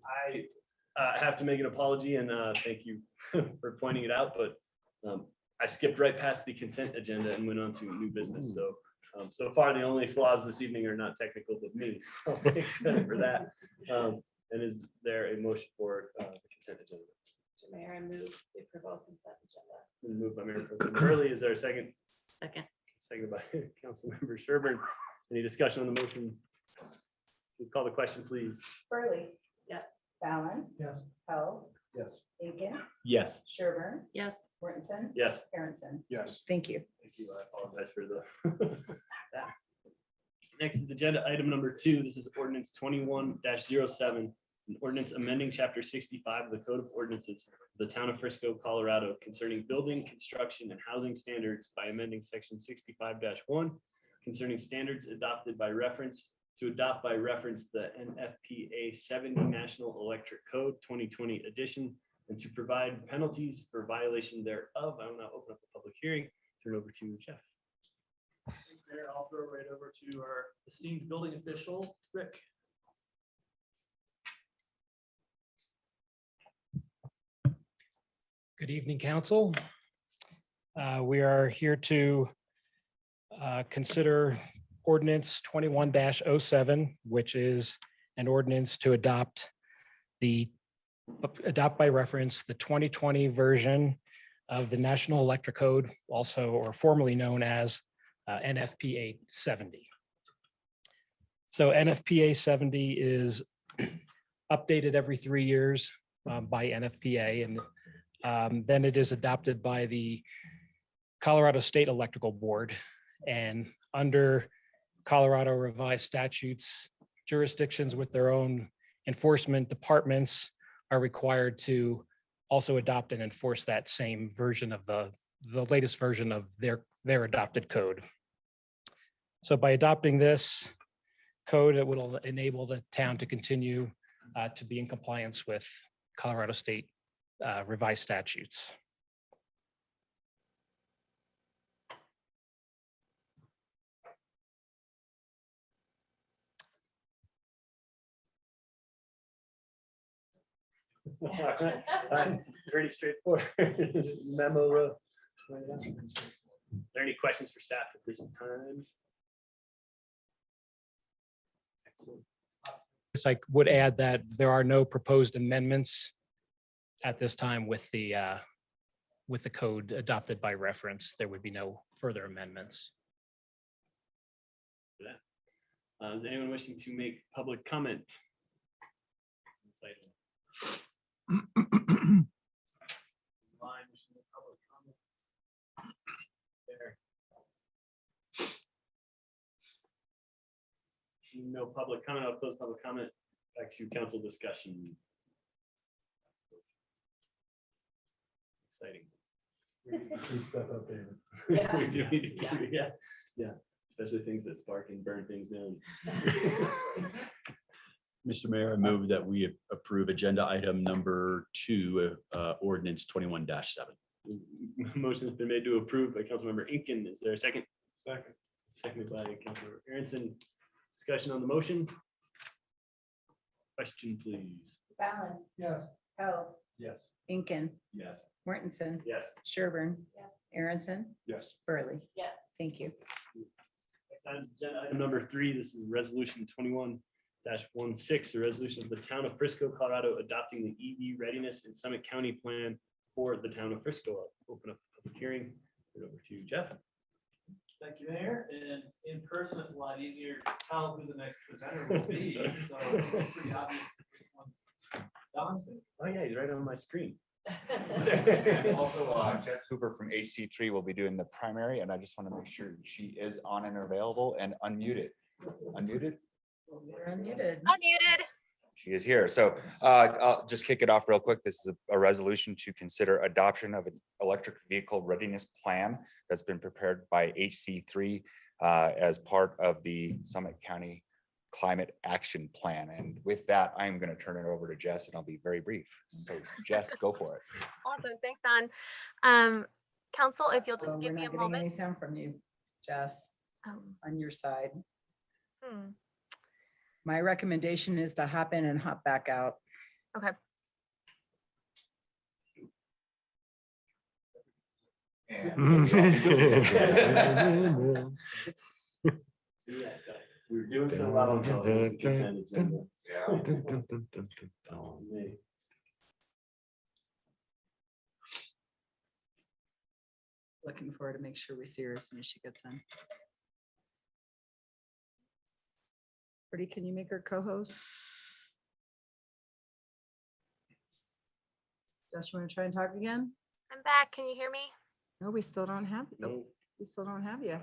B: I have to make an apology and thank you for pointing it out, but I skipped right past the consent agenda and went on to new business. So so far, the only flaws this evening are not technical with me. So I'll take credit for that. And is there a motion for the consent agenda?
J: Mr. Mayor, I move the approval of consent agenda.
B: Moved by Mayor Pro Tem Hurley. Is there a second?
K: Second.
B: Seconded by Councilmember Sherburne. Any discussion on the motion? We'll call the question, please.
C: Burley.
J: Yes.
C: Fallon.
H: Yes.
C: Powell.
H: Yes.
C: Incan.
L: Yes.
C: Sherburne.
K: Yes.
C: Mortensen.
B: Yes.
C: Aronson.
M: Yes.
C: Thank you.
B: Thank you. I apologize for the. Next is agenda item number 2. This is ordinance 21-07. An ordinance amending chapter 65 of the Code of Ordinances of the town of Frisco, Colorado concerning building, construction, and housing standards by amending section 65-1 concerning standards adopted by reference to adopt by reference the NFPA 70 National Electric Code 2020 edition and to provide penalties for violation thereof. I will now open up the public hearing. Turn over to Jeff.
A: Thanks, Mayor. I'll throw it right over to our esteemed building official, Rick.
U: Good evening, council. We are here to consider ordinance 21-07, which is an ordinance to adopt by reference the 2020 version of the National Electric Code, also or formerly known as NFPA 70. So NFPA 70 is updated every 3 years by NFPA, and then it is adopted by the Colorado State Electrical Board. And under Colorado revised statutes, jurisdictions with their own enforcement departments are required to also adopt and enforce that same version of the latest version of their adopted code. So by adopting this code, it will enable the town to continue to be in compliance with Colorado State revised statutes.
B: Pretty straightforward. Memo. Are there any questions for staff at this time? Excellent.
U: Yes, I would add that there are no proposed amendments at this time with the code adopted by reference. There would be no further amendments.
B: For that. Is anyone wishing to make public comment? on this item? Line, wishing to make public comment? There. No public comment. I'll close public comment. Back to council discussion. Exciting.
H: Keep stuff updated.
B: Yeah. We do need to- yeah, especially things that spark and burn things down.
L: Mr. Mayor, I move that we approve agenda item number 2, ordinance 21-7.
B: Motion has been made to approve by Councilmember Inkin. Is there a second? Second. Seconded by Councilmember Aronson. Discussion on the motion. Question, please.
C: Fallon,
N: Yes.
C: Held,
H: Yes.
C: Inkin,
L: Yes.
C: Mortensen,
B: Yes.
C: Sherburne,
K: Yes.
C: Aronson,
H: Yes.
C: Burley.
K: Yes.
C: Thank you.
B: Next item is agenda item number 3. This is resolution 21-16, a resolution of the town of Frisco, Colorado, adopting the EV readiness and Summit County plan for the town of Frisco. I'll open up the public hearing. Turn it over to Jeff.
A: Thank you, Mayor. And in person, it's a lot easier to tell who the next presenter will be. So it's pretty obvious. This one, Don's gonna-
B: Oh, yeah, he's right on my screen.
Q: And also, Jess Hooper from HC3 will be doing the primary, and I just want to make sure she is on and available and unmuted. Unmuted?
C: You're unmuted.
K: Unmuted.
Q: She is here. So I'll just kick it off real quick. This is a resolution to consider adoption of an electric vehicle readiness plan that's been prepared by HC3 as part of the Summit County Climate Action Plan. And with that, I'm going to turn it over to Jess, and I'll be very brief. So Jess, go for it.
K: Awesome. Thanks, Don. Council, if you'll just
C: We're
K: give me
C: not
K: a
C: getting any
K: moment.
C: sound from you, Jess,
K: Um,
C: on your side.
K: hmm,
C: My recommendation is to hop in and hop back out.
K: Okay.
B: See, we were doing so well until this consent agenda. Oh, me.
C: Looking forward to make sure we see her as soon as she gets in. Pretty, can you make her co-host? Josh, you want to try and talk again?
K: I'm back. Can you hear me?
C: No, we still don't have, you.
B: No.
C: We still don't have you.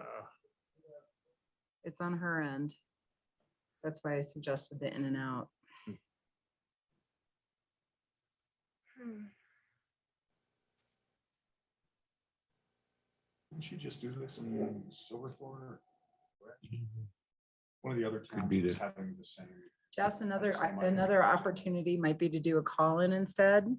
C: It's on her end. That's why I suggested the in and out.
K: Hmm.
M: Didn't she just do this in Silverthorne? One of the other
O: Could
M: towns
O: be
M: is
O: the-
M: having the same.
C: Jess, another
M: Somebody-
C: opportunity might be to do a call-in instead.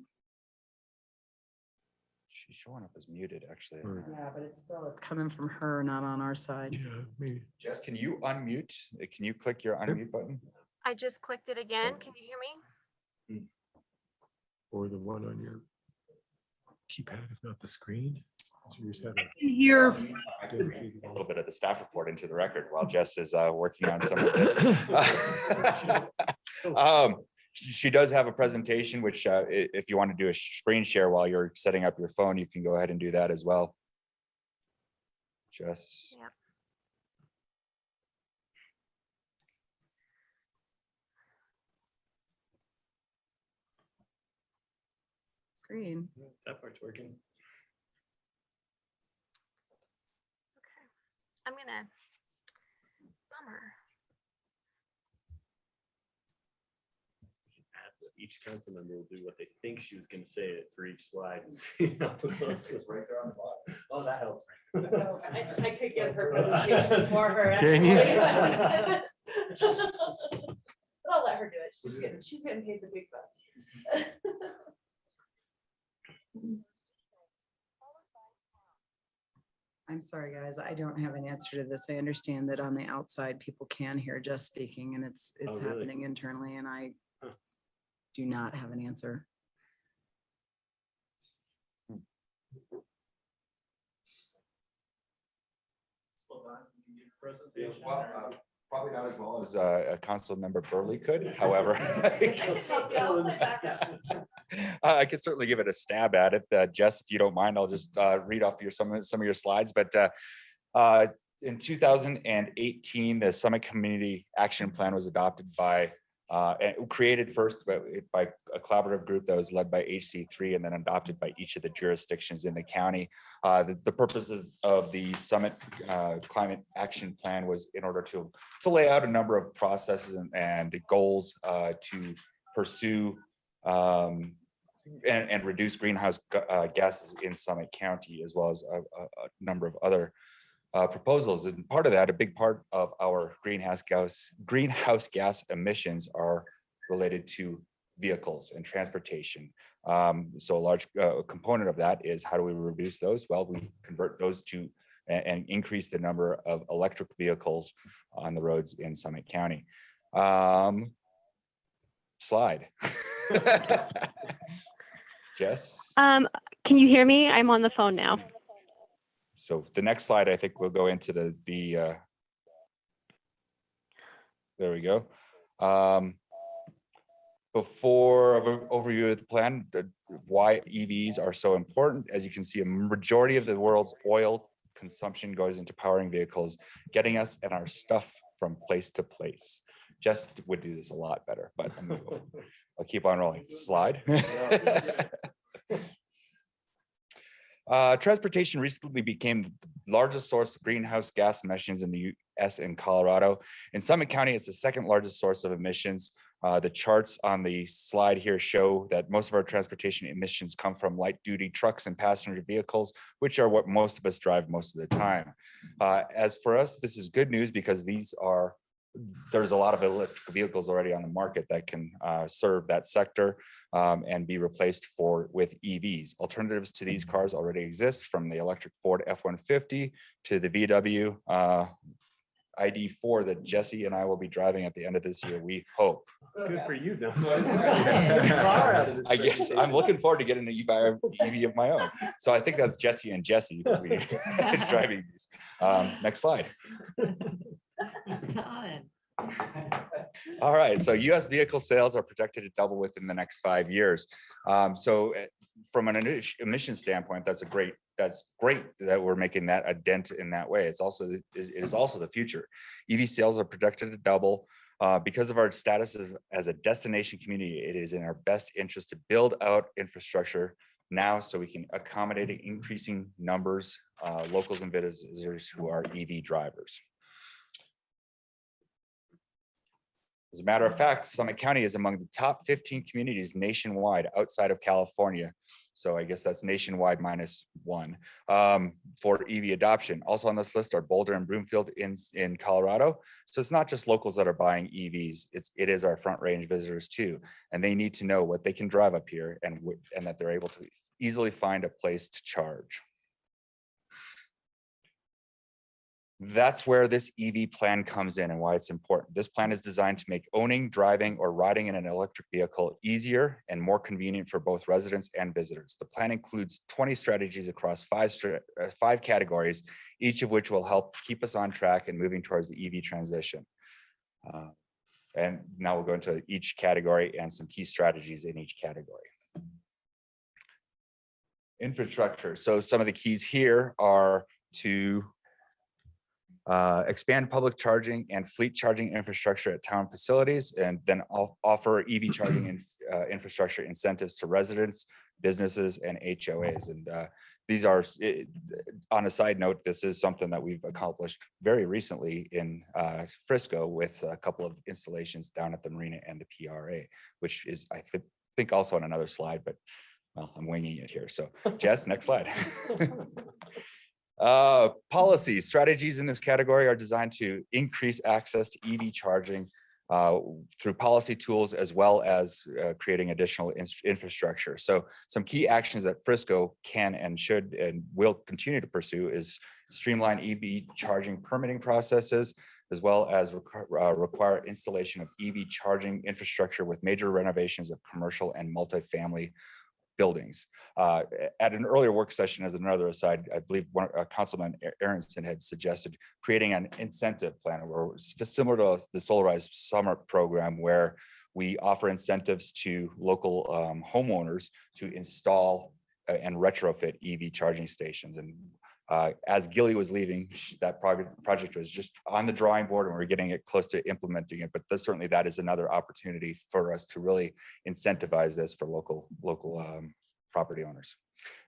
Q: She's showing up as muted, actually.
C: Yeah, but it's coming from her, not on our side.
O: Yeah, maybe.
Q: Jess, can you unmute? Can you click your unmute button?
K: I just clicked it again. Can you hear me?
O: Or the one on your keypad, if not the screen. So you just have a-
I: Here.
Q: A little bit of the staff report into the record while Jess is working on some of this. She does have a presentation, which if you want to do a screen share while you're setting up your phone, you can go ahead and do that as well. Jess.
K: Yep.
C: Screen.
B: That part's working.
D: gonna. Bummer.
B: Each council member will do what they think she was gonna say it for each slide. And see how close it is.
L: Right there on the bottom.
B: Oh, that helps.
J: I could give her presentation for her.
B: Can you?
J: actually. But I'll let her do it. She's getting paid the big bucks.
C: I'm sorry, guys. I don't have an answer to this. I understand that on the outside, people can hear Jess speaking and it's
B: Oh, really?
C: happening internally and I do not have an answer.
A: Presentation.
Q: Probably not as well as a council member Burley could, however. I could certainly give it a stab at it. Jess, if you don't mind, I'll just read off some of your slides. But in 2018, the Summit Community Action Plan was adopted by and created first by a collaborative group that was led by HC3 and then adopted by each of the jurisdictions in the county. The purpose of the Summit Climate Action Plan was in order to lay out a number of processes and goals to pursue and reduce greenhouse gases in Summit County, as well as a number of other proposals. And part of that, a big part of our greenhouse gas emissions are related to vehicles and transportation. So a large component of that is how do we reduce those? Well, we convert those to and increase the number of electric vehicles on the roads in Summit County. Slide. Jess?
D: Can you hear me? I'm on the phone now.
Q: So the next slide, I think we'll go into there we go. Before an overview of the plan, why EVs are so important. As you can see, a majority of the world's oil consumption goes into powering vehicles, getting us and our stuff from place to place. Jess would do this a lot better, but I'll keep on rolling. Slide. Transportation recently became the largest source of greenhouse gas emissions in the US and Colorado. In Summit County, it's the second largest source of emissions. The charts on the slide here show that most of our transportation emissions come from light duty trucks and passenger vehicles, which are what most of us drive most of the time. As for us, this is good news because there's a lot of electric vehicles already on the market that can serve that sector and be replaced with EVs. Alternatives to these cars already exist, from the electric Ford F-150 to the VW ID4 that Jesse and I will be driving at the end of this year, we hope.
B: Good for you, Don.
Q: I guess I'm looking forward to getting an EV of my own. So I think that's Jesse and Jesse driving these. Next slide. All right, so US vehicle sales are projected to double within the next 5 years. So from an emission standpoint, that's great that we're making that a dent in that way. It is also the future. EV sales are projected to double. Because of our status as a destination community, it is in our best interest to build out infrastructure now so we can accommodate increasing numbers, locals and visitors who are EV drivers. As a matter of fact, Summit County is among the top 15 communities nationwide outside of California. So I guess that's nationwide -1 for EV adoption. Also on this list are Boulder and Broomfield in Colorado. So it's not just locals that are buying EVs, it is our front range visitors too. And they need to know what they can drive up here and that they're able to easily find a place to charge. That's where this EV plan comes in and why it's important. This plan is designed to make owning, driving, or riding in an electric vehicle easier and more convenient for both residents and visitors. The plan includes 20 strategies across five categories, each of which will help keep us on track and moving towards the EV transition. And now we'll go into each category and some key strategies in each category. Infrastructure. So some of the keys here are to expand public charging and fleet charging infrastructure at town facilities, and then offer EV charging infrastructure incentives to residents businesses, and HOAs. And these are, on a side note, this is something that we've accomplished very recently in Frisco with a couple of installations down at the marina and the PRA, which is, I think also on another slide, but well, I'm winging it here. So Jess, next slide. Policy strategies in this category are designed to increase access to EV charging through policy tools, as well as creating additional infrastructure. So some key actions that Frisco can and should and will continue to pursue is streamline EV charging permitting processes, as well as require installation of EV charging infrastructure with major renovations of commercial and multifamily buildings. At an earlier work session, as another aside, I believe Councilman Aronson had suggested creating an incentive plan, or similar to the Solarized Summer program, where we offer incentives to local homeowners to install and retrofit EV charging stations. And as Gilly was leaving, that project was just on the drawing board, and we're getting it close to implementing it. But certainly that is another opportunity for us to really incentivize this for local property owners.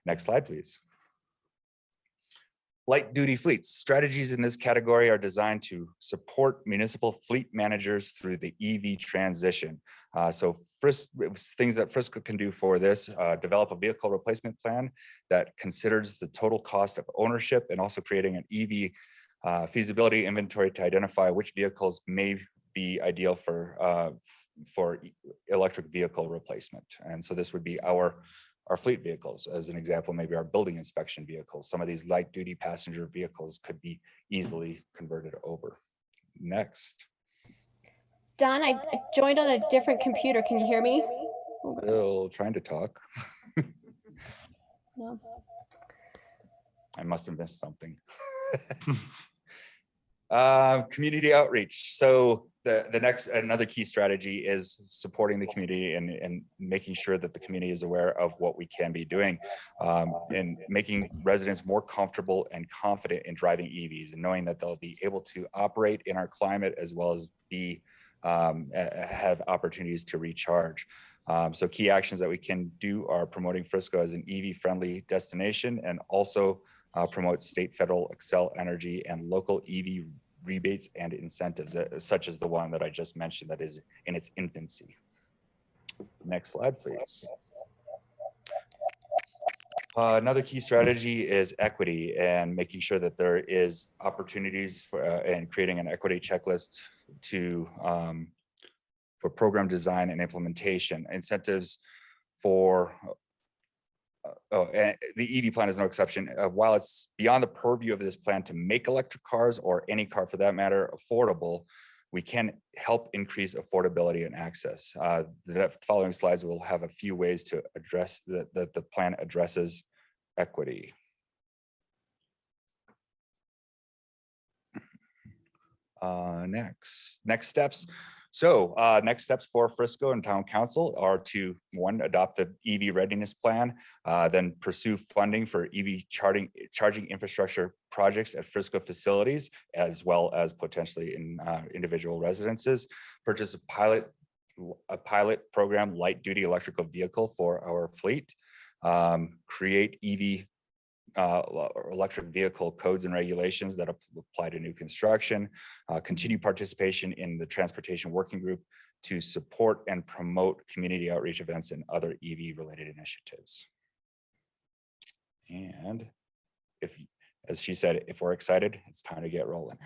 Q: Next slide, please. Light duty fleets. Strategies in this category are designed to support municipal fleet managers through the EV transition. So things that Frisco can do for this, develop a vehicle replacement plan that considers the total cost of ownership, and also creating an EV feasibility inventory to identify which vehicles may be ideal for electric vehicle replacement. And so this would be our fleet vehicles. As an example, maybe our building inspection vehicles. Some of these light duty passenger vehicles could be easily converted over. Next.
D: Don, I joined on a different computer. Can you hear me?
Q: Still trying to talk.
D: No.
Q: I must have missed something. Community outreach. So another key strategy is supporting the community and making sure that the community is aware of what we can be doing, and making residents more comfortable and confident in driving EVs, and knowing that they'll be able to operate in our climate, as well as have opportunities to recharge. So key actions that we can do are promoting Frisco as an EV friendly destination, and also promote state, federal, Xcel Energy, and local EV rebates and incentives, such as the one that I just mentioned that is in its infancy. Next slide, please. Another key strategy is equity, and making sure that there is opportunities for and creating an equity checklist to for program design and implementation. Incentives for and the EV plan is no exception. While it's beyond the purview of this plan to make electric cars, or any car for that matter, affordable, we can help increase affordability and access. The following slides will have a few ways to address that the plan addresses equity. Next steps. So next steps for Frisco and Town Council are to, one, adopt the EV readiness plan, then pursue funding for EV charging infrastructure projects at Frisco facilities, as well as potentially in individual residences, purchase a pilot program, light duty electrical vehicle for our fleet, create EV electric vehicle codes and regulations that apply to new construction, continue participation in the transportation working group to support and promote community outreach events and other EV related initiatives. And as she said, if we're excited, it's time to get rolling.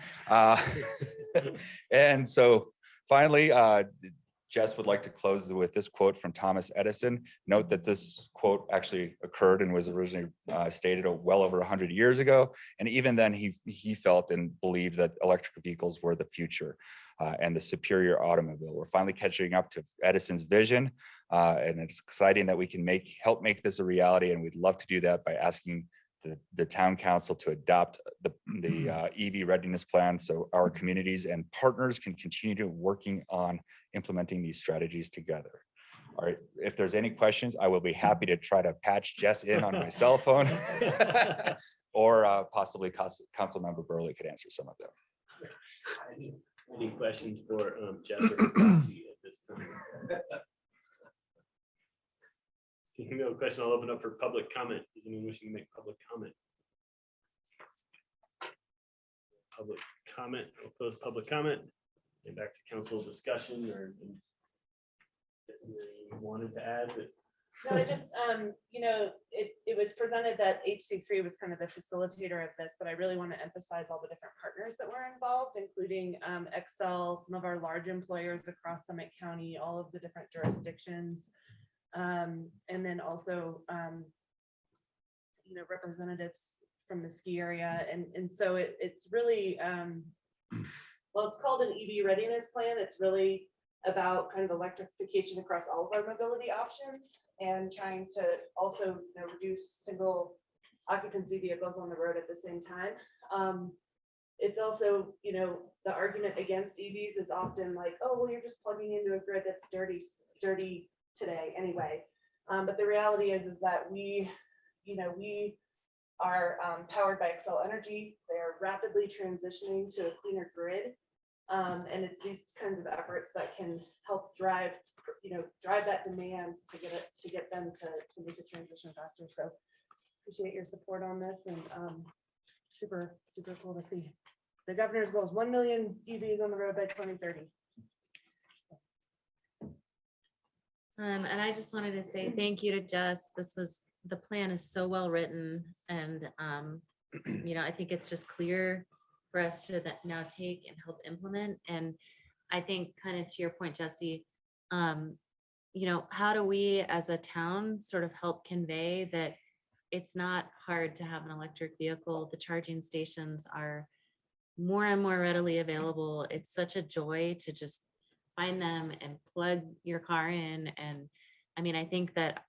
Q: And so finally, Jess would like to close with this quote from Thomas Edison. Note that this quote actually occurred and was originally stated well over 100 years ago. And even then he felt and believed that electric vehicles were the future and the superior automobile. We're finally catching up to Edison's vision. And it's exciting that we can help make this a reality. And we'd love to do that by asking the town council to adopt the EV readiness plan, so our communities and partners can continue to working on implementing these strategies together. All right, if there's any questions, I will be happy to try to patch Jess in on my cell phone, or possibly Councilmember Burley could answer some of them.
B: Any questions for Jess or Roxy at this time? Seeing no question, I'll open up for public comment. Is anyone wishing to make public comment? Public comment, I'll close public comment and back to council discussion or something you wanted to add, but
J: No, it just, you know, it was presented that HC3 was kind of the facilitator of this, but I really want to emphasize all the different partners that were involved, including Excel, some of our large employers across Summit County, all of the different jurisdictions. And then also, you know, representatives from the ski area. And so it's really, well, it's called an EV readiness plan. It's really about kind of electrification across all of our mobility options and trying to also, you know, reduce single occupancy vehicles on the road at the same time. It's also, you know, the argument against EVs is often like, oh, well, you're just plugging into a grid that's dirty today anyway. But the reality is that we, you know, we are powered by Excel Energy. They're rapidly transitioning to a cleaner grid. And it's these kinds of efforts that can help drive, you know, drive that demand to get them to make the transition faster. So appreciate your support on this, and super cool to see. The governor's goal is 1 million EVs on the road by 2030.
K: And I just wanted to say thank you to Jess. The plan is so well written, and you know, I think it's just clear for us to now take and help implement. And I think, kind of to your point, Jesse, you know, how do we as a town sort of help convey that it's not hard to have an electric vehicle? The charging stations are more and more readily available. It's such a joy to just find them and plug your car in. And I mean, I think that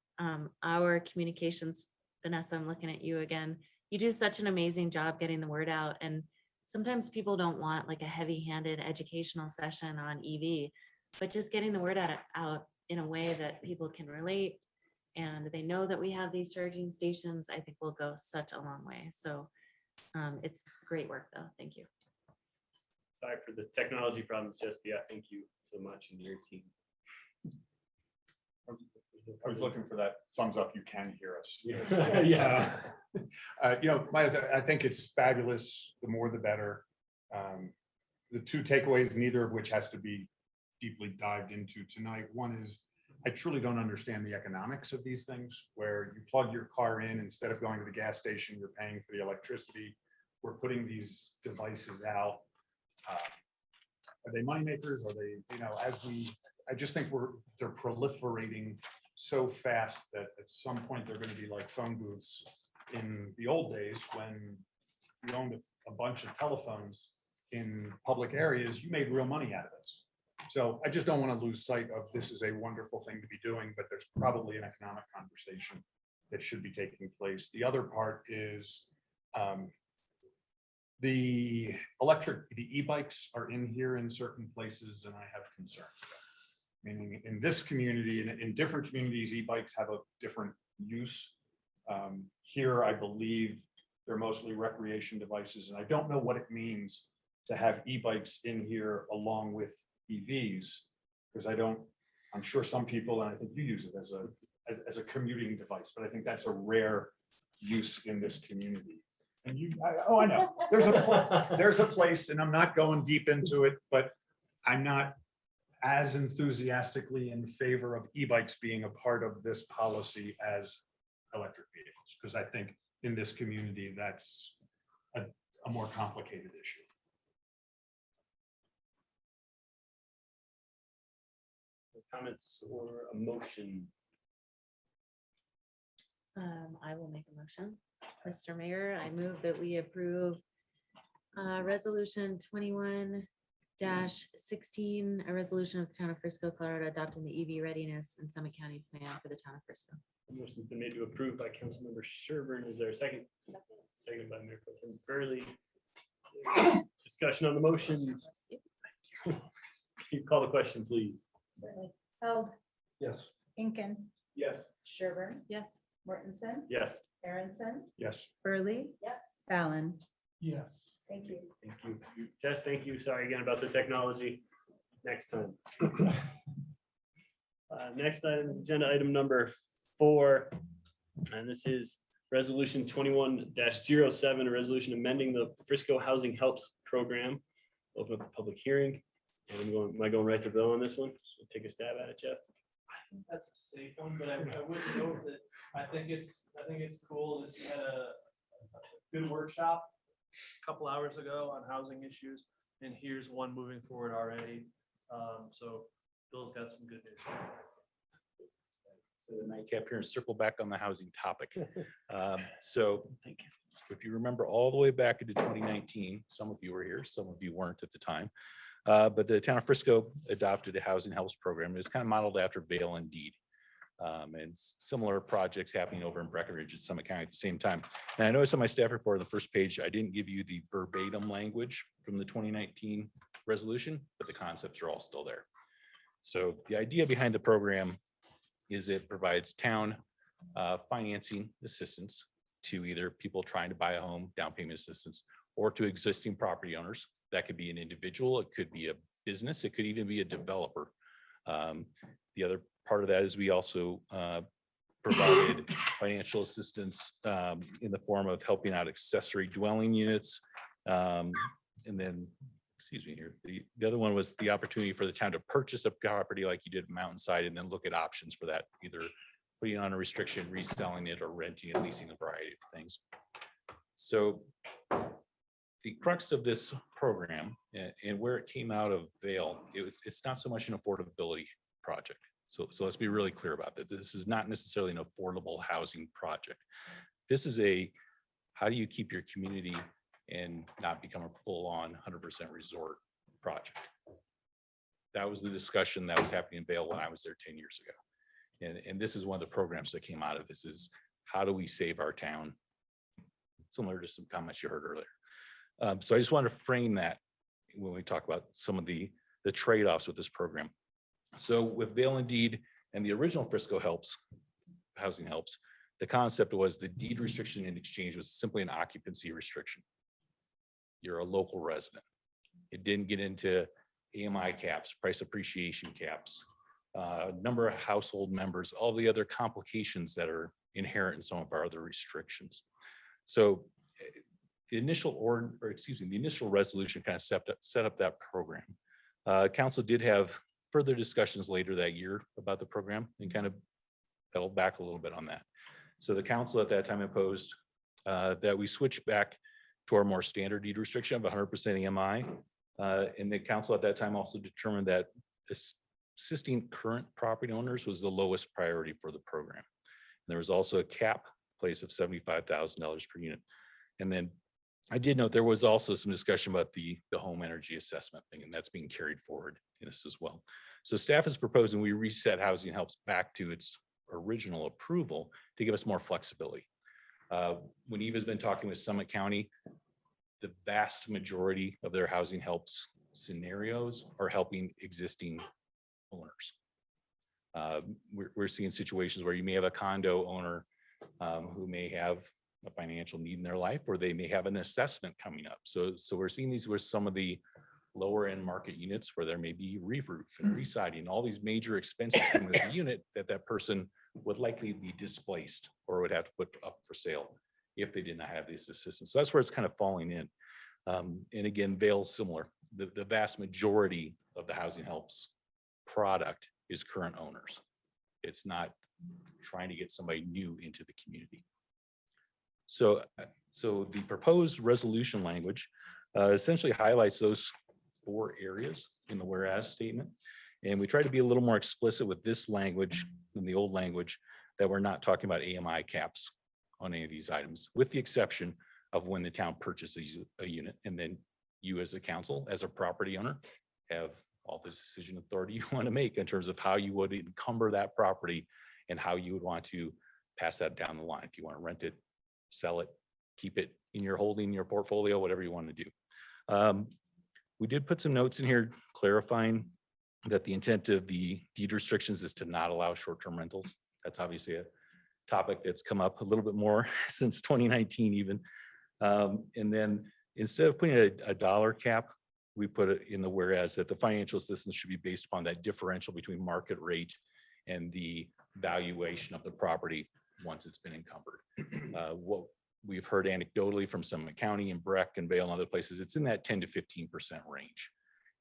K: our communications, Vanessa, I'm looking at you again, you do such an amazing job getting the word out. And sometimes people don't want like a heavy-handed educational session on EV, but just getting the word out in a way that people can relate and they know that we have these charging stations, I think will go such a long way. So it's great work though. Thank you.
B: sorry for the technology problems, Jessica. Yeah, thank you so much and your team.
M: I was looking for that thumbs up. You can hear us.
B: Yeah.
M: You know, I think it's fabulous. The more, the better. The two takeaways, neither of which has to be deeply dived into tonight. One is, I truly don't understand the economics of these things, where you plug your car in, instead of going to the gas station, you're paying for the electricity. We're putting these devices out. Are they moneymakers? Are they, you know, I just think they're proliferating so fast that at some point they're going to be like phone booths in the old days when you owned a bunch of telephones in public areas. You made real money out of this. So I just don't want to lose sight of this is a wonderful thing to be doing, but there's probably an economic conversation that should be taking place. The other part is the e-bikes are in here in certain places, and I have concerns about it. Meaning in this community and in different communities, e-bikes have a different use. Here, I believe they're mostly recreation devices, and I don't know what it means to have e-bikes in here along with EVs, because I'm sure some people, and I think you use it as a commuting device, but I think that's a rare use in this community. And I know, there's a place, and I'm not going deep into it, but I'm not as enthusiastically in favor of e-bikes being a part of this policy as electric vehicles, because I think in this community, that's a more complicated issue.
B: Comments or a motion?
K: I will make a motion. Mr. Mayor, I move that we approve resolution 21-16, a resolution of the town of Frisco, Colorado, adopting the EV readiness and Summit County plan for the town of Frisco.
B: Motion's been made to approve by Councilmember Sherburne. Is there a second? Second by Mayor Pro Tem Burley. Discussion on the motion. Can you call the question, please?
C: Held.
M: Yes.
C: Incan.
B: Yes.
C: Sherburne.
K: Yes.
C: Mortensen.
B: Yes.
C: Aronson.
M: Yes.
C: Burley. Yes. Fallon.
N: Yes.
C: Thank you.
B: Thank you. Jess, thank you. Sorry again about the technology. Next time. Next item is agenda item number 4. And this is resolution 21-07, a resolution amending the Frisco Housing Helps Program. Open up the public hearing. And am I going right to Bill on this one? So take a stab at it, Jeff.
A: I think that's a safe one, but I would note that I think it's cool that you had a good workshop a couple hours ago on housing issues, and here's one moving forward already. So Bill's got some good news.
F: So the nightcap here and circle back on the housing topic. So if you remember all the way back into 2019, some of you were here, some of you weren't at the time. But the town of Frisco adopted a housing helps program. It's kind of modeled after Vail and Deed. And similar projects happening over in Breckenridge and Summit County at the same time. And I noticed on my staff report on the first page, I didn't give you the verbatim language from the 2019 resolution, but the concepts are all still there. So the idea behind the program is it provides town financing assistance to either people trying to buy a home, down payment assistance, or to existing property owners. That could be an individual, it could be a business, it could even be a developer. The other part of that is we also provided financial assistance in the form of helping out accessory dwelling units. And then, excuse me here, the other one was the opportunity for the town to purchase a property like you did at Mountainside and then look at options for that, either putting on a restriction, reselling it, or renting and leasing, a variety of things. So the crux of this program and where it came out of Vail, it's not so much an affordability project. So let's be really clear about this. This is not necessarily an affordable housing project. This is how do you keep your community and not become a full-on 100% resort project? That was the discussion that was happening in Vail when I was there 10 years ago. And this is one of the programs that came out of this, is how do we save our town? Similar to some comments you heard earlier. So I just want to frame that when we talk about some of the trade-offs with this program. So with Vail and Deed and the original Frisco Housing Helps, the concept was the deed restriction in exchange was simply an occupancy restriction. You're a local resident. It didn't get into AMI caps, price appreciation caps, number of household members, all the other complications that are inherent in some of our other restrictions. So the initial the initial resolution kind of set up that program. Council did have further discussions later that year about the program and kind of pedaled back a little bit on that. So the council at that time imposed that we switch back to our more standard deed restriction of 100% AMI. And the council at that time also determined that assisting current property owners was the lowest priority for the program. And there was also a cap place of $75,000 per unit. And then I did note there was also some discussion about the home energy assessment thing, and that's being carried forward in this as well. So staff is proposing we reset Housing Helps back to its original approval to give us more flexibility. When Eva's been talking with Summit County, the vast majority of their Housing Helps scenarios are helping existing owners. We're seeing situations where you may have a condo owner who may have a financial need in their life, or they may have an assessment coming up. So we're seeing these with some of the lower end market units where there may be re-roof and re-siding, all these major expenses coming with the unit that person would likely be displaced or would have to put up for sale if they did not have this assistance. So that's where it's kind of falling in. And again, Vail's similar. The vast majority of the Housing Helps product is current owners. It's not trying to get somebody new into the community. So the proposed resolution language essentially highlights those 4 areas in the whereas statement. And we try to be a little more explicit with this language than the old language, that we're not talking about AMI caps on any of these items, with the exception of when the town purchases a unit. And then you as a council, as a property owner, have all the decision authority you want to make in terms of how you would encumber that property and how you would want to pass that down the line. If you want to rent it, sell it, keep it in your holding, your portfolio, whatever you want to do. We did put some notes in here clarifying that the intent of the deed restrictions is to not allow short-term rentals. That's obviously a topic that's come up a little bit more since 2019 even. And then instead of putting a dollar cap, we put it in the whereas that the financial assistance should be based upon that differential between market rate and the valuation of the property once it's been encumbered. What we've heard anecdotally from Summit County and Breck and Vale and other places, it's in that 10 to 15% range.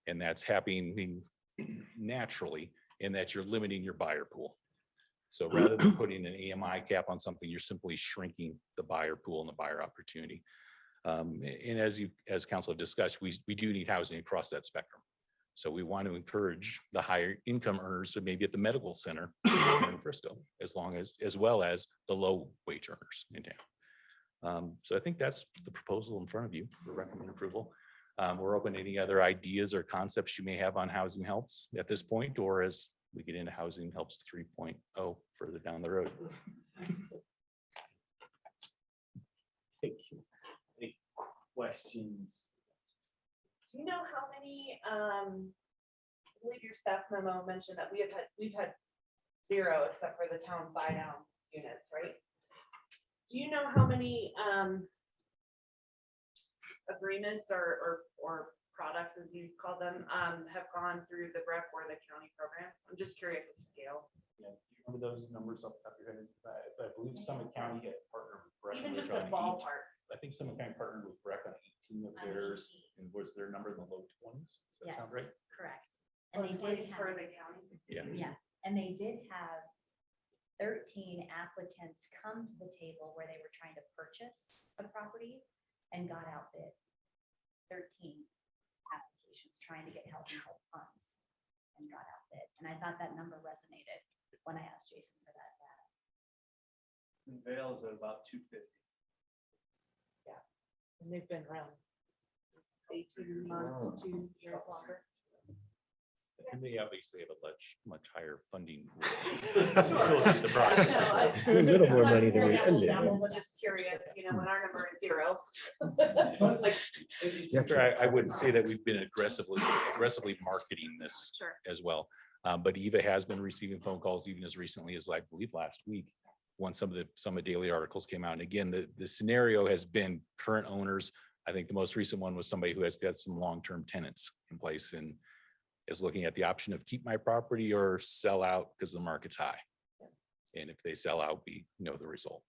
F: And that's happening naturally in that you're limiting your buyer pool. So rather than putting an AMI cap on something, you're simply shrinking the buyer pool and the buyer opportunity. And as council discussed, we do need housing across that spectrum. So we want to encourage the higher income earners to maybe at the medical center in Frisco, as well as the low wage earners in town. So I think that's the proposal in front of you for recommended approval. We're open to any other ideas or concepts you may have on housing helps at this point, or as we get into housing helps 3.0 further down the road.
B: Any questions?
J: Do you know how many, I believe your staff memo mentioned that we've had 0 except for the town buy down units, right? Do you know how many agreements or products, as you call them, have gone through the BREC or the county program? I'm just curious of scale.
F: Yeah, do you remember those numbers off the top of your head? I believe Summit County had partnered with Breck.
J: Even
F: and
J: just
F: was
J: a
F: on
J: ballpark.
F: I think Summit County partnered with Breck on 18 of theirs, and was their number in the low 20s? Does that sound
P: Yes,
F: right?
P: correct. And they did
J: For
P: have,
J: the county.
F: Yeah.
P: yeah, and they did have 13 applicants come to the table where they were trying to purchase a property and got outbid. 13 applications trying to get housing help funds and got outbid. And I thought that number resonated when I asked Jason for that data.
B: And Vale is at about 250.
J: And they've been around 18 months, 2 years longer.
F: And they obviously have a much higher funding. pool to facilitate the project.
O: A little more money than we.
J: I'm just curious, when our number is 0. Like,
F: I wouldn't say that we've been aggressively marketing this
J: Sure.
F: as well. But Eva has been receiving phone calls even as recently as I believe last week, when some of the daily articles came out. And again, the scenario has been current owners. I think the most recent one was somebody who has got some long-term tenants in place and is looking at the option of keep my property or sell out because the market's high. And if they sell out, we know the result.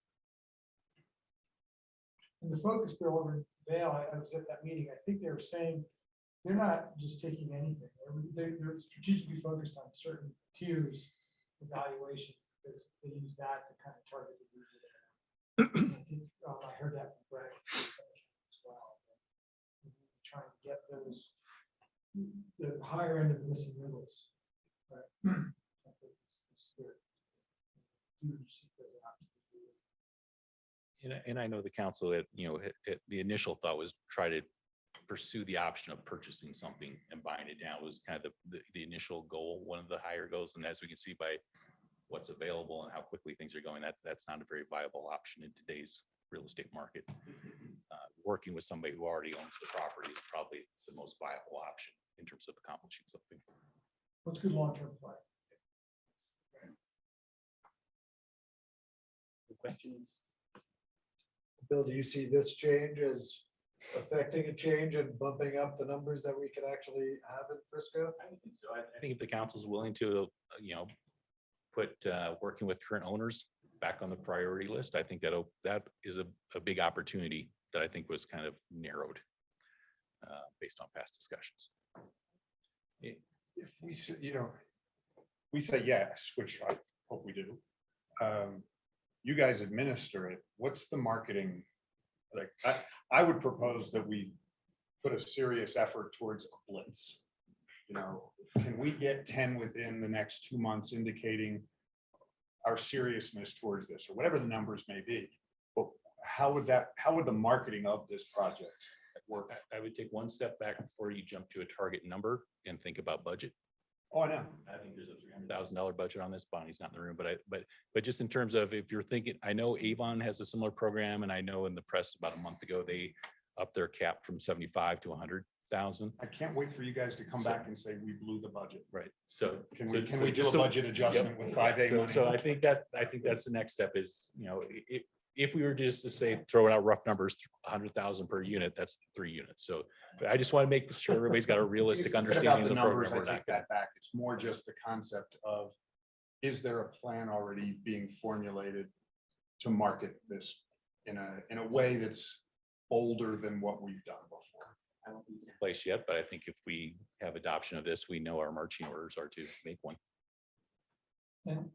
N: And the focus bill over in Vale, I was at that meeting, I think they were saying, they're not just taking anything, they're strategically focused on certain tiers evaluation, because they use that to kind of target the user. I heard that from Brett as well. Trying to get those, the higher end of the missing middles. Right.
F: And I know the council at the initial thought was try to pursue the option of purchasing something and buying it down was kind of the initial goal, one of the higher goals. And as we can see by what's available and how quickly things are going, that's not a very viable option in today's real estate market. Working with somebody who already owns the property is probably the most viable option in terms of accomplishing something.
N: What's good long-term play?
B: Questions?
H: Bill, do you see this change as affecting a change and bumping up the numbers that we could actually have in Frisco?
F: I think so. I think if the council's willing to, put working with current owners back on the priority list, I think that is a big opportunity that I think was kind of narrowed based on past discussions.
M: If we say, we say yes, which I hope we do. You guys administer it. What's the marketing? Like, I would propose that we put a serious effort towards a blitz. Can we get 10 within the next 2 months indicating our seriousness towards this, or whatever the numbers may be? But how would the marketing of this project work?
F: I would take one step back before you jump to a target number and think about budget.
M: Oh, I know.
F: I think there's a $300,000 budget on this. Bonnie's not in the room, but just in terms of if you're thinking, I know Avon has a similar program, and I know in the press about a month ago they upped their cap from 75 to 100,000.
M: I can't wait for you guys to come back and say we blew the budget.
F: Right. So
M: can we do a budget adjustment with 5A money?
F: So I think that's the next step is, if we were just to say, throw out rough numbers, 100,000 per unit, that's 3 units. So I just want to make sure everybody's got a realistic understanding of the program.
M: I take that back. It's more just the concept of is there a plan already being formulated to market this in a way that's bolder than what we've done before?
F: I don't think it's in place yet, but I think if we have adoption of this, we know our marching orders are to make one.
N: And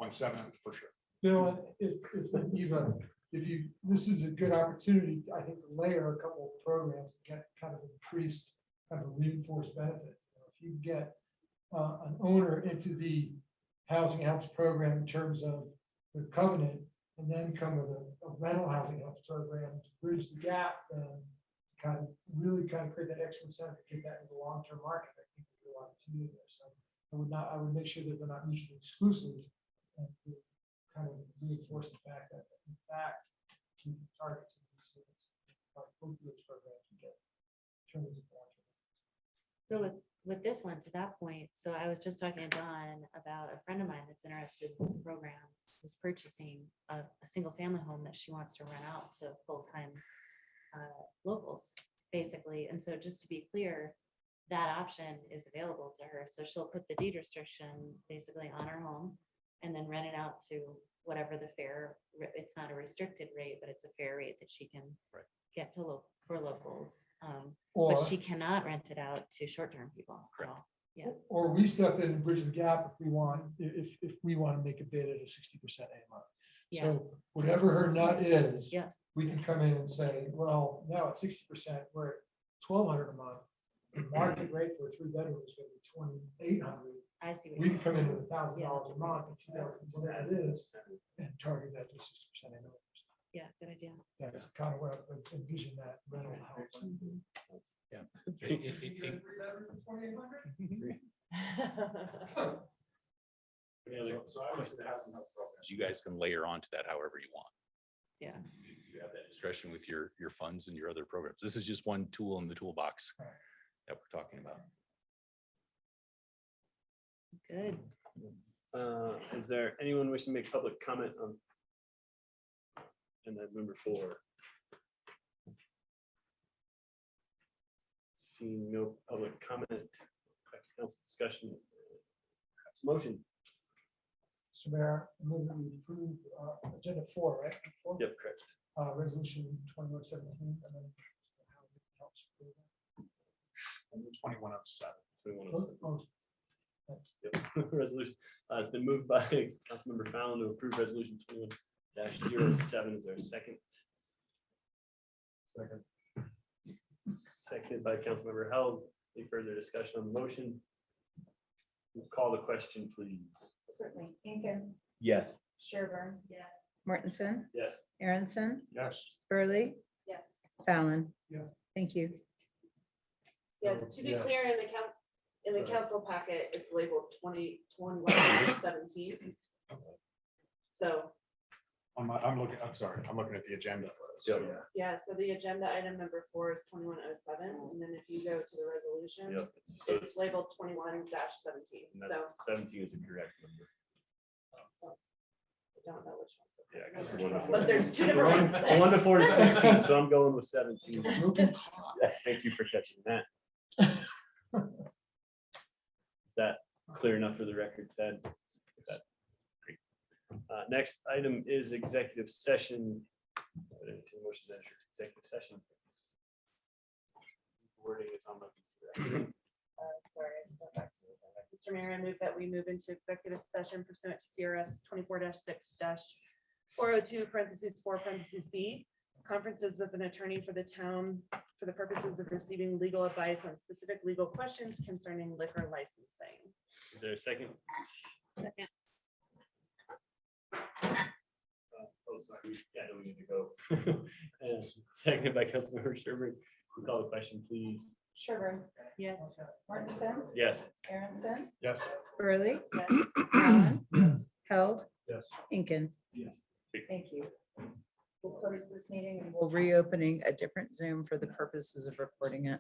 M: 1/7 for sure.
N: Bill, if you, this is a good opportunity, I think, to layer a couple of programs, to get kind of increased, kind of reinforced benefit. If you get an owner into the housing helps program in terms of the covenant, and then come with a rental housing helps program to bridge the gap, and kind of really kind of create that extra incentive to get that in the long-term market. I think there's a lot of opportunity there. So I would make sure that they're not mutually exclusive, and to kind of reinforce the fact that in fact, we can target some of these units, both of those programs and get terms of long-term.
K: So with this one, to that point, so I was just talking to Dawn about a friend of mine that's interested in this program, who's purchasing a single family home that she wants to rent out to full-time locals, basically. And so just to be clear, that option is available to her. So she'll put the deed restriction basically on her home and then rent it out to whatever the fair, it's not a restricted rate, but it's a fair rate that she can get to for locals. But
N: Or-
K: she cannot rent it out to short-term people at all. Yeah.
N: Or we step in and bridge the gap if we want, if we want to make a bid at a 60% AMI.
K: Yeah.
N: So whatever her nut is,
K: Yeah.
N: we can come in and say, well, now at 60%, we're at $1,200 a month. The market rate for a 3-bedroom is going to be $2,800.
K: I see. what
N: We
K: you're
N: can come in with
K: saying.
N: $1,000 a month, or $2,000, whatever it is, and target that to 60% AMI.
K: Yeah, good idea.
N: That's kind of what I envision that rental house.
F: Yeah. You guys can layer onto that however you want.
K: Yeah.
F: You have that discretion with your funds and your other programs. This is just one tool in the toolbox that we're talking about.
K: Good.
B: Is there anyone wishing to make public comment on? And then number 4. Seeing no public comment, back to council discussion. Perhaps motion.
N: Mr. Mayor, I move that we approve agenda 4, right? 4?
B: Yep, correct.
N: Resolution 2117, and then how it helps approve that.
M: 2107.
B: 2107. Yep. Resolution, it's been moved by Councilmember Fallon to approve resolution 21-07. Is there a second?
M: Second.
B: Seconded by Councilmember Held. Any further discussion on the motion? We'll call the question, please.
C: Certainly. Incan.
L: Yes.
C: Sherburne. Yes. Mortensen.
B: Yes.
N: Yes.
C: Aronson. Burley.
J: Yes.
C: Fallon.
N: Yes.
C: Thank you.
J: Yeah, to be
N: Yes.
J: clear, in the council packet, it's labeled 2021-17. So,
M: I'm sorry, I'm looking at the agenda.
J: yeah, so the agenda item number 4 is 2107, and then if you go to the resolution,
B: Yep. So
J: it's labeled 21-17.
B: and that's
J: So
B: 17 is the correct number.
J: I don't know which one's. the
B: Yeah,
J: correct
B: because
J: number,
B: the 1 to 4.
J: But there's two
B: The
J: different
B: one-
J: ones.
B: the 1 to 4 to 16, so I'm going with 17. Thank you for catching that. Is that clear enough for the record, Ted? That- great. Next item is executive session. Motion to enter executive session. Wording is on my.
J: Sorry. I can go back to it. Mr. Mayor, I move that we move into executive session pursuant to CRS 24-6-402 (4) conferences with an attorney for the town for the purposes of receiving legal advice on specific legal questions concerning liquor licensing.
B: Is there a second?
K: Second.
B: Oh, sorry. Yeah, no, we need to go. And second by Councilmember Sherburne. We call the question, please.
C: Sherburne.
K: Yes.
C: Mortensen.
B: Yes.
C: Aronson.
M: Yes.
C: Burley. Fallon. Held.
M: Yes.
C: Incan.
B: Yes.
C: Thank you. We'll close this meeting and we'll reopening a different Zoom for the purposes of recording it.